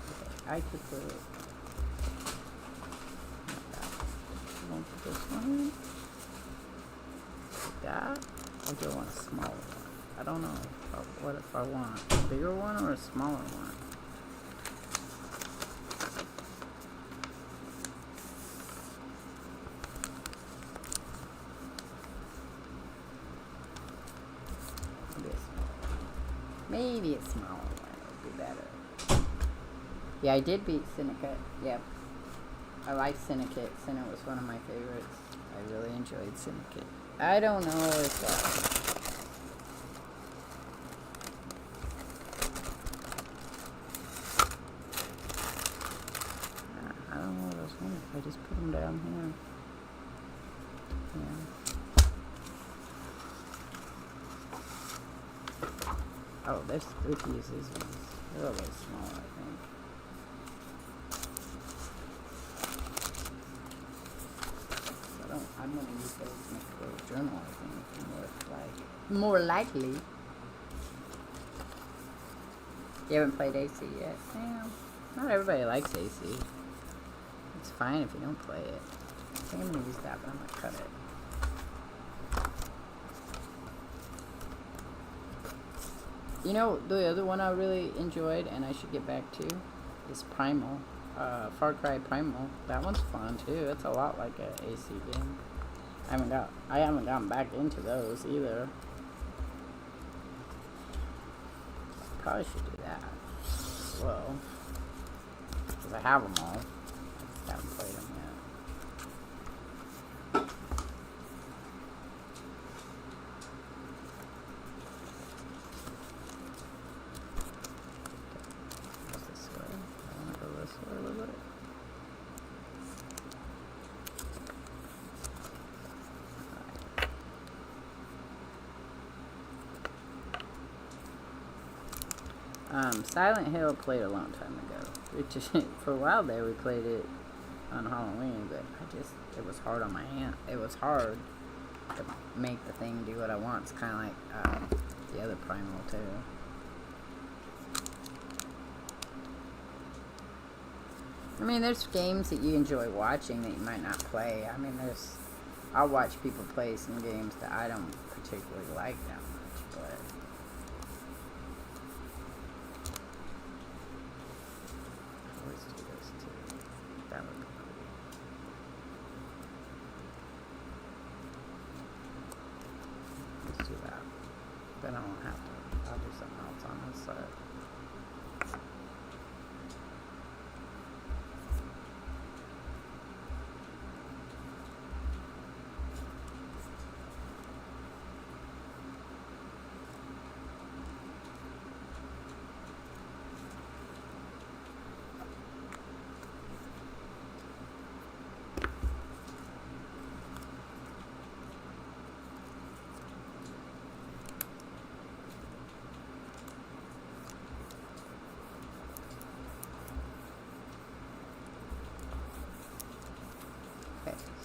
Okay, I could put this one. Like that. Or do I want a smaller one? I don't know. What if I want a bigger one or a smaller one? Maybe a smaller one would be better. Yeah, I did beat Syndicate. Yep. I like Syndicate. Syndicate was one of my favorites. I really enjoyed Syndicate. I don't know if I just put them down here. Yeah. Oh, there's 3 pieces. These ones. They're a little small, I think. I'm gonna use those to make a little journal, I think, more likely. You haven't played AC yet? Yeah. Not everybody likes AC. It's fine if you don't play it. I think I'm gonna use that, but I'm gonna cut it. You know, the other one I really enjoyed, and I should get back to, is Primal. Far Cry Primal. That one's fun too. It's a lot like an AC game. I haven't gotten back into those either. Probably should do that. Well, because I have them all. I just haven't played them yet. What's this way? I want to go this way a little bit. Silent Hill played a long time ago. For a while there we played it on Halloween, but it was hard on my hand. It was hard to make the thing do what I want. It's kind of like the other Primal too. I mean, there's games that you enjoy watching that you might not play. I mean, I'll watch people play some games that I don't particularly like that much, but let's do this too. That would be pretty. Let's do that. Then I won't have to. I'll do something else on this side.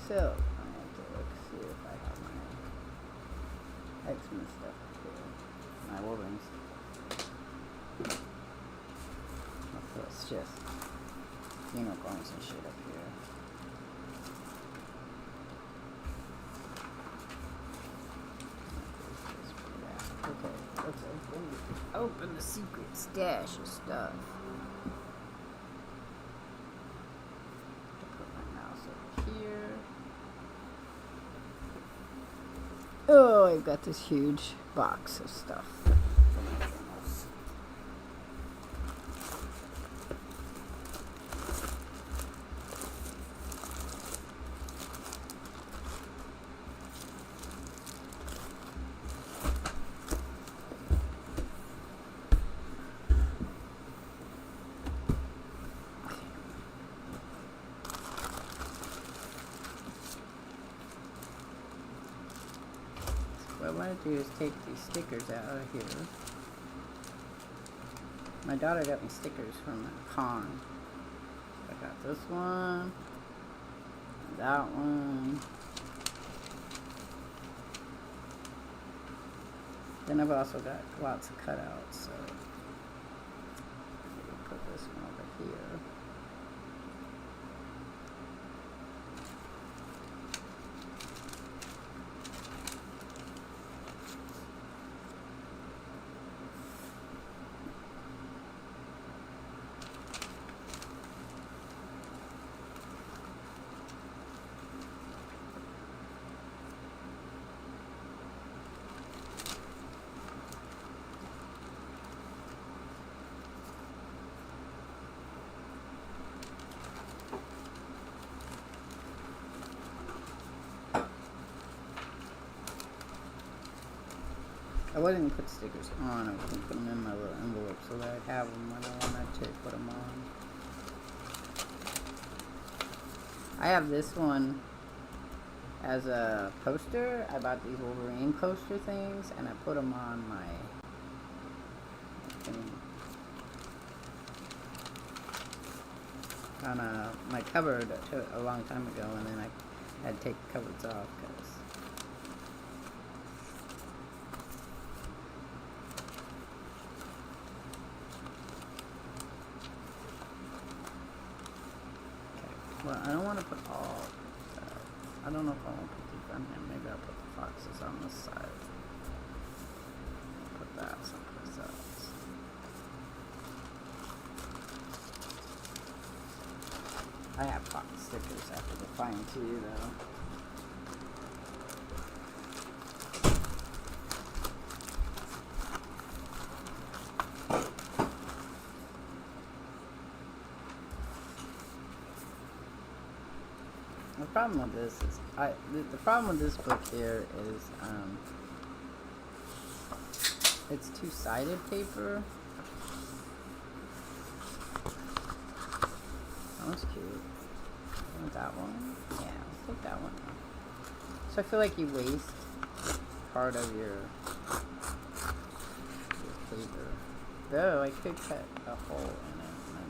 So, I have to look, see if I have my X-Men stuff up here. My Wolverines. So it's just unicorns and shit up here. Okay, let's open the secret stash of stuff. Put my mouse over here. Oh, I've got this huge box of stuff for my journals. What I want to do is take these stickers out of here. My daughter got me stickers from a con. I got this one, that one. Then I've also got lots of cutouts, so maybe put this one over here. I wasn't going to put stickers on, I was going to put them in my little envelope so that I'd have them when I wanted to put them on. I have this one as a poster. I bought these Wolverine poster things, and I put them on my thing, on my cupboard a long time ago, and then I had to take the cupboards off because well, I don't want to put all. I don't know if I want to put these on here. Maybe I'll put the foxes on this side. Put that someplace else. I have fox stickers I have to find too, though. The problem with this is, the problem with this book here is, it's two-sided paper. That one's cute. You want that one? Yeah, let's take that one. So I feel like you waste part of your paper. Though I could cut a hole in it and then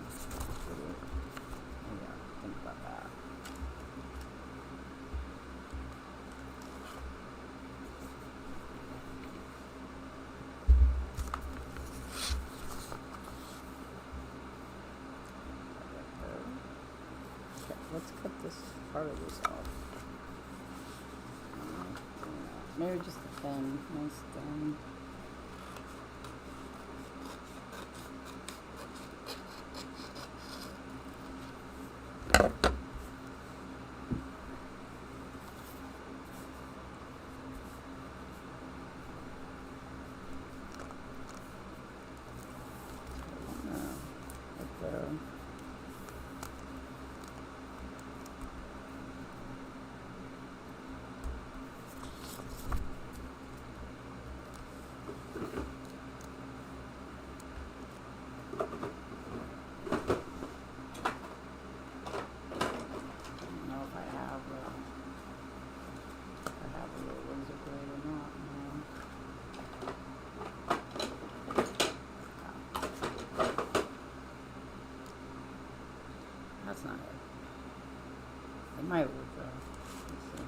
maybe I'll think about that. Let's cut this part of this off. Maybe just a thin, nice thin. That's not it. It might work though. Let's see.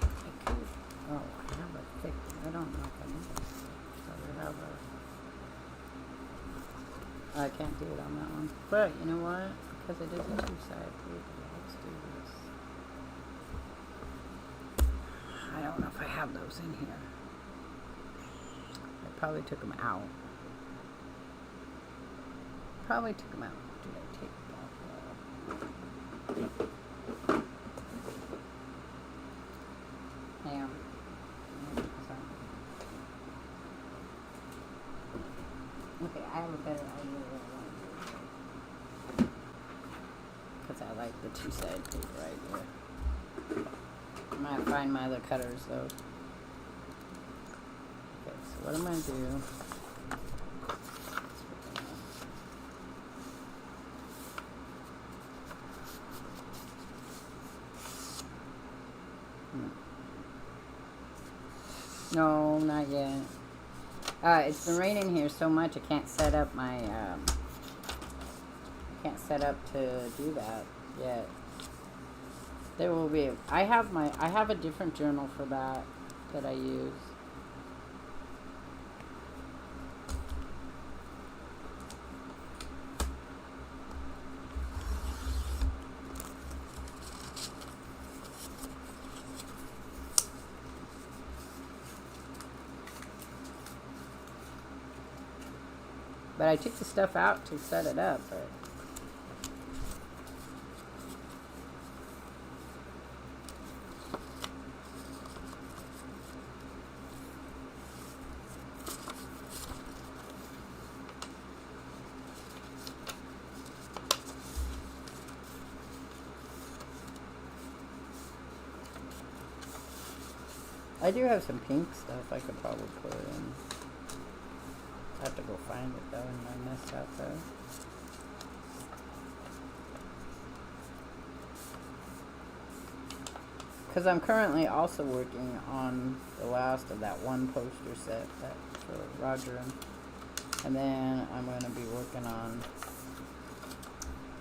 I could. Oh, I have a thick. I don't know if I need this. So we have a. I can't do it on that one. But you know what? Because it is a two-sided paper. Let's do this. I don't know if I have those in here. I probably took them out. Probably took them out. Did I take them out? Hang on. Okay, I have a better idea what I want to do. Because I like the two-sided paper idea. I might find my other cutters though. Okay, so what I'm going to do. No, not yet. It's been raining here so much I can't set up my, can't set up to do that yet. There will be, I have a different journal for that I use. But I took the stuff out to set it up, but I do have some pink stuff I could probably put in. I have to go find it though, and I messed up though. Because I'm currently also working on the last of that one poster set that for Roger, and then I'm going to be working on.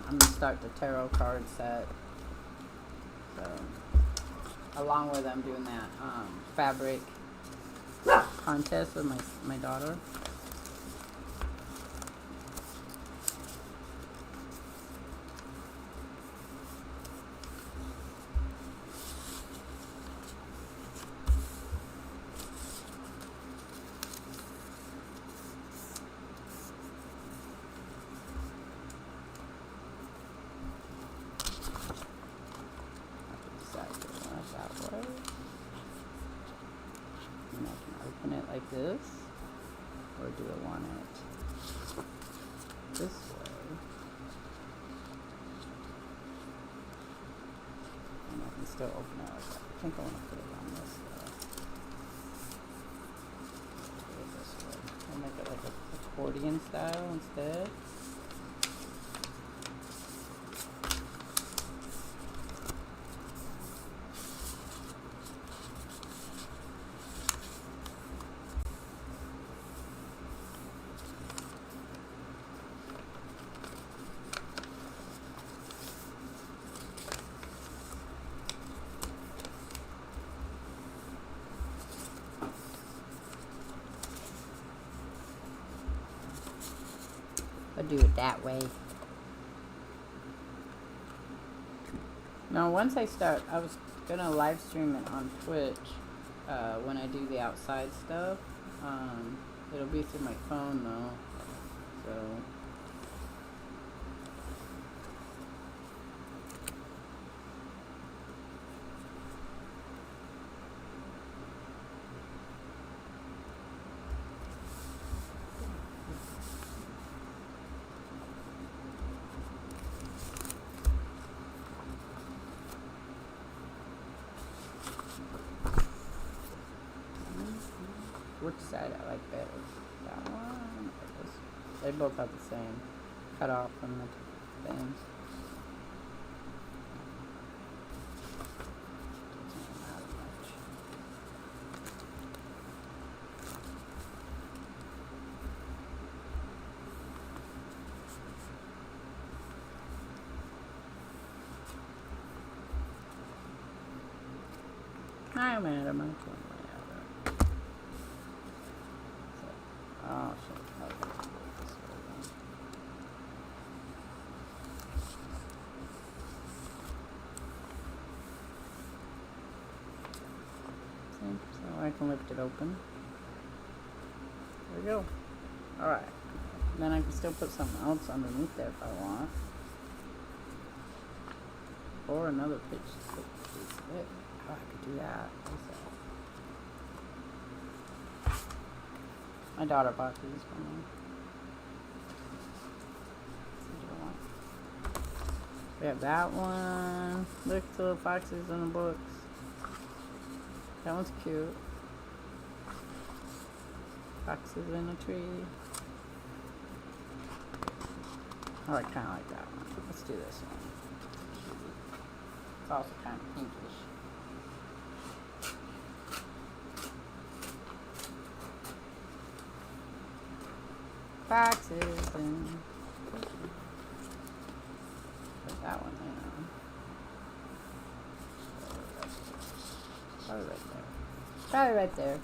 I'm going to start the tarot card set. So, along with I'm doing that fabric contest with my daughter. Like this, or do I want it this way? And I can still open it like that. I think I want to put it on this way. Do it this way. I'll make it like an accordion style instead. I'll do it that way. Now, once I start, I was gonna live stream it on Twitch when I do the outside stuff. It'll be through my phone though, so. Which side I like better? That one or this? They both have the same cut off from the things. Doesn't matter much. I'm at him. Oh shit. Okay. See? So I can lift it open. There we go. Alright. Then I can still put something else underneath there if I want. Or another piece of it. Oh, I could do that. My daughter bought these for me. We have that one. Look, the little foxes in the books. That one's cute. Foxes in a tree. I kind of like that one. Let's do this one. It's also kind of pinkish. Foxes and put that one in. Probably right there. Probably right there.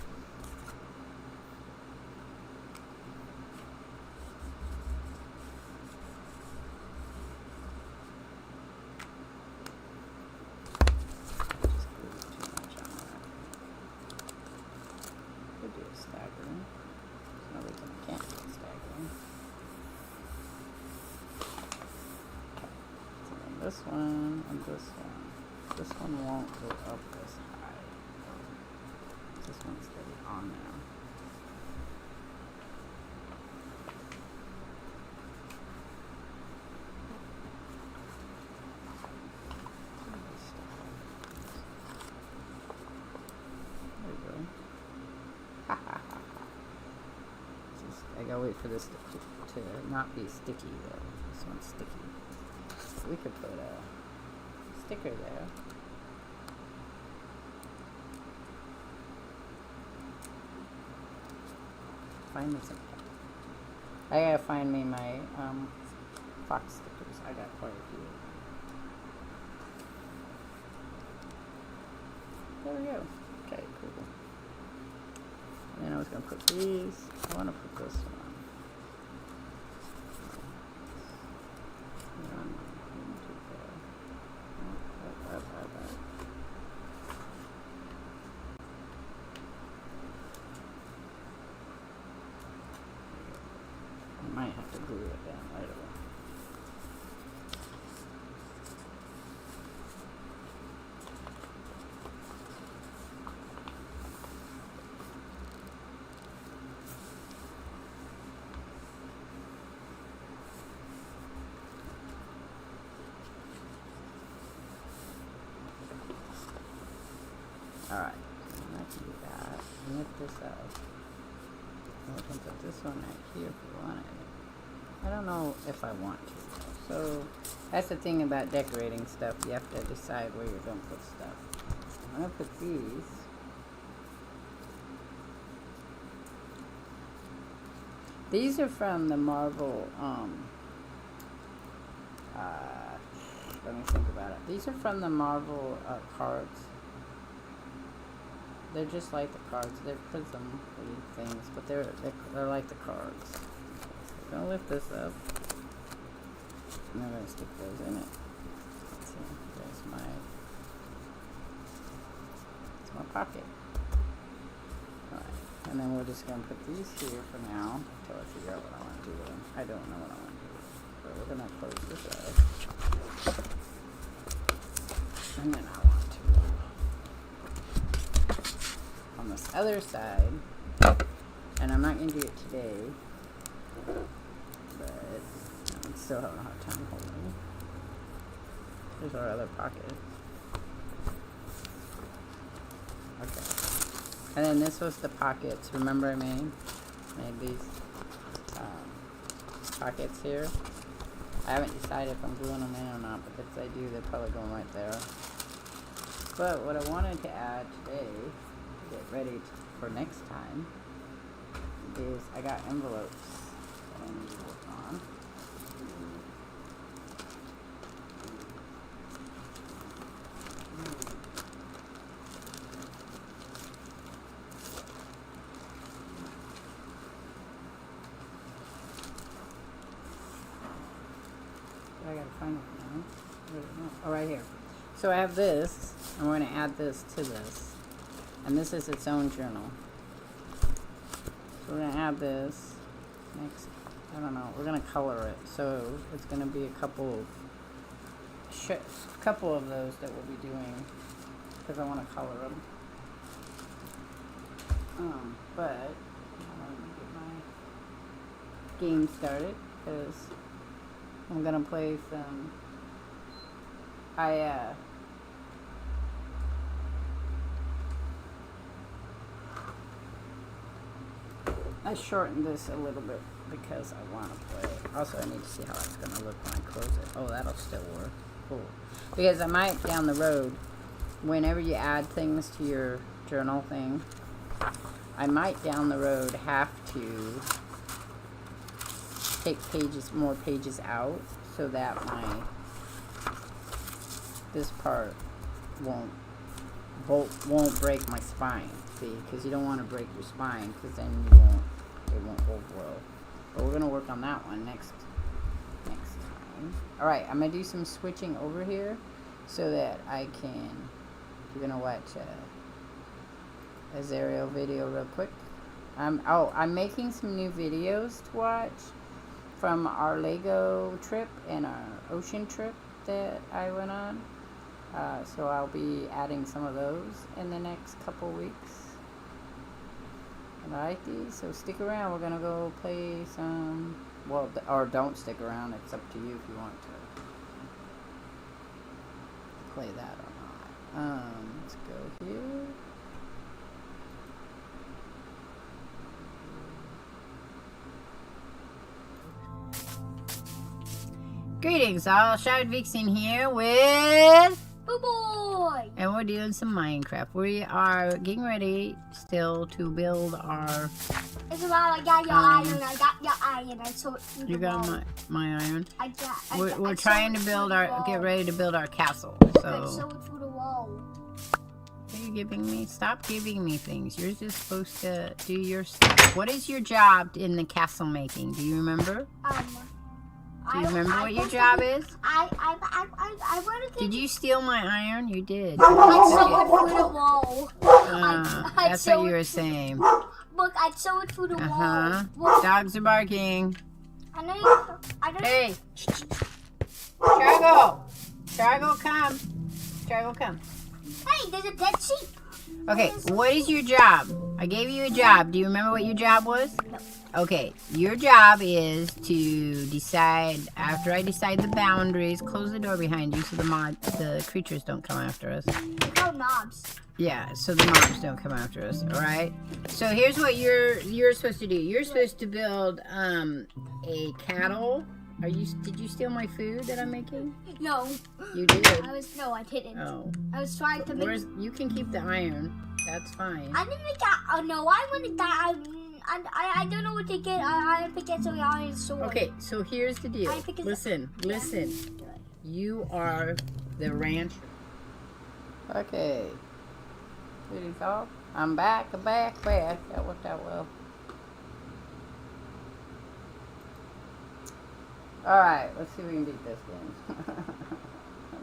Just glued too much on that. Could do a staggering. There's no reason I can't do a staggering. So then this one and this one. This one won't go up this high. This one's steady on there. There you go. Ha ha ha ha. I Gotta wait for this to not be sticky though. This one's sticky. So we could put a sticker there. Find me some. I gotta find me my fox stickers. I got quite a few. There we go. Okay, cool. And then I was gonna put these. I wanna put this one. I might have to glue it down right away. Alright, let's do that. Lift this up. We can put this one right here if we wanted. I don't know if I want to. So that's the thing about decorating stuff. You have to decide where you're going to put stuff. I'm going to put these. These are from the Marvel, let me think about it. These are from the Marvel cards. They're just like the cards. They're prism things, but they're like the cards. So I'm gonna lift this up, and I'm gonna stick those in it. Let's see. There's my pocket. All right, and then we're just gonna put these here for now until I figure out what I want to do with them. I don't know what I want to do with them, so we're gonna close this up, and then I want on this other side, and I'm not going to do it today, but I still have a hard time holding. There's our other pocket. Okay. And then this was the pockets. Remember I made these pockets here. I haven't decided if I'm gluing them in or not, but if I do, they're probably going right there. But what I wanted to add today, get ready for next time, is I got envelopes that I need to work on. But I gotta find it now. Oh, right here. So I have this, and we're going to add this to this. And this is its own journal. So we're going to add this next. I don't know. We're going to color it. So it's going to be a couple of those that we'll be doing because I want to color them. But I want to get my game started because I'm going to play some. I shortened this a little bit because I want to play. Also, I need to see how it's going to look when I close it. Oh, that'll still work. Cool. Because I might, down the road, whenever you add things to your journal thing, I might, down the road, have to take more pages out so that this part won't break my spine. See, because you don't want to break your spine, because then it won't overflow. But we're gonna work on that one next time. All right, I'm gonna do some switching over here so that I can. You're gonna watch a Zariel video real quick. I'm making some new videos to watch from our Lego trip and our ocean trip that I went on. So I'll be adding some of those in the next couple weeks. And I like these, so stick around. We're gonna go play some. Well, or don't stick around. It's up to you if you want to play that or not. Let's go here. Greetings, all. Shardvixen here with... Boo boy! And we're doing some Minecraft. We are getting ready still to build our... It's about I got your iron. I got your iron. I saw it through You the wall. got my iron? We're I trying saw to it build through our... the wall. Get ready to build our castle. I So... saw it through the wall. What are you giving me? Stop giving me things. You're just supposed to do your stuff. What is your job in the castle making? Do you remember? Do you remember what your job is? I wanted to... Did you steal my iron? You did. I saw it through the wall. That's what you were saying. Look, I saw it through the wall. Look, Dogs are barking. I don't Hey! Chargo! Chargo, come. Chargo, come. Hey, there's a dead sheep. Okay, what is your job? I gave you a job. Do you remember what your job was? No. Okay, your job is to decide, after I decide the boundaries, close the door behind you so the creatures don't come after us. No mobs. Yeah, so the mobs don't come after us, alright? So here's what you're supposed to do. You're supposed to build a cattle. Did you steal my food that I'm making? No. You did. No, I didn't. Oh. I was trying to make... You can keep the iron. That's fine. I didn't make that. Oh no, I wanted that. I don't know what to get. I have to get some iron sword. Okay, so here's the deal. Listen. Yeah. You are the rancher. Okay. Pretty off. I'm back. That worked out well. Alright, let's see if we can beat this game.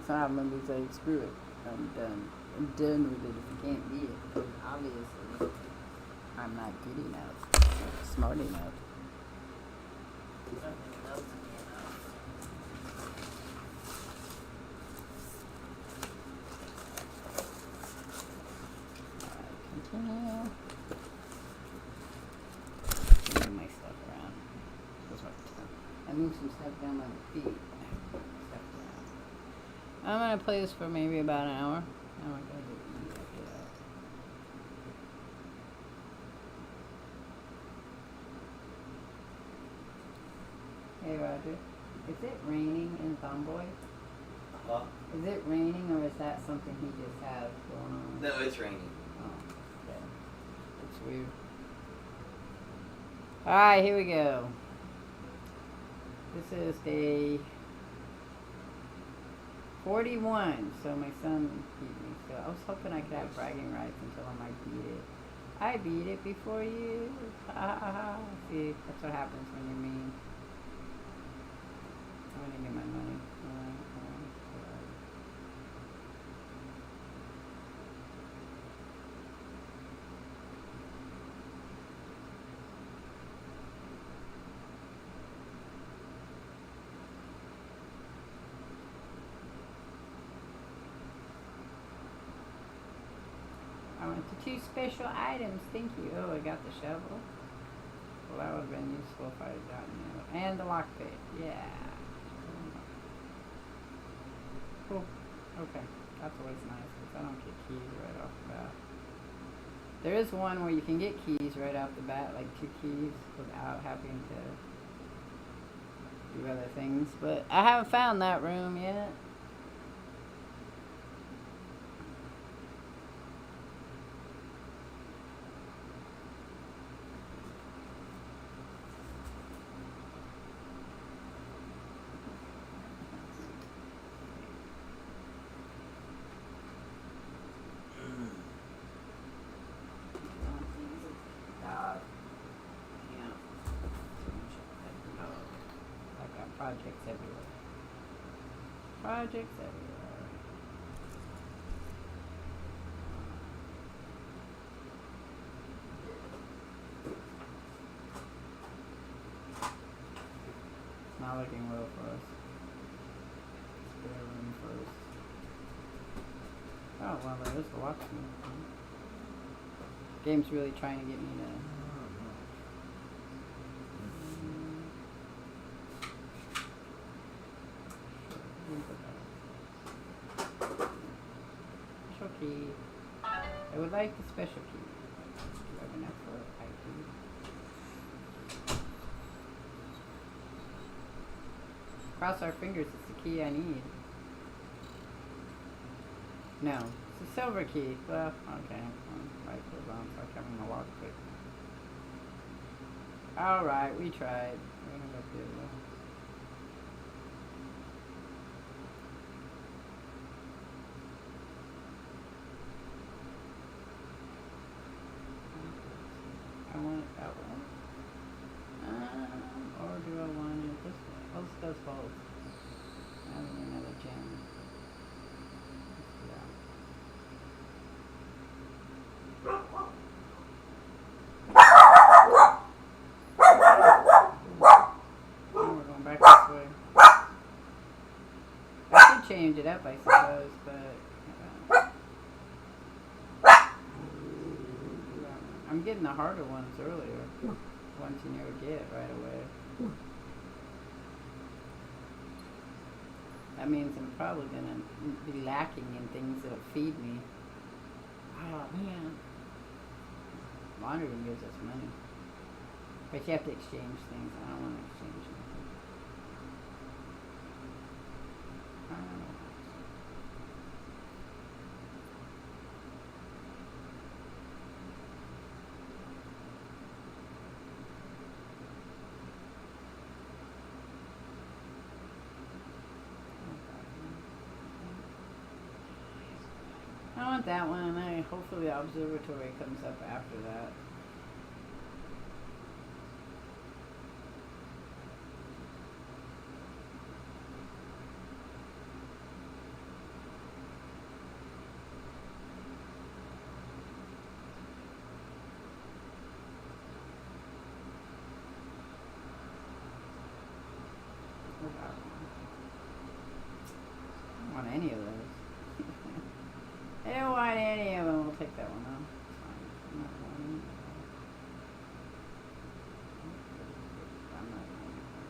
So I'm gonna be saying, screw it. I'm done. I'm done with it if you can't beat it. Because obviously, I'm not good enough. Smart enough. Continue. Move my stuff around. I moved some stuff down my feet. Stuff around. I'm gonna play this for maybe about an hour. Oh my god, Hey Roger, is it raining in Thomboy? Huh? Is it raining or is that something he just has going on? No, it's raining. Oh, okay. That's weird. Alright, here we go. This is day 41, so my son beat me. So I was hoping I could have bragging rights until I might beat it. I beat it before you. Ha ha ha. See, that's what happens when you're mean. I'm gonna get my money. I went to 2 special items. Thank you. Oh, I got the shovel. Well, that would have been useful if I had gotten it. And the lockpick. Yeah. Cool. Okay. That's always nice because I don't get keys right off the bat. There is one where you can get keys right off the bat, like 2 keys, without having to do other things. But I haven't found that room yet. Projects everywhere. Projects everywhere. It's not looking well for us. Spare room first. Oh, well, there is the locksmith. Game's really trying to get me to... Special key. I would like the special key. Do I have enough for ID? Cross our fingers, it's the key I need. No, it's a silver key. Well, okay. Right, goes on, so I can't remember my lockpick. Alright, we tried. We're gonna go through the I want it that way. Or do I want it this way? Let's go both. Having another gem. Yeah. We're going back this way. I could change it up, I suppose, but I'm getting the harder ones earlier. Ones you never get right away. That means I'm probably gonna be lacking in things that'll feed me. Oh man. Laundering gives us money. But you have to exchange things. I don't want to exchange anything. I don't know. I want that one, and hopefully the observatory comes up after that. I don't want any of those. I don't want any of them. We'll take that one off. I'm not wanting it. I'm not wanting it.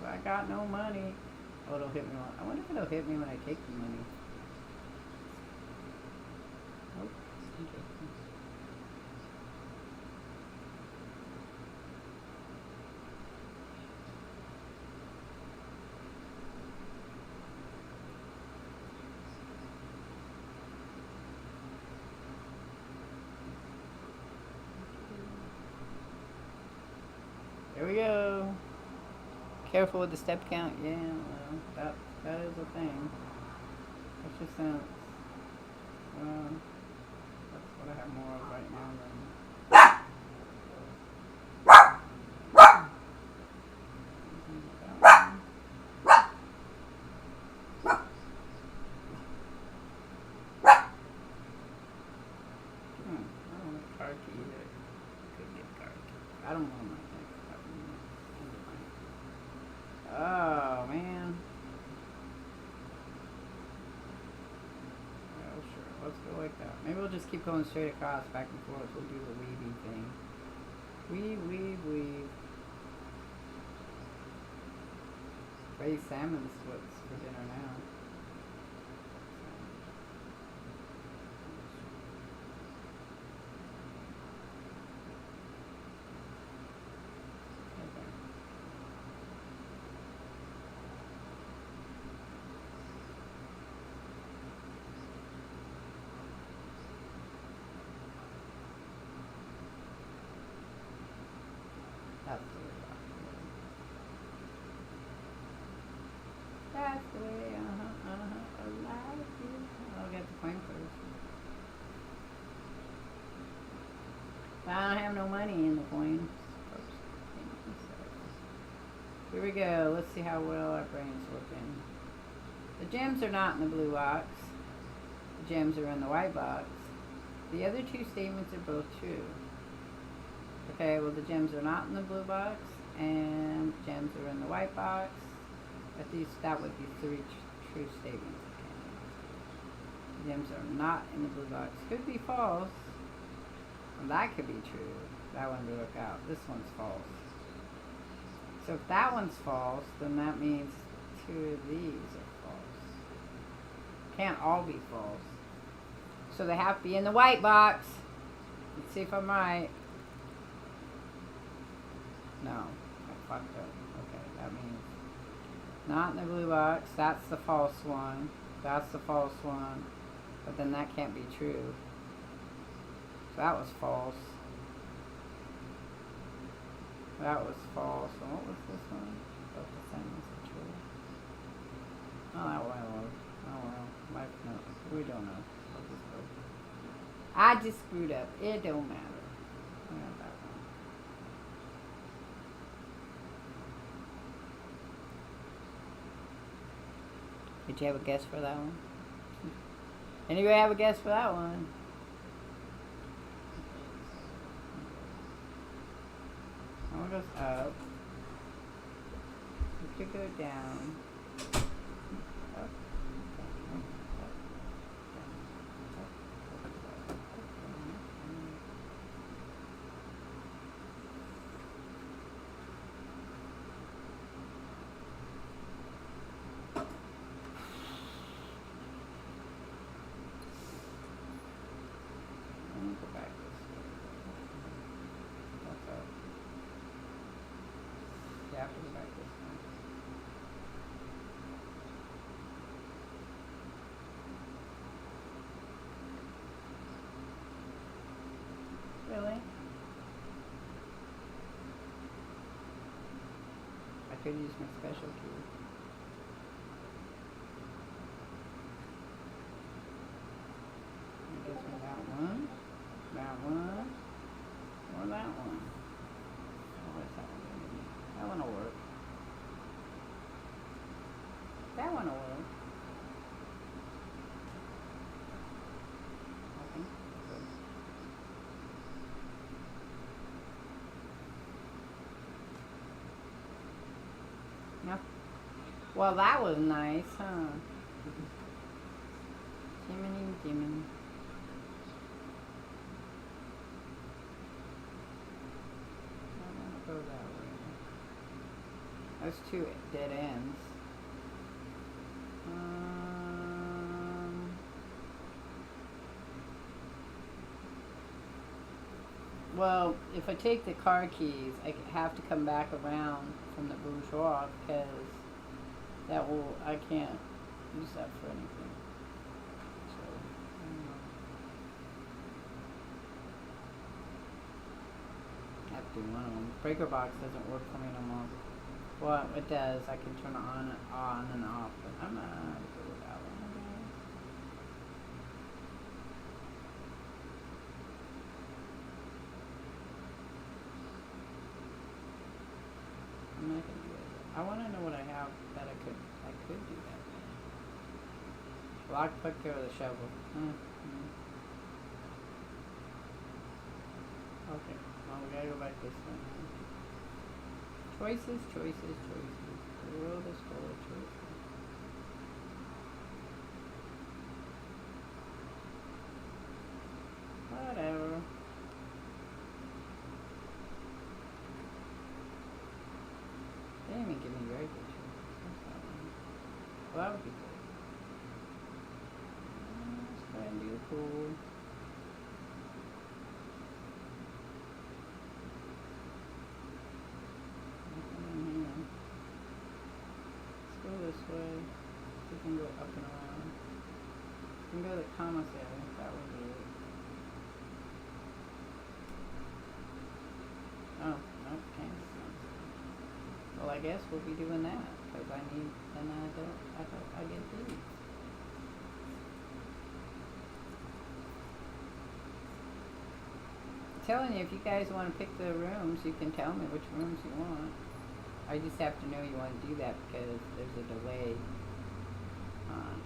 I got no money. Oh, it'll hit me. I wonder if it'll hit me when I take the money. Nope. Okay. There we go. Careful with the step count. Yeah, well, that is a thing. That's just sense. That's what I have more of right now than. I don't want a card key either. Could get a card key. I don't want my thing. Oh, man. Oh, sure. Let's go like that. Maybe we'll just keep going straight across, back and forth. We'll do the weaving thing. Weave. Braised salmon's what's for dinner now. That's the way, I like it. I'll get the coin first. But I don't have no money in the coins. Here we go. Let's see how well our brain's working. The gems are not in the blue box. The gems are in the white box. The other two statements are both true. Okay, well the gems are not in the blue box, and the gems are in the white box. At least that would be three true statements. The gems are not in the blue box. Could be false. Well, that could be true. That one to look out. This one's false. So if that one's false, then that means 2 of these are false. Can't all be false. So they have to be in the white box. Let's see if I'm right. No, I fucked up. Okay, that means not in the blue box. That's the false one. That's the false one. But then that can't be true. So that was false. That was false. And what was this one? Both the same as the true. Oh, that one was. Oh well. No, we don't know. I'll just go. I just screwed up. It don't matter. I got that one. Did you have a guess for that one? Anybody have a guess for that one? That one goes up. It could go down. Up. Go back this way. That's up. You have to go back this way. Really? I could use my special key. It gives me that one. That one, or that one. What's that one gonna be? That one will work. That one will work. I think so. Yeah. Well, that was nice, huh? Jiminy, Jiminy. Go that way. Those 2 dead ends. Well, if I take the car keys, I have to come back around from the bourgeois because that will, I can't use that for anything. So, I don't know. Have to do one of them. Breaker box doesn't work for me no more. Well, it does. I can turn it on and off, but I'm not good with that one. Okay. I'm not gonna do it. I want to know what I have that I could do that with. Lock picker or the shovel. Okay. Well, we gotta go back this way. Choices, choices, choices. The world is full of choices. Whatever. They didn't even give me very good choices. Well, that would be good. Let's try and do the pool. This way, so you can go up and around. You can go to the commissary, that would be it. Oh, nope, can't do commissary. Well, I guess we'll be doing that, because I need, and I get these. I'm telling you, if you guys want to pick the rooms, you can tell me which rooms you want. I just have to know you want to do that because there's a delay on.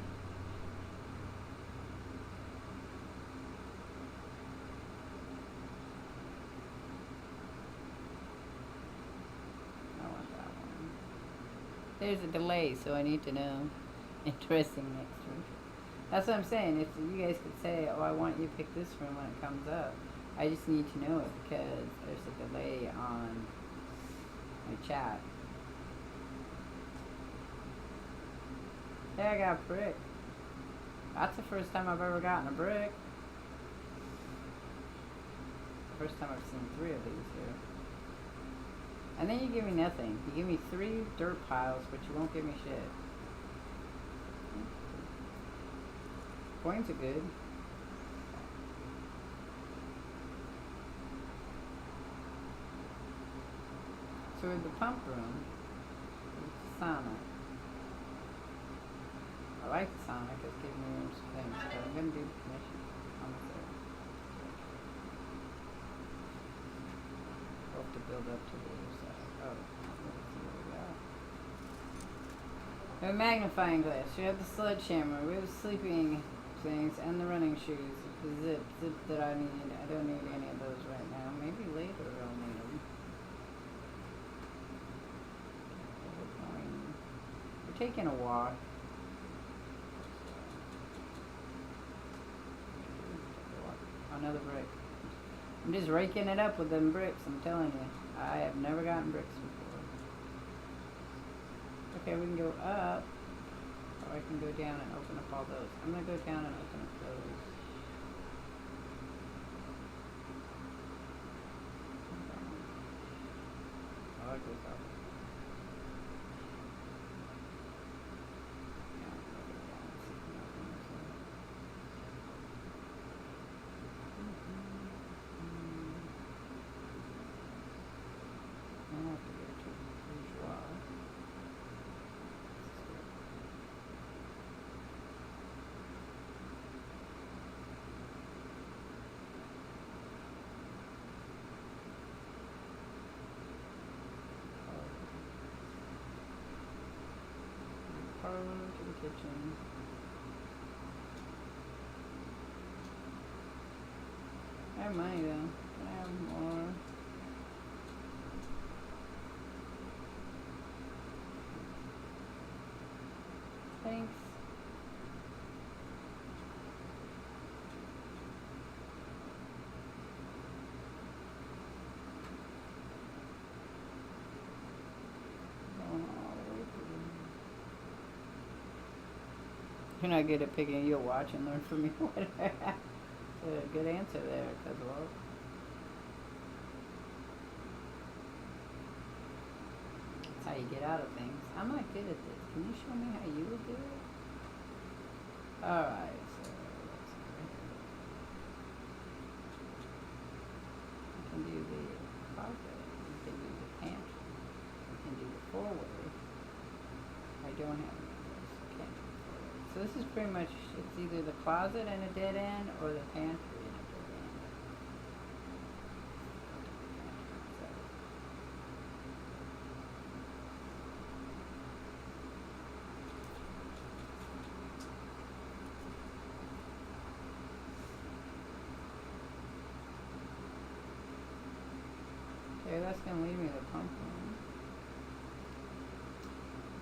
I want that one. There's a delay, so I need to know. Interesting next week. That's what I'm saying. If you guys could say, oh, I want you to pick this room when it comes up, I just need to know it because there's a delay on my chat. Hey, I got a brick. That's the first time I've ever gotten a brick. First time I've seen 3 of these here. And then you give me nothing. You give me 3 dirt piles, but you won't give me shit. Coins are good. So in the pump room, it's a sauna. I like the sauna because it gives me room for things. So I'm going to do the commission on the third. Hope to build up to the other side. Oh, let's see what we got. We have a magnifying glass. We have the sledgehammer. We have the sleeping things and the running shoes. The zip that I need. I don't need any of those right now. Maybe later I'll need them. We're taking a walk. Another brick. I'm just raking it up with them bricks, I'm telling you. I have never gotten bricks before. Okay, we can go up. Or I can go down and open up all those. I'm going to go down and open up those. Oh, it goes up. Parlor to the kitchen. I have money though. Can I have more? Thanks. You're not good at picking. You'll watch and learn from me. A good answer there, because well, that's how you get out of things. I'm not good at this. Can you show me how you would do it? Alright, so let's go right here. We can do the closet. We can do the pantry. We can do the four-way. I don't have any of those. I can't do the four-way. So this is pretty much, it's either the closet and a dead end or the pantry and a dead end. Okay, that's going to leave me the pump room.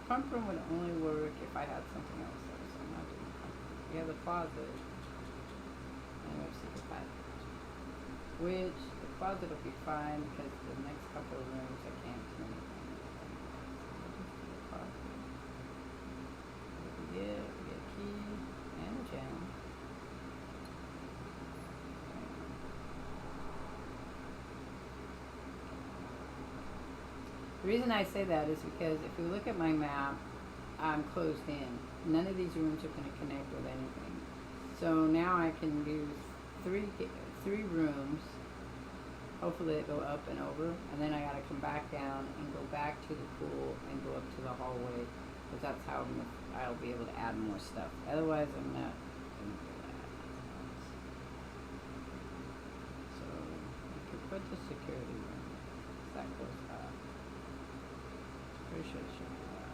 Pump room would only work if I had something else there, so I'm not doing the pump room. We have the closet, and we have secret passage. Which, the closet will be fine, because the next couple of rooms I can't do anything. So we'll just do the closet. What do we get? We get a key, and a gem. The reason I say that is because if you look at my map, I'm closed in. None of these rooms are going to connect with anything. So now I can use three rooms. Hopefully they go up and over. And then I got to come back down and go back to the pool and go up to the hallway. Because that's how I'll be able to add more stuff. Otherwise I'm not going to do that. So I could put the security room. That goes up. Pretty sure it should be that.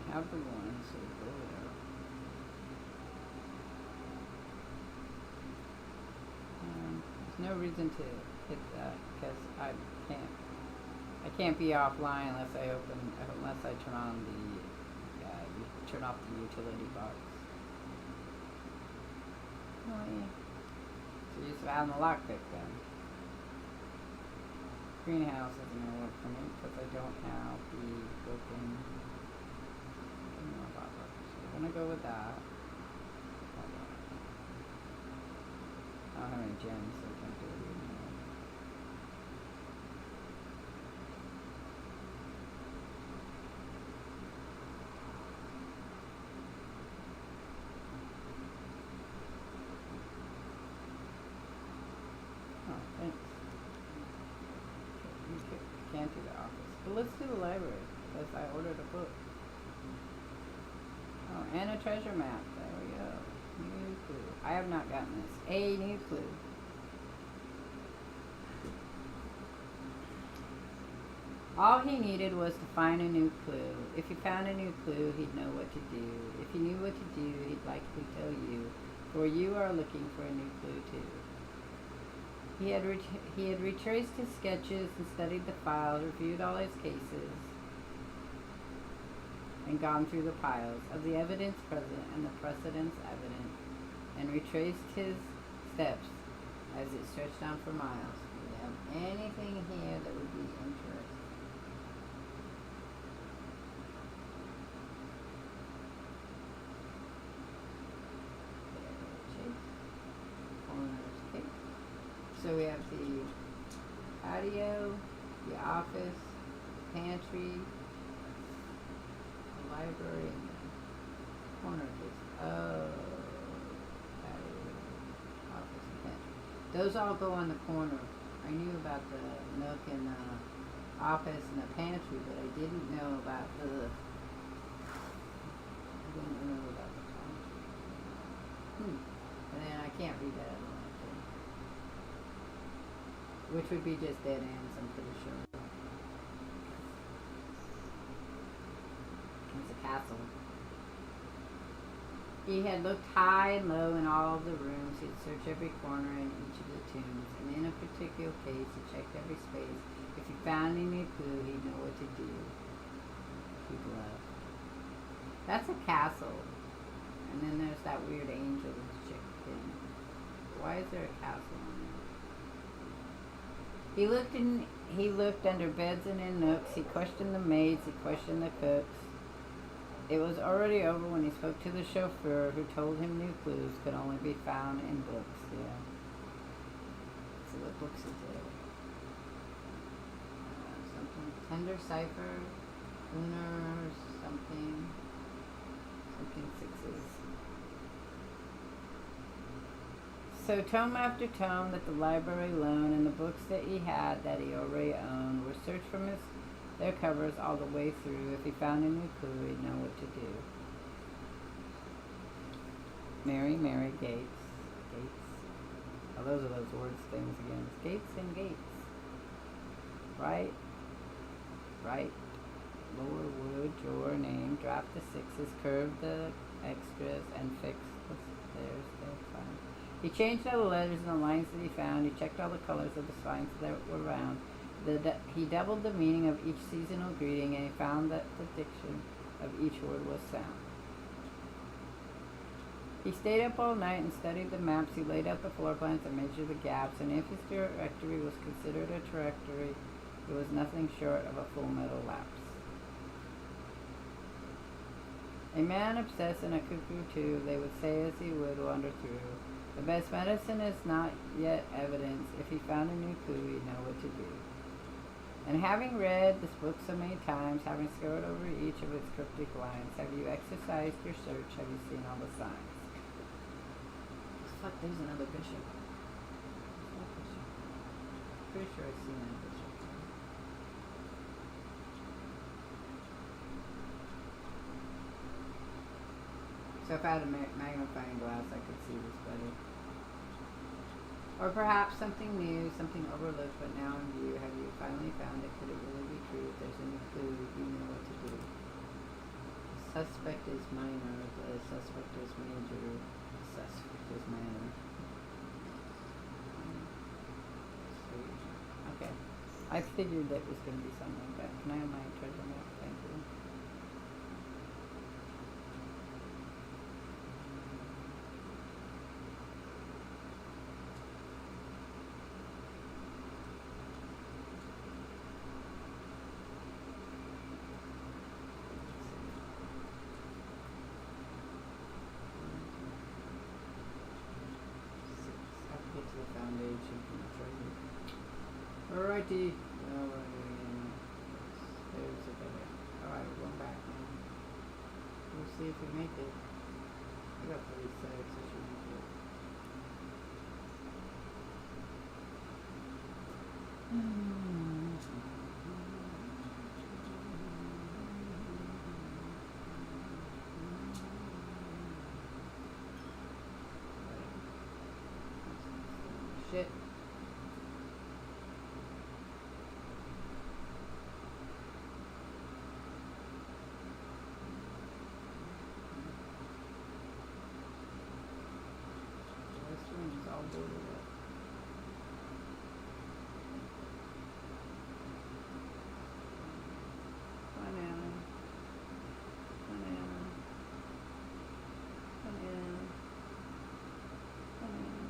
I have the one, so go there. There's no reason to hit that because I can't be offline unless I turn on turn off the utility box. Oh, yeah. have found the lockpick then. Greenhouse isn't going to work for me because I don't have the broken. So we're going to go with that. I don't have any gems, so I can't do it anymore. Oh, thanks. Can't do the office. But let's do the library, because I ordered a book. Oh, and a treasure map. There we go. New clue. I have not gotten this. A new clue. All he needed was to find a new clue. If he found a new clue, he'd know what to do. If he knew what to do, he'd likely tell you, for you are looking for a new clue too. He had retraced his sketches and studied the files, reviewed all his cases, and gone through the piles of the evidence present and the precedents evident, and retraced his steps as it stretched on for miles. Do we have anything here that would be interesting? Corner's cake. So we have the patio, the office, pantry, the library, and the corner case. Oh, patio, office, and pantry. Those all go on the corner. I knew about the nook and the office and the pantry, but I didn't know about the pantry. And then I can't read that other one. Which would be just dead ends, I'm pretty sure. It's a castle. He had looked high and low in all of the rooms. He'd searched every corner in each of the tombs, and in a particular case, he checked every space. If he found any clue, he'd know what to do. He'd left. That's a castle. And then there's that weird angel chick thing. Why is there a castle on there? He looked under beds and in nooks. He questioned the maids. He questioned the cooks. It was already over when he spoke to the chauffeur, who told him new clues could only be found in books. Yeah. So what books is it? Something. Tender Cipher. Lunar something. Something sixes. So tome after tome that the library loaned and the books that he had that he already owned were searched from their covers all the way through. If he found a new clue, he'd know what to do. Mary, Mary, Gates. Gates. Oh, those are those words things again. It's Gates and Gates. Right. Right. Lower wood, drawer, name, drop the sixes, curve the extras, and fix the stairs. They're fine. He changed all the letters and the lines that he found. He checked all the colors of the signs that were around. He doubled the meaning of each seasonal greeting, and he found that the diction of each word was sound. He stayed up all night and studied the maps. He laid out the floor plans and measured the gaps, and if his directory was considered a directory, it was nothing short of a full metal lapse. A man obsessed and a cuckoo too, they would say as he would wander through. The best medicine is not yet evidence. If he found a new clue, he'd know what to do. And having read this book so many times, having scoured over each of its cryptic lines, have you exercised your search? Have you seen all the signs? Fuck, there's another bishop. Pretty sure I've seen that bishop. So if I had a magnifying glass, I could see this better. Or perhaps something new, something overlooked, but now in view. Have you finally found it? Could it really be true? If there's any clue, you know what to do. The suspect is minor. The suspect is major. The suspect is minor. Okay. I figured that was going to be something like that. Can I have my treasure map? Thank you. Alrighty. There's a better. Alright, we're going back now. We'll see if we make it. I got 36. I should make it. Shit. This room's all boarded up. Banana. Banana. Banana. Banana.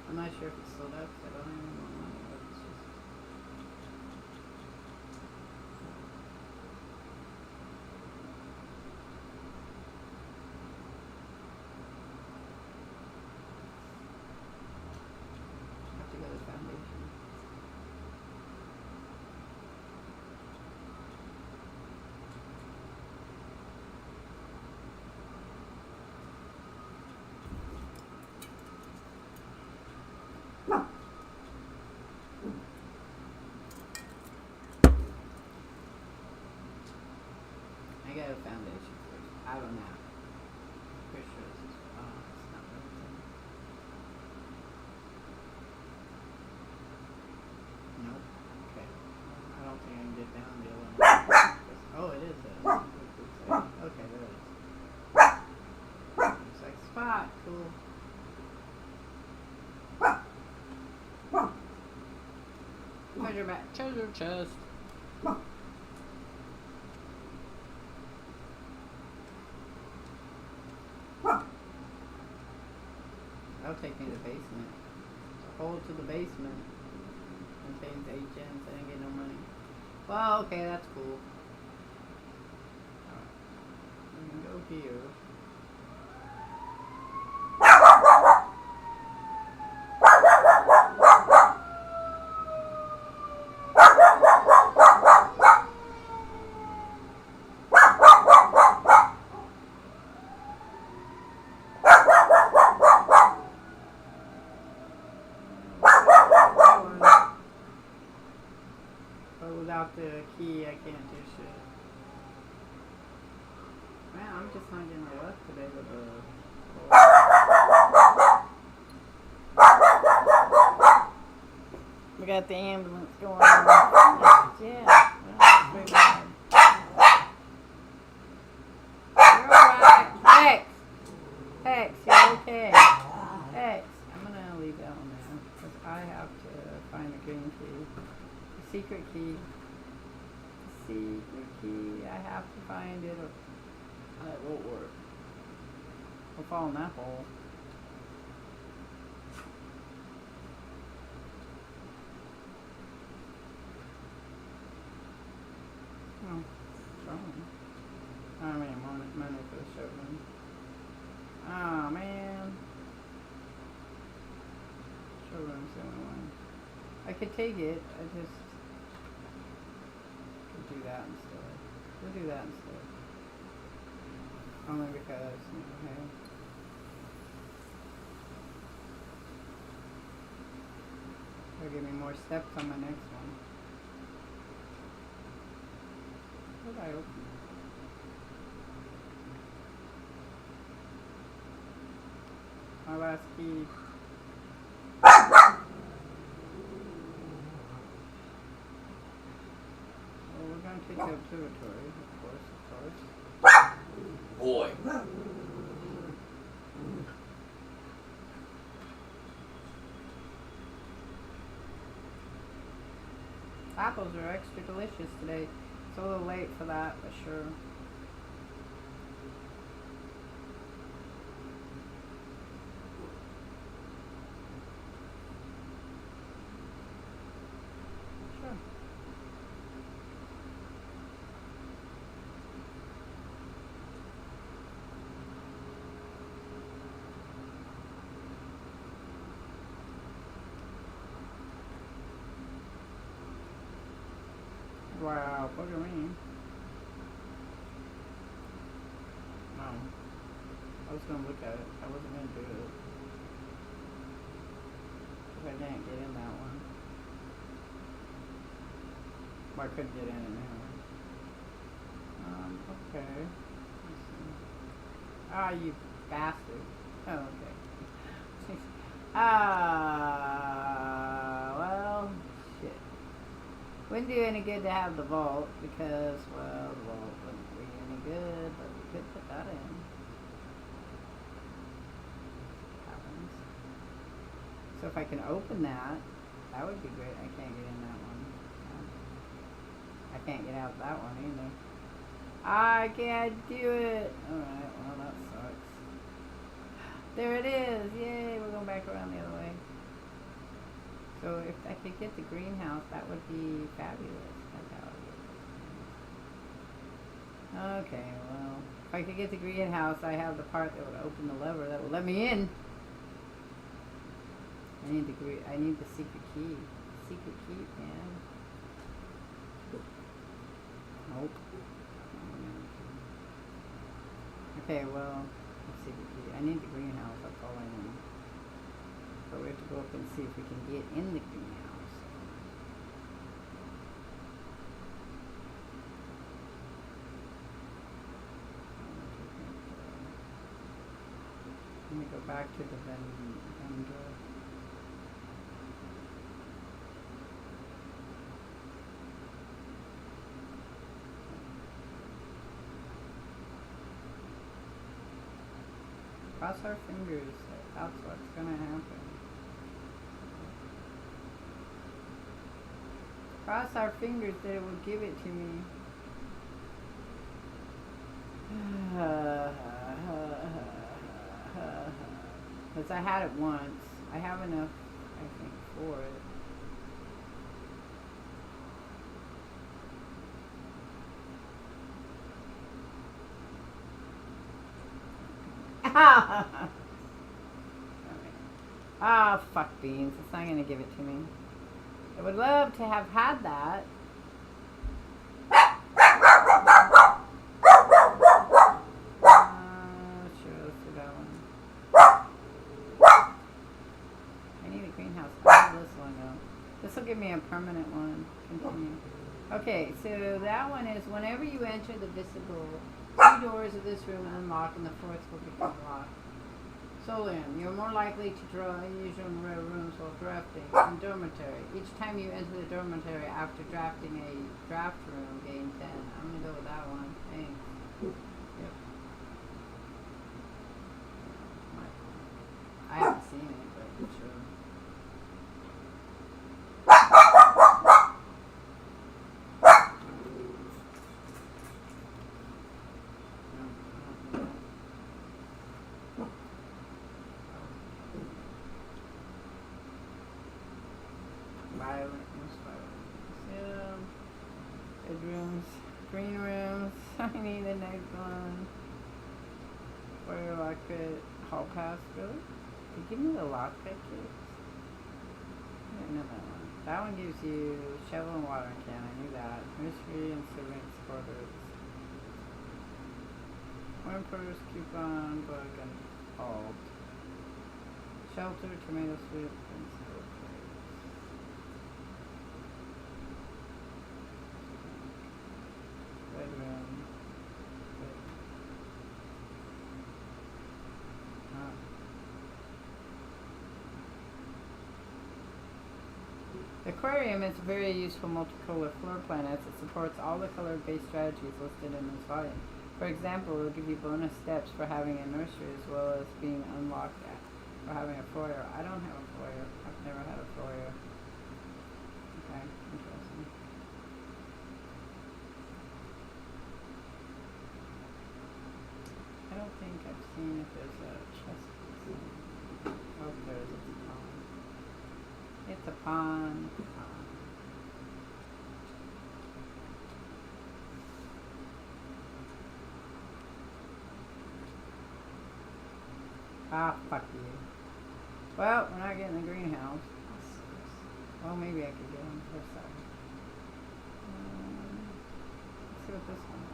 I'm not sure if it's sold out because I don't have any more money, but it's just. I have to go to the foundation. I got a foundation first. I don't know. Pretty sure this is. Oh, it's not really. Nope. Okay. I don't think I can get down the other one. Oh, it is a. Okay, there it is. Looks like a spot. Cool. Treasure chest. That'll take me to the basement. The hole to the basement contains 8 gems. I didn't get no money. Well, okay, that's cool. Alright. We can go here. Without the key, I can't do shit. Man, I'm just not getting my luck today with the. We got the ambulance going on. Yeah. Well, that's pretty bad. You're alright. Hex! Hex, you're okay. Hex, I'm gonna leave that one there. Because I have to find the green key. The secret key. Secret key. I have to find it or it won't work. We'll fall in that hole. Oh, strong. I mean, money for the showroom. Oh man. Showroom's the only one. I could take it, I just do that instead. We'll do that instead. Only because, okay. It'll give me more steps on my next one. What did I open? My last key. We're going to take the observatory, of course. Boy. Apples are extra delicious today. It's a little late for that, but sure. Sure. Wow, look at me. No. I was gonna look at it. I wasn't gonna do it. If I didn't get in that one. Well, I couldn't get in it anyway. Okay. Let's see. Ah, you bastard. Oh, okay. Well, shit. Wouldn't do any good to have the vault because, well, the vault wouldn't be any good, but we could put that in. Happens. So if I can open that, that would be great. I can't get in that one. I can't get out that one either. I can't do it. Alright, well that sucks. There it is. Yay, we're going back around the other way. So if I could get the greenhouse, that would be fabulous. Okay, well, if I could get the greenhouse, I have the part that would open the lever that would let me in. I need the secret key. Secret key, man. Nope. Okay, well, let's see the key. I need the greenhouse, that's all I need. But we have to go up and see if we can get in the greenhouse. Let me go back to the vendor. Cross our fingers that that's what's gonna happen. Cross our fingers that it will give it to me. Because I had it once. I have enough, I think, for it. Ah, fuck beans. It's not gonna give it to me. I would love to have had that. Sure, let's do that one. I need a greenhouse. I need this one though. This will give me a permanent one. Continue. Okay, so that one is whenever you enter the visible, 2 doors of this room unlock and the 4th will become locked. Solium, you're more likely to draw unusual and rare rooms while drafting. And dormitory. Each time you enter the dormitory after drafting a draft room, gain 10. I'm going to go with that one. Thanks. Yep. I haven't seen it, but I'm sure. Bedrooms, green rooms. I need the next one. Where lock it? Hall pass, really? They give me the lockpick keys. I didn't know that one. That one gives you shovel and water can. I knew that. Nursery and servants quarters. One purse, coupon, book, and alt. Shelter, tomato soup, and stove trays. Bedroom. The aquarium is a very useful multicolor floor plan as it supports all the color-based strategies listed in this volume. For example, it will give you bonus steps for having a nursery as well as being unlocked for having a foyer. I don't have a foyer. I've never had a foyer. Okay, interesting. I don't think I've seen if there's a chest. Oh, there is. It's a pond. It's a pond. Ah, fuck you. Well, we're not getting the greenhouse. Well, maybe I could get on the first side. Let's see what this one is.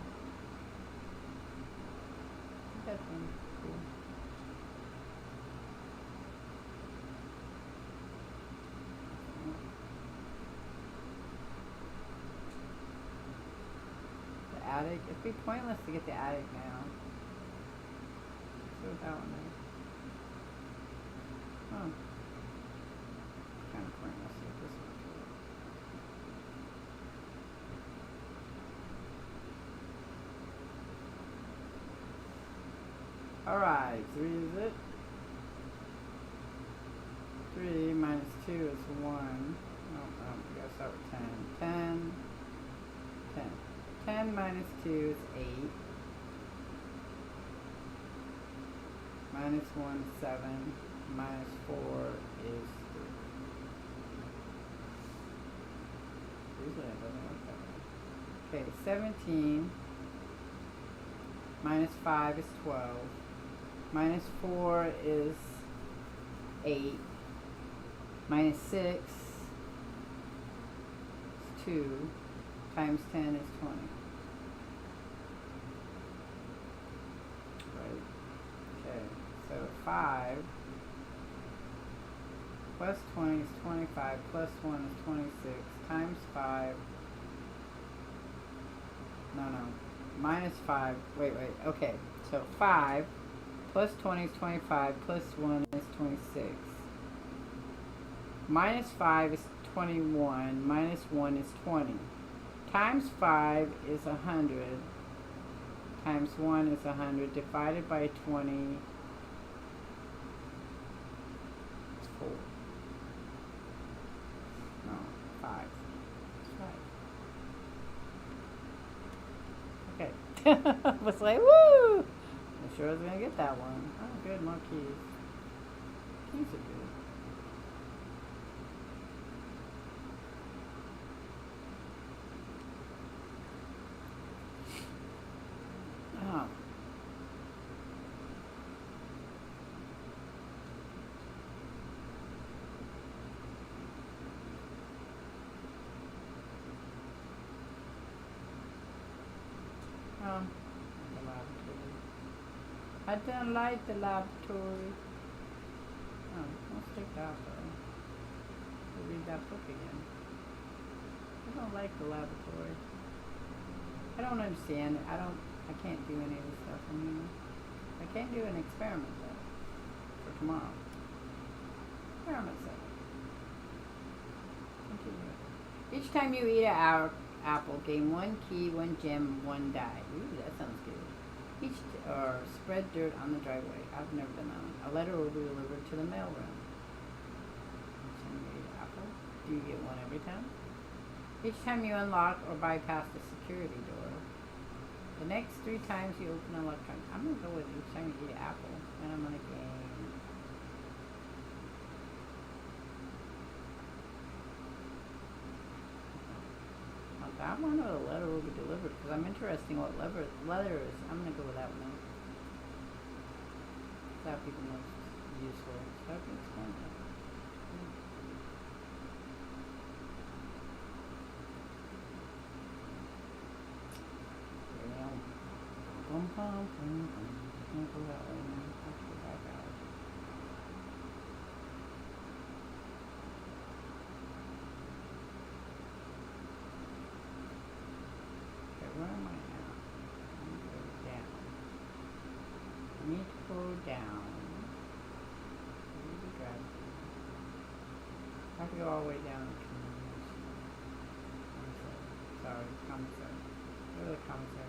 That one's cool. The attic. It'd be pointless to get the attic now. Let's see what that one is. Oh. Kind of pointless to get this one too. Alright, 3 is it? 3 minus 2 is 1. Oh, we gotta start with 10. 10. 10. 10 minus 2 is 8. Minus 1 is 7. Minus 4 is 3. Usually it doesn't work that way. Okay, 17. Minus 5 is 12. Minus 4 is 8. Minus 6 is 2. Times 10 is 20. Right. Okay. So 5 plus 20 is 25. Plus 1 is 26. Times 5. No. Minus 5. Wait. Okay. So 5 plus 20 is 25. Plus 1 is 26. Minus 5 is 21. Minus 1 is 20. Times 5 is 100. Times 1 is 100. Divided by 20 is 4. No, 5. It's 5. Okay. I was like, woo! I'm sure I was going to get that one. Oh, good. More keys. Keys are good. Oh. The laboratory. I don't like the laboratory. Oh, let's take that though. We'll read that book again. I don't like the laboratory. I don't understand it. I can't do any of this stuff. I mean, I can't do an experiment though for tomorrow. Experiment 7. Continue. Each time you eat an apple, gain 1 key, 1 gem, 1 die. Ooh, that sounds good. Or spread dirt on the driveway. I've never done that one. A letter will be delivered to the mailroom. Each time you eat an apple, do you get 1 every time? Each time you unlock or bypass the security door. The next 3 times you open an electronic. I'm going to go with each time you eat an apple. And I'm going to gain. That one or the letter will be delivered because I'm interested in what letter is. I'm going to go with that one. That would be the most useful. So I can explain that. Can't go that way now. I have to go back out. Okay, where am I now? I need to go down. I need to go down. I have to go all the way down to Sorry, commissary. Go to the commissary.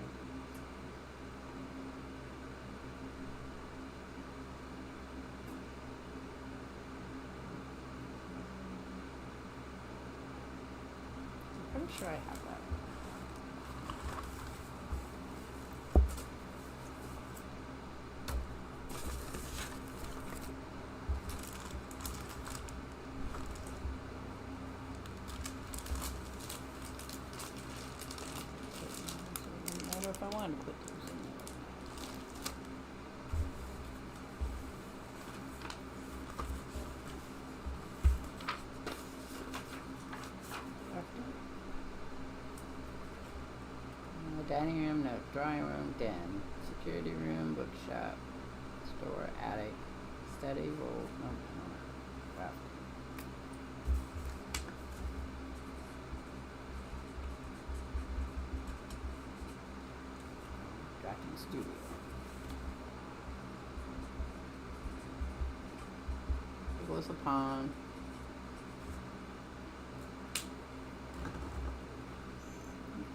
I'm pretty sure I have that. I don't know if I wanted to put those in there. Dining room, note, drawing room, den, security room, bookshop, store, attic, study, roll, no, craft. Drafting studio. There goes the pond.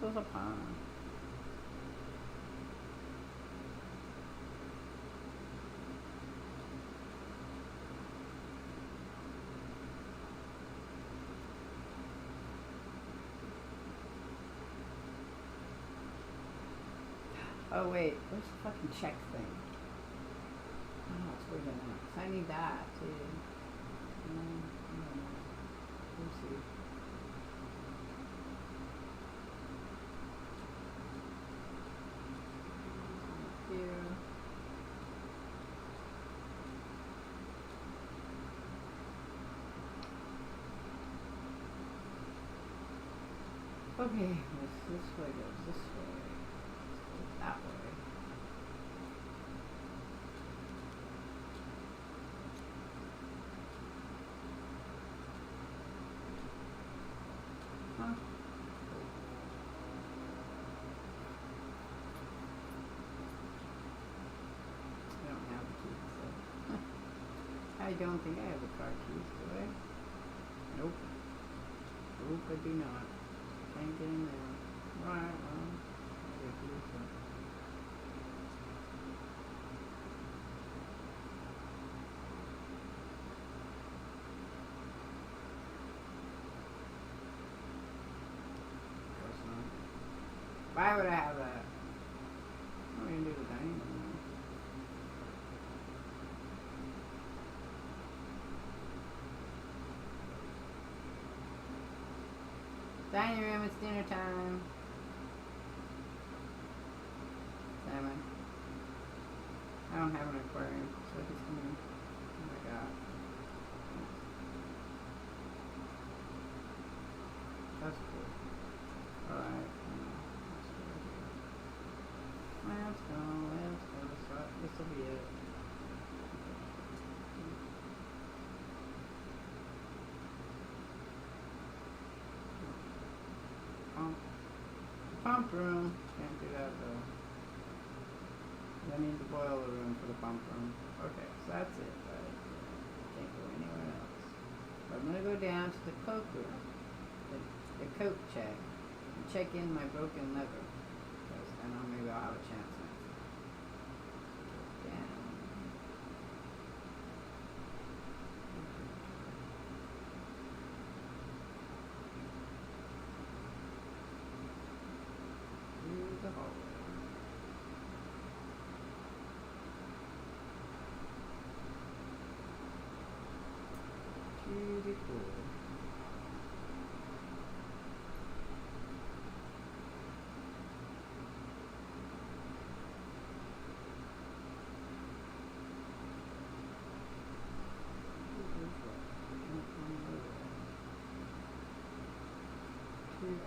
There goes a pond. Oh wait, where's the fucking check thing? Oh, it's way down there. 'Cause I need that too. We'll see. Here. Okay, this way goes this way. That way. Huh? I don't have the keys, so. I don't think I have the car keys, do I? Nope. Nope, I do not. Can't get in there. Right, well. I do, so. Why would I have that? What are we gonna do with the dining room? Dining room, it's dinner time. Salmon. I don't have an aquarium, so he's gonna. Oh my god. That's cool. Alright. Let's go. This will be it. Pump room. Can't do that though. I need the boiler room for the pump room. Okay, so that's it. Right? Can't go anywhere else. But I'm gonna go down to the coke room. The coke check. And check in my broken lever. Because I know maybe I'll have a chance next. Down. Through the hallway. To the pool.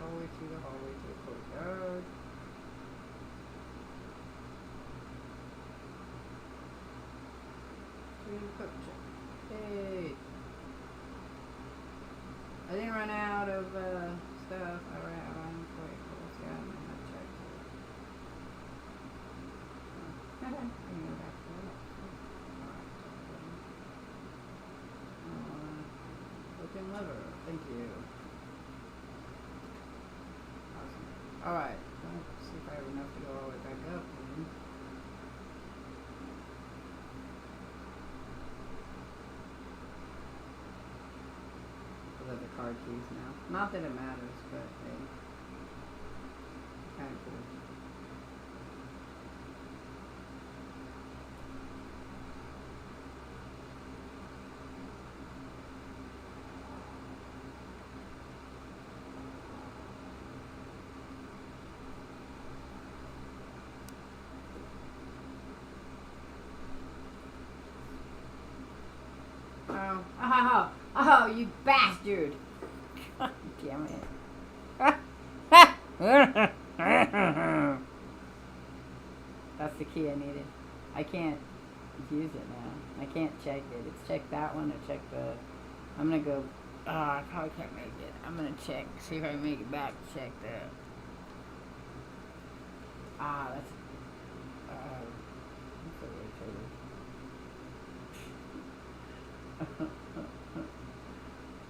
All the way through the hallway to the courtyard. To the cook check. Yay! I didn't run out of stuff. I ran out of vehicles. Yeah, I'm gonna check. I can go back to that. Alright. Broken lever. Thank you. Alright, let's see if I have enough to go all the way back up. Those are the card keys now. Not that it matters, but hey. Kind of cool. Oh, you bastard! God damn it. That's the key I needed. I can't use it now. I can't check it. It's check that one or check the... I'm going to go... Oh, I probably can't make it. I'm going to check. See if I can make it back. Check the... That's... That's a rotator.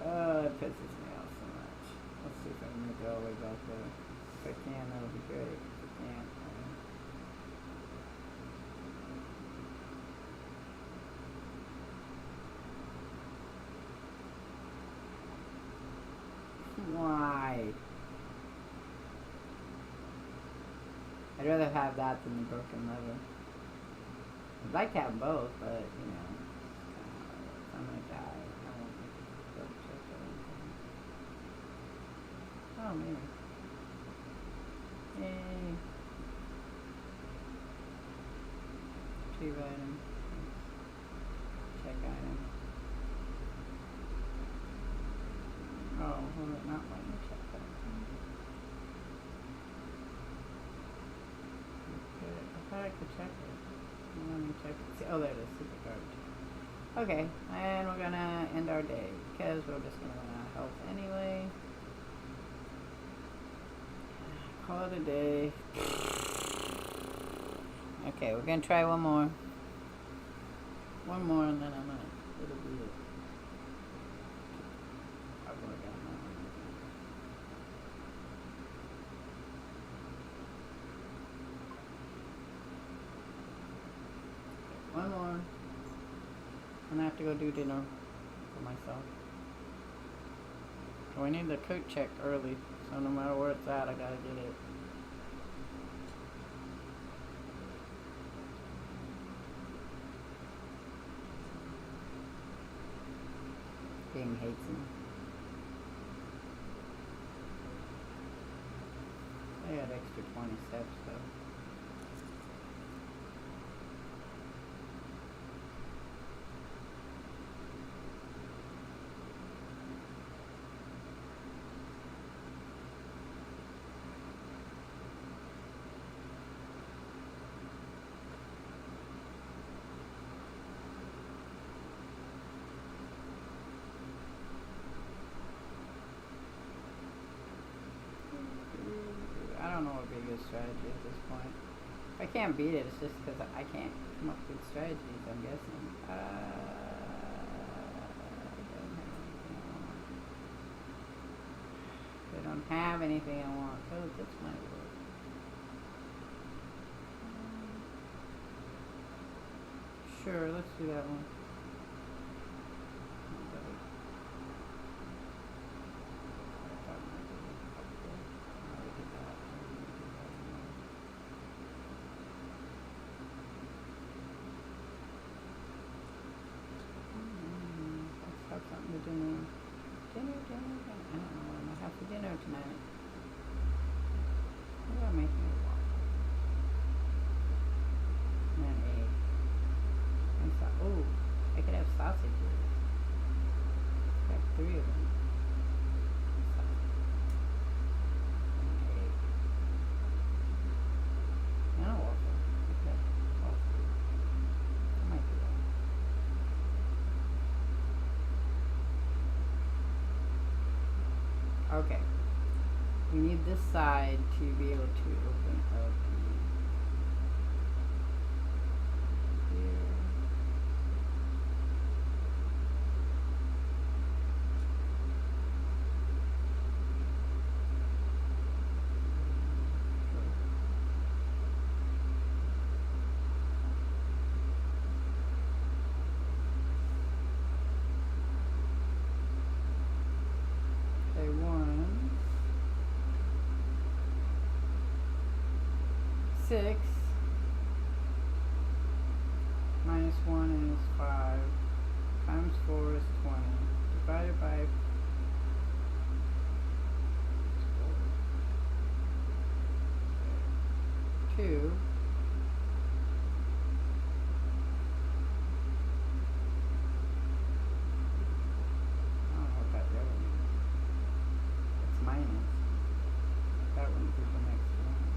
Oh, it pisses me off so much. Let's see if I can make it all the way back there. If I can, that would be great. If I can't, why? I'd rather have that than the broken lever. I'd like to have both, but, you know, I'm gonna die. I won't make it double check everything. Oh, maybe. Yay. Retrieve item. Check item. Oh, will it not let me check that? Okay, I thought I could check it. Let me check it. See, oh, there it is. Super garbage. Okay, and we're gonna end our day because we're just gonna run out of health anyway. Call it a day. Okay, we're gonna try one more. One more, and then it'll be it. I've really got one more. And I have to go do dinner for myself. So we need the coat check early, so no matter where it's at, I gotta get it. King hates me. I got extra 20 steps though. I don't know what would be a good strategy at this point. If I can't beat it, it's just because I can't come up with strategies, I'm guessing. I don't have anything I want. They don't have anything I want. Oh, this might work. Sure, let's do that one. Something to dinner. Dinner. I don't know what I'm gonna have for dinner tonight. Maybe I'll make me a waffle. And an egg. And oh, I could have sausages. I have 3 of them. And an egg. And a waffle. Okay. Waffle. I might do that. Okay, we need this side to be able to open up here. Okay, 1, 6 minus 1 is 5 times 4 is 20 divided by 2 I don't know what that really means. It's minus. That wouldn't be the next one.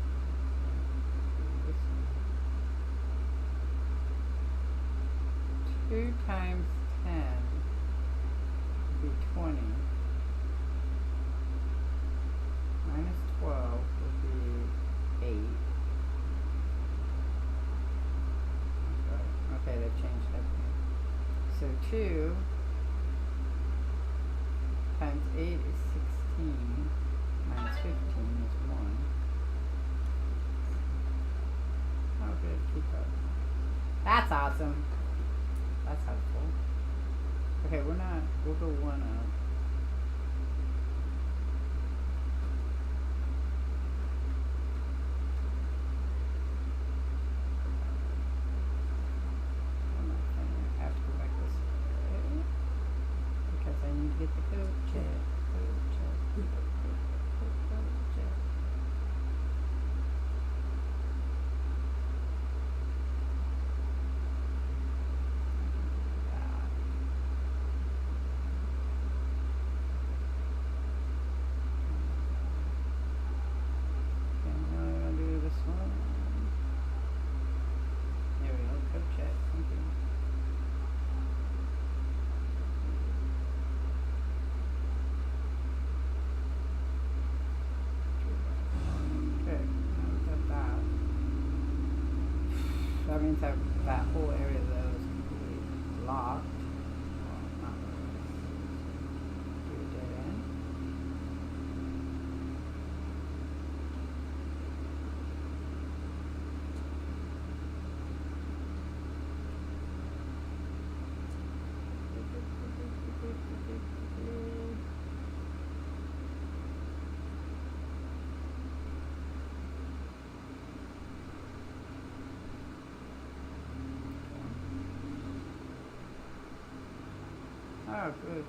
2 times 10 would be 20. Minus 12 would be 8. Okay, they've changed everything. So 2 times 8 is 16. Minus 15 is 1. Oh, good. Keep up. That's awesome. That's helpful. Okay, we'll go 1 up. I have to go back this way because I need to get the code check. That means that whole area though is completely locked. Well, not really. Do a dead end. Oh, good.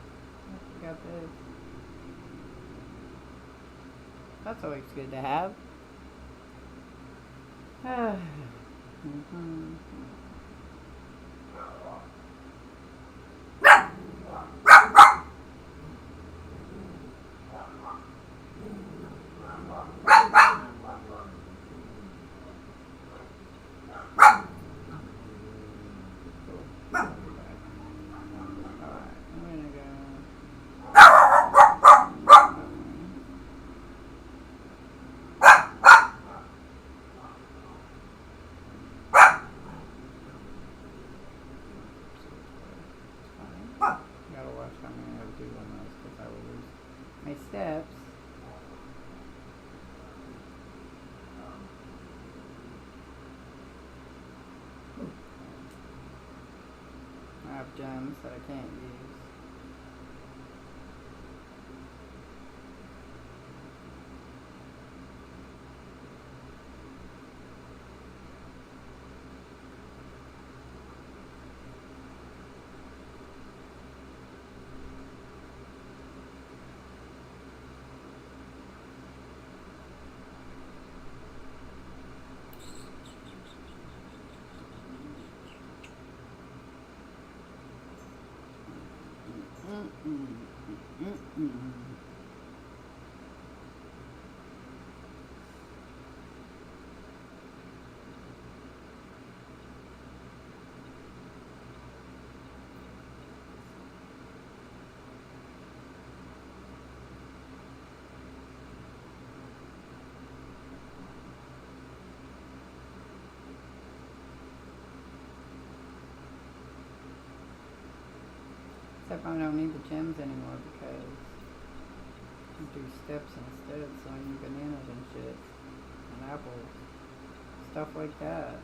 We got this. That's always good to have. Mm-hmm. My steps. I have gems that I can't use. Except I don't need the gems anymore because I do steps instead, so I need bananas and shit. And apples. Stuff like that.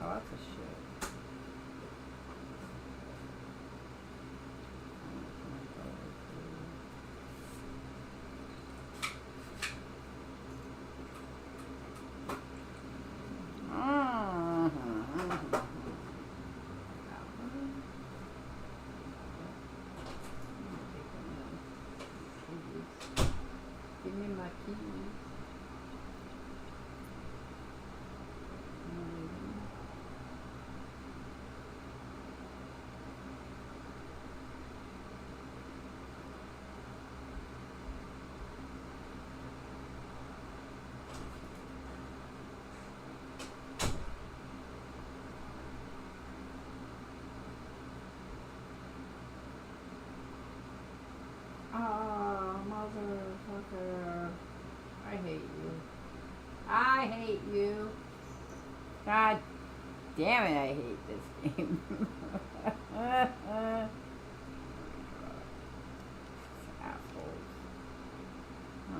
Lots of shit. my keys. Oh, motherfucker. I hate you. I hate you. God damn it, I hate this game. Assholes. I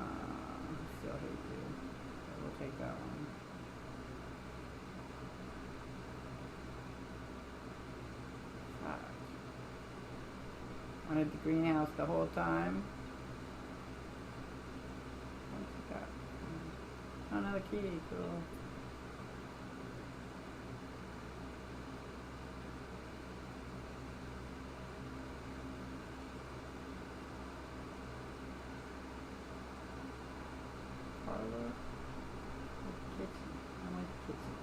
still hate you. But we'll take that one. Fuck. Wanted the greenhouse the whole time. What's that? Oh, another key. Cool. Parlor. Kitchen. I like the kitchen.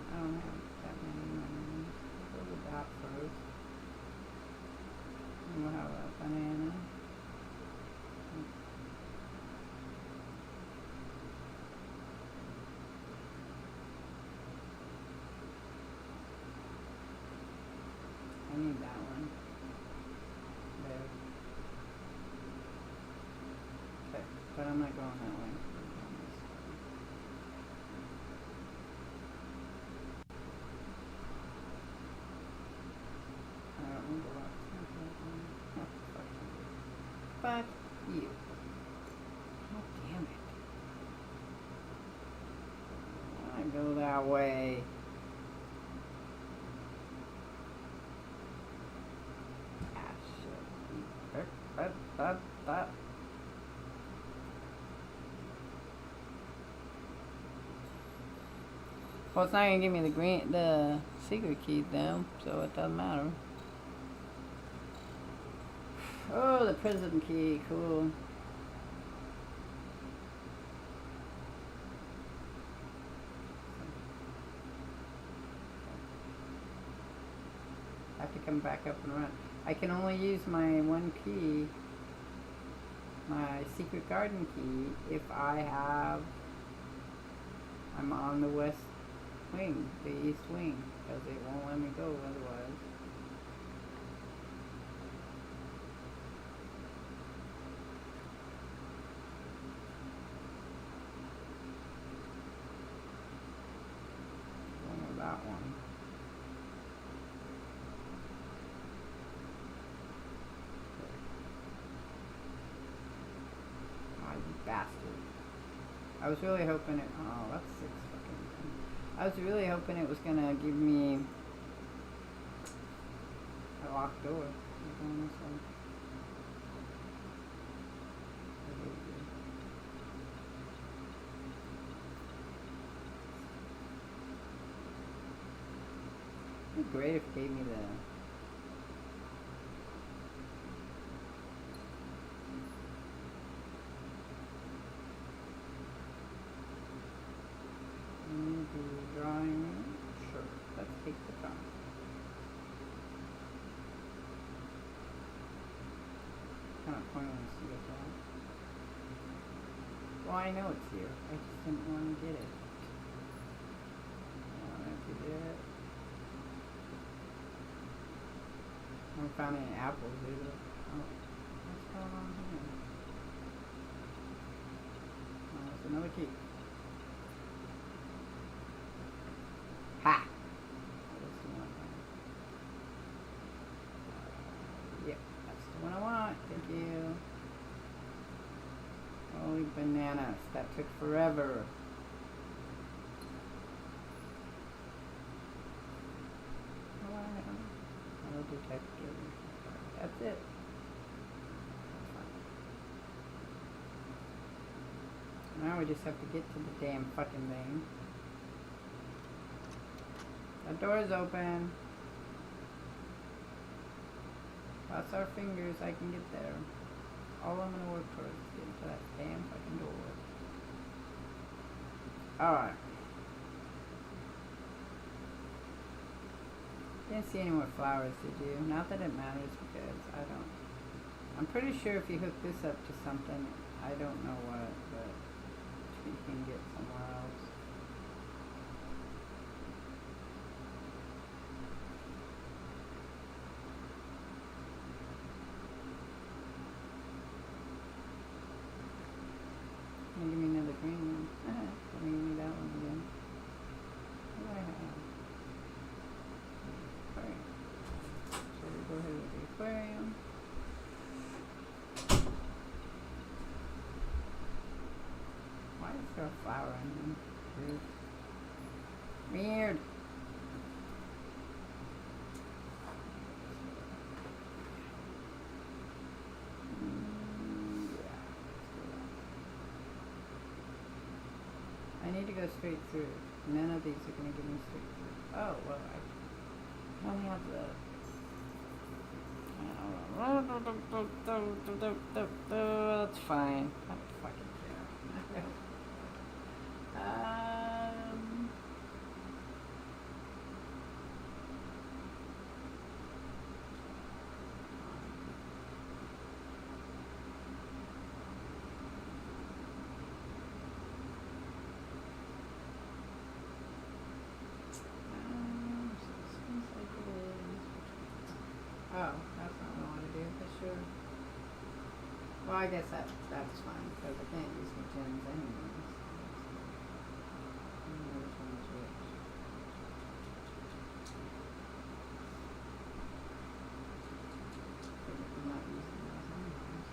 I don't have that many money. Go with that first. And we'll have a banana. I need that one. There. Okay, but I'm not going that way. Fuck you. Oh, damn it. I go that way. Ah, shit. Well, it's not gonna give me the secret key then, so it doesn't matter. Oh, the prison key, cool. I have to come back up and run. I can only use my one key, my secret garden key, if I'm on the west wing, the east wing, because it won't let me go otherwise. That one. Oh, you bastard. I was really hoping it. Oh, that's 6 fucking. I was really hoping it was gonna give me a locked door. I'm going this way. It'd be great if it gave me the drawing room. Sure, let's take the time. Kind of pointless to get that. Well, I know it's here. I just didn't want to get it. I wanted to get it. I haven't found any apples either. Oh, what's going on here? Oh, there's another key. Ha! That's the one. Yep, that's the one I want. Thank you. Holy bananas, that took forever. Detector. That's it. Now we just have to get to the damn fucking thing. The door is open. Cross our fingers, I can get there. All I'm gonna work towards is getting to that damn fucking door. Alright. Didn't see any more flowers, did you? Not that it matters because I don't. I'm pretty sure if you hook this up to something, I don't know what, but you can get somewhere else. Can you give me another green one? Can you give me that one again? What do I have? Aquarium. So we go ahead with the aquarium. Why is there a flower in here? Weird. I need to go straight through. None of these are going to give me straight through. Oh, well, I only have the... That's fine. I don't fucking care. Oh, that's not what I want to do, but sure. Well, I guess that's fine, because I can't use my gems anyways. I don't know which one is which. I'm not using those anyways.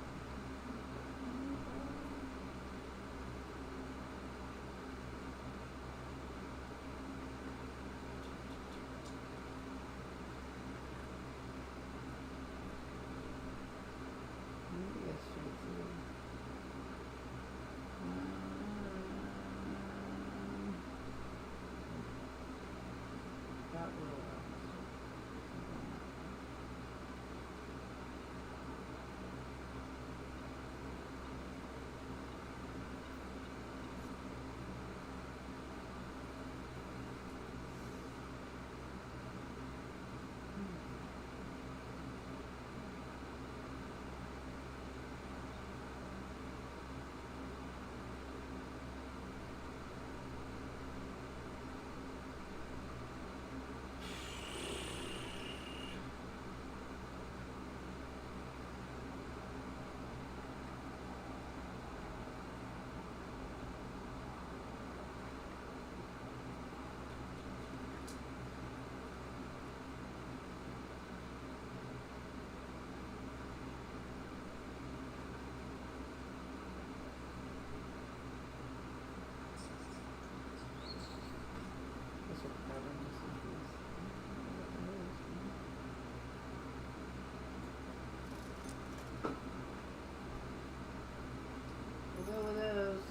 We'll go with those.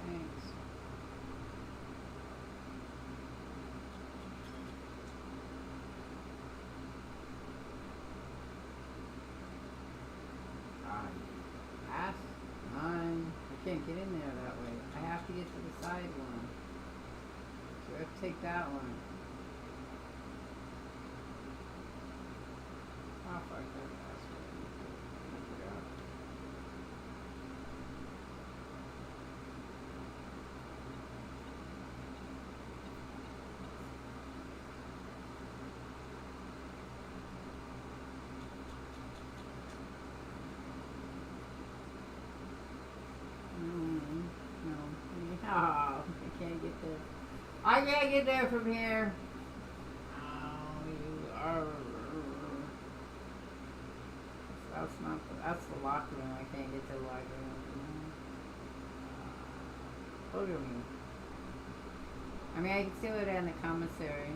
Thanks. Pass. 9. I can't get in there that way. I have to get to the side one. So I have to take that one. Oh, fuck that password. I forgot. No. Oh, I can't get there. I can't get there from here. Oh, you are. That's not the, that's the locker room. I can't get to the locker room. Look at me. I mean, I can see it in the commissary.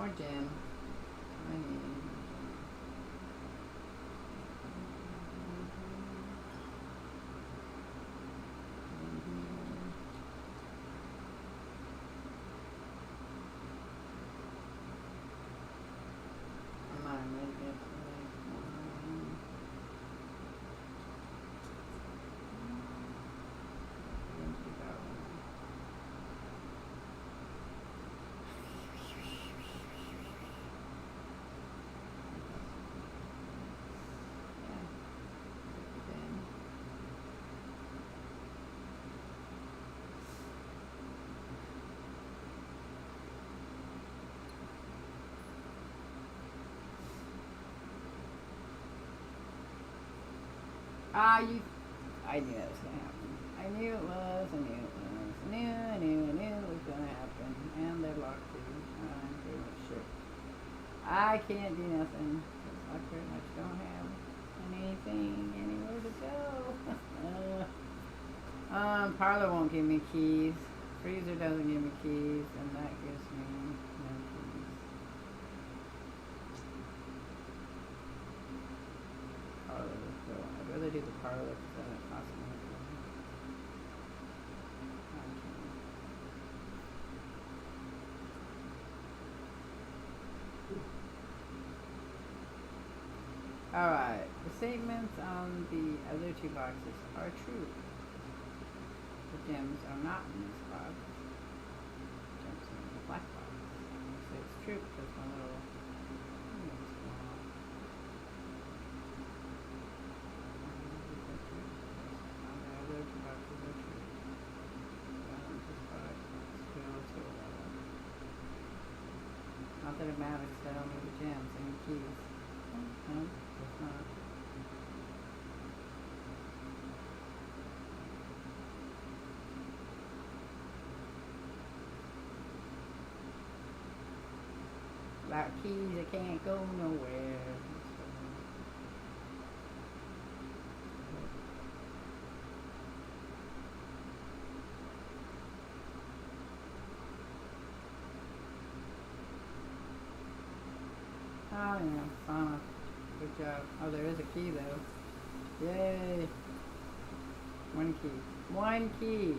More gems. I need. Come on, make it. I knew that was going to happen. I knew it was, I knew it was. I knew it was going to happen. And they're locked too. I'm pretty much sure. I can't do nothing. Because I pretty much don't have anywhere to go. Parlor won't give me keys. Freezer doesn't give me keys. And that gives me no keys. Parlor, so I'd rather do the parlor because then it costs me money. Alright, the statements on the other two boxes are true. The gems are not in this box. The gems are in the black box. So it's true because my little thing is going off. The other two boxes are true. This box is still not that it matters because I don't need the gems, I need keys. No, it's not. Without keys, I can't go nowhere. Oh yeah, Sana. Good job. Oh, there is a key though. Yay! One key. One key!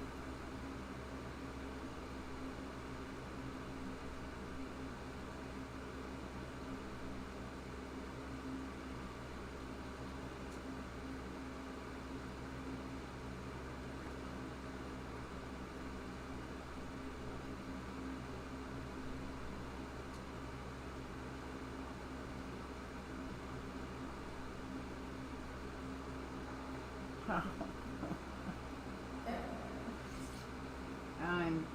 I'm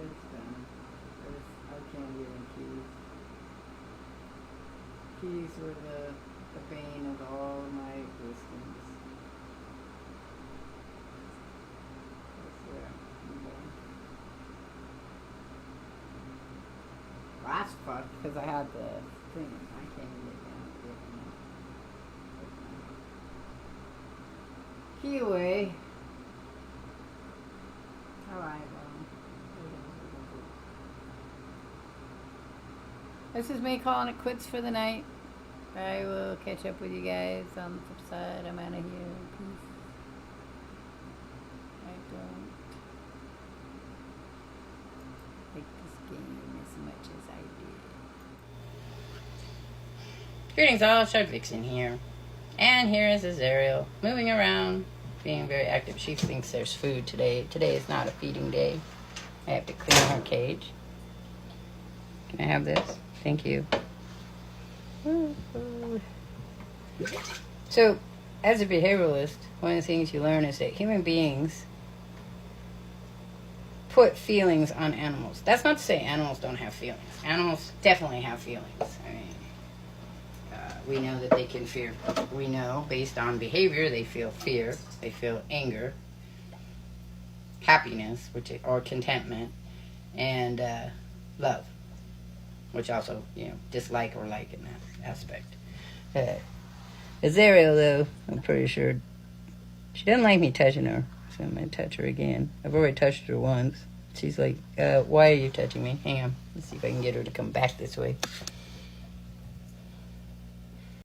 it's done. I can't get any keys. Keys were the bane of all of my existence. Well, that's fucked because I had the thing. I can't even get down. Key away. Alright, well. This is me calling it quits for the night. I will catch up with you guys on the flip side. I'm out of here. Peace. I don't like this game as much as I did. Greetings all, Shardvixen here. And here is Azariel, moving around, being very active. She thinks there's food today. Today is not a feeding day. I have to clean her cage. Can I have this? Thank you. So, as a behavioralist, one of the things you learn is that human beings put feelings on animals. That's not to say animals don't have feelings. Animals definitely have feelings. I mean, we know that they can fear. We know, based on behavior, they feel fear, they feel anger, happiness, or contentment, and love, which also, dislike or like in that aspect. Azariel, though, I'm pretty sure she doesn't like me touching her, so I'm going to touch her again. I've already touched her once. She's like, why are you touching me? Hang on. Let's see if I can get her to come back this way.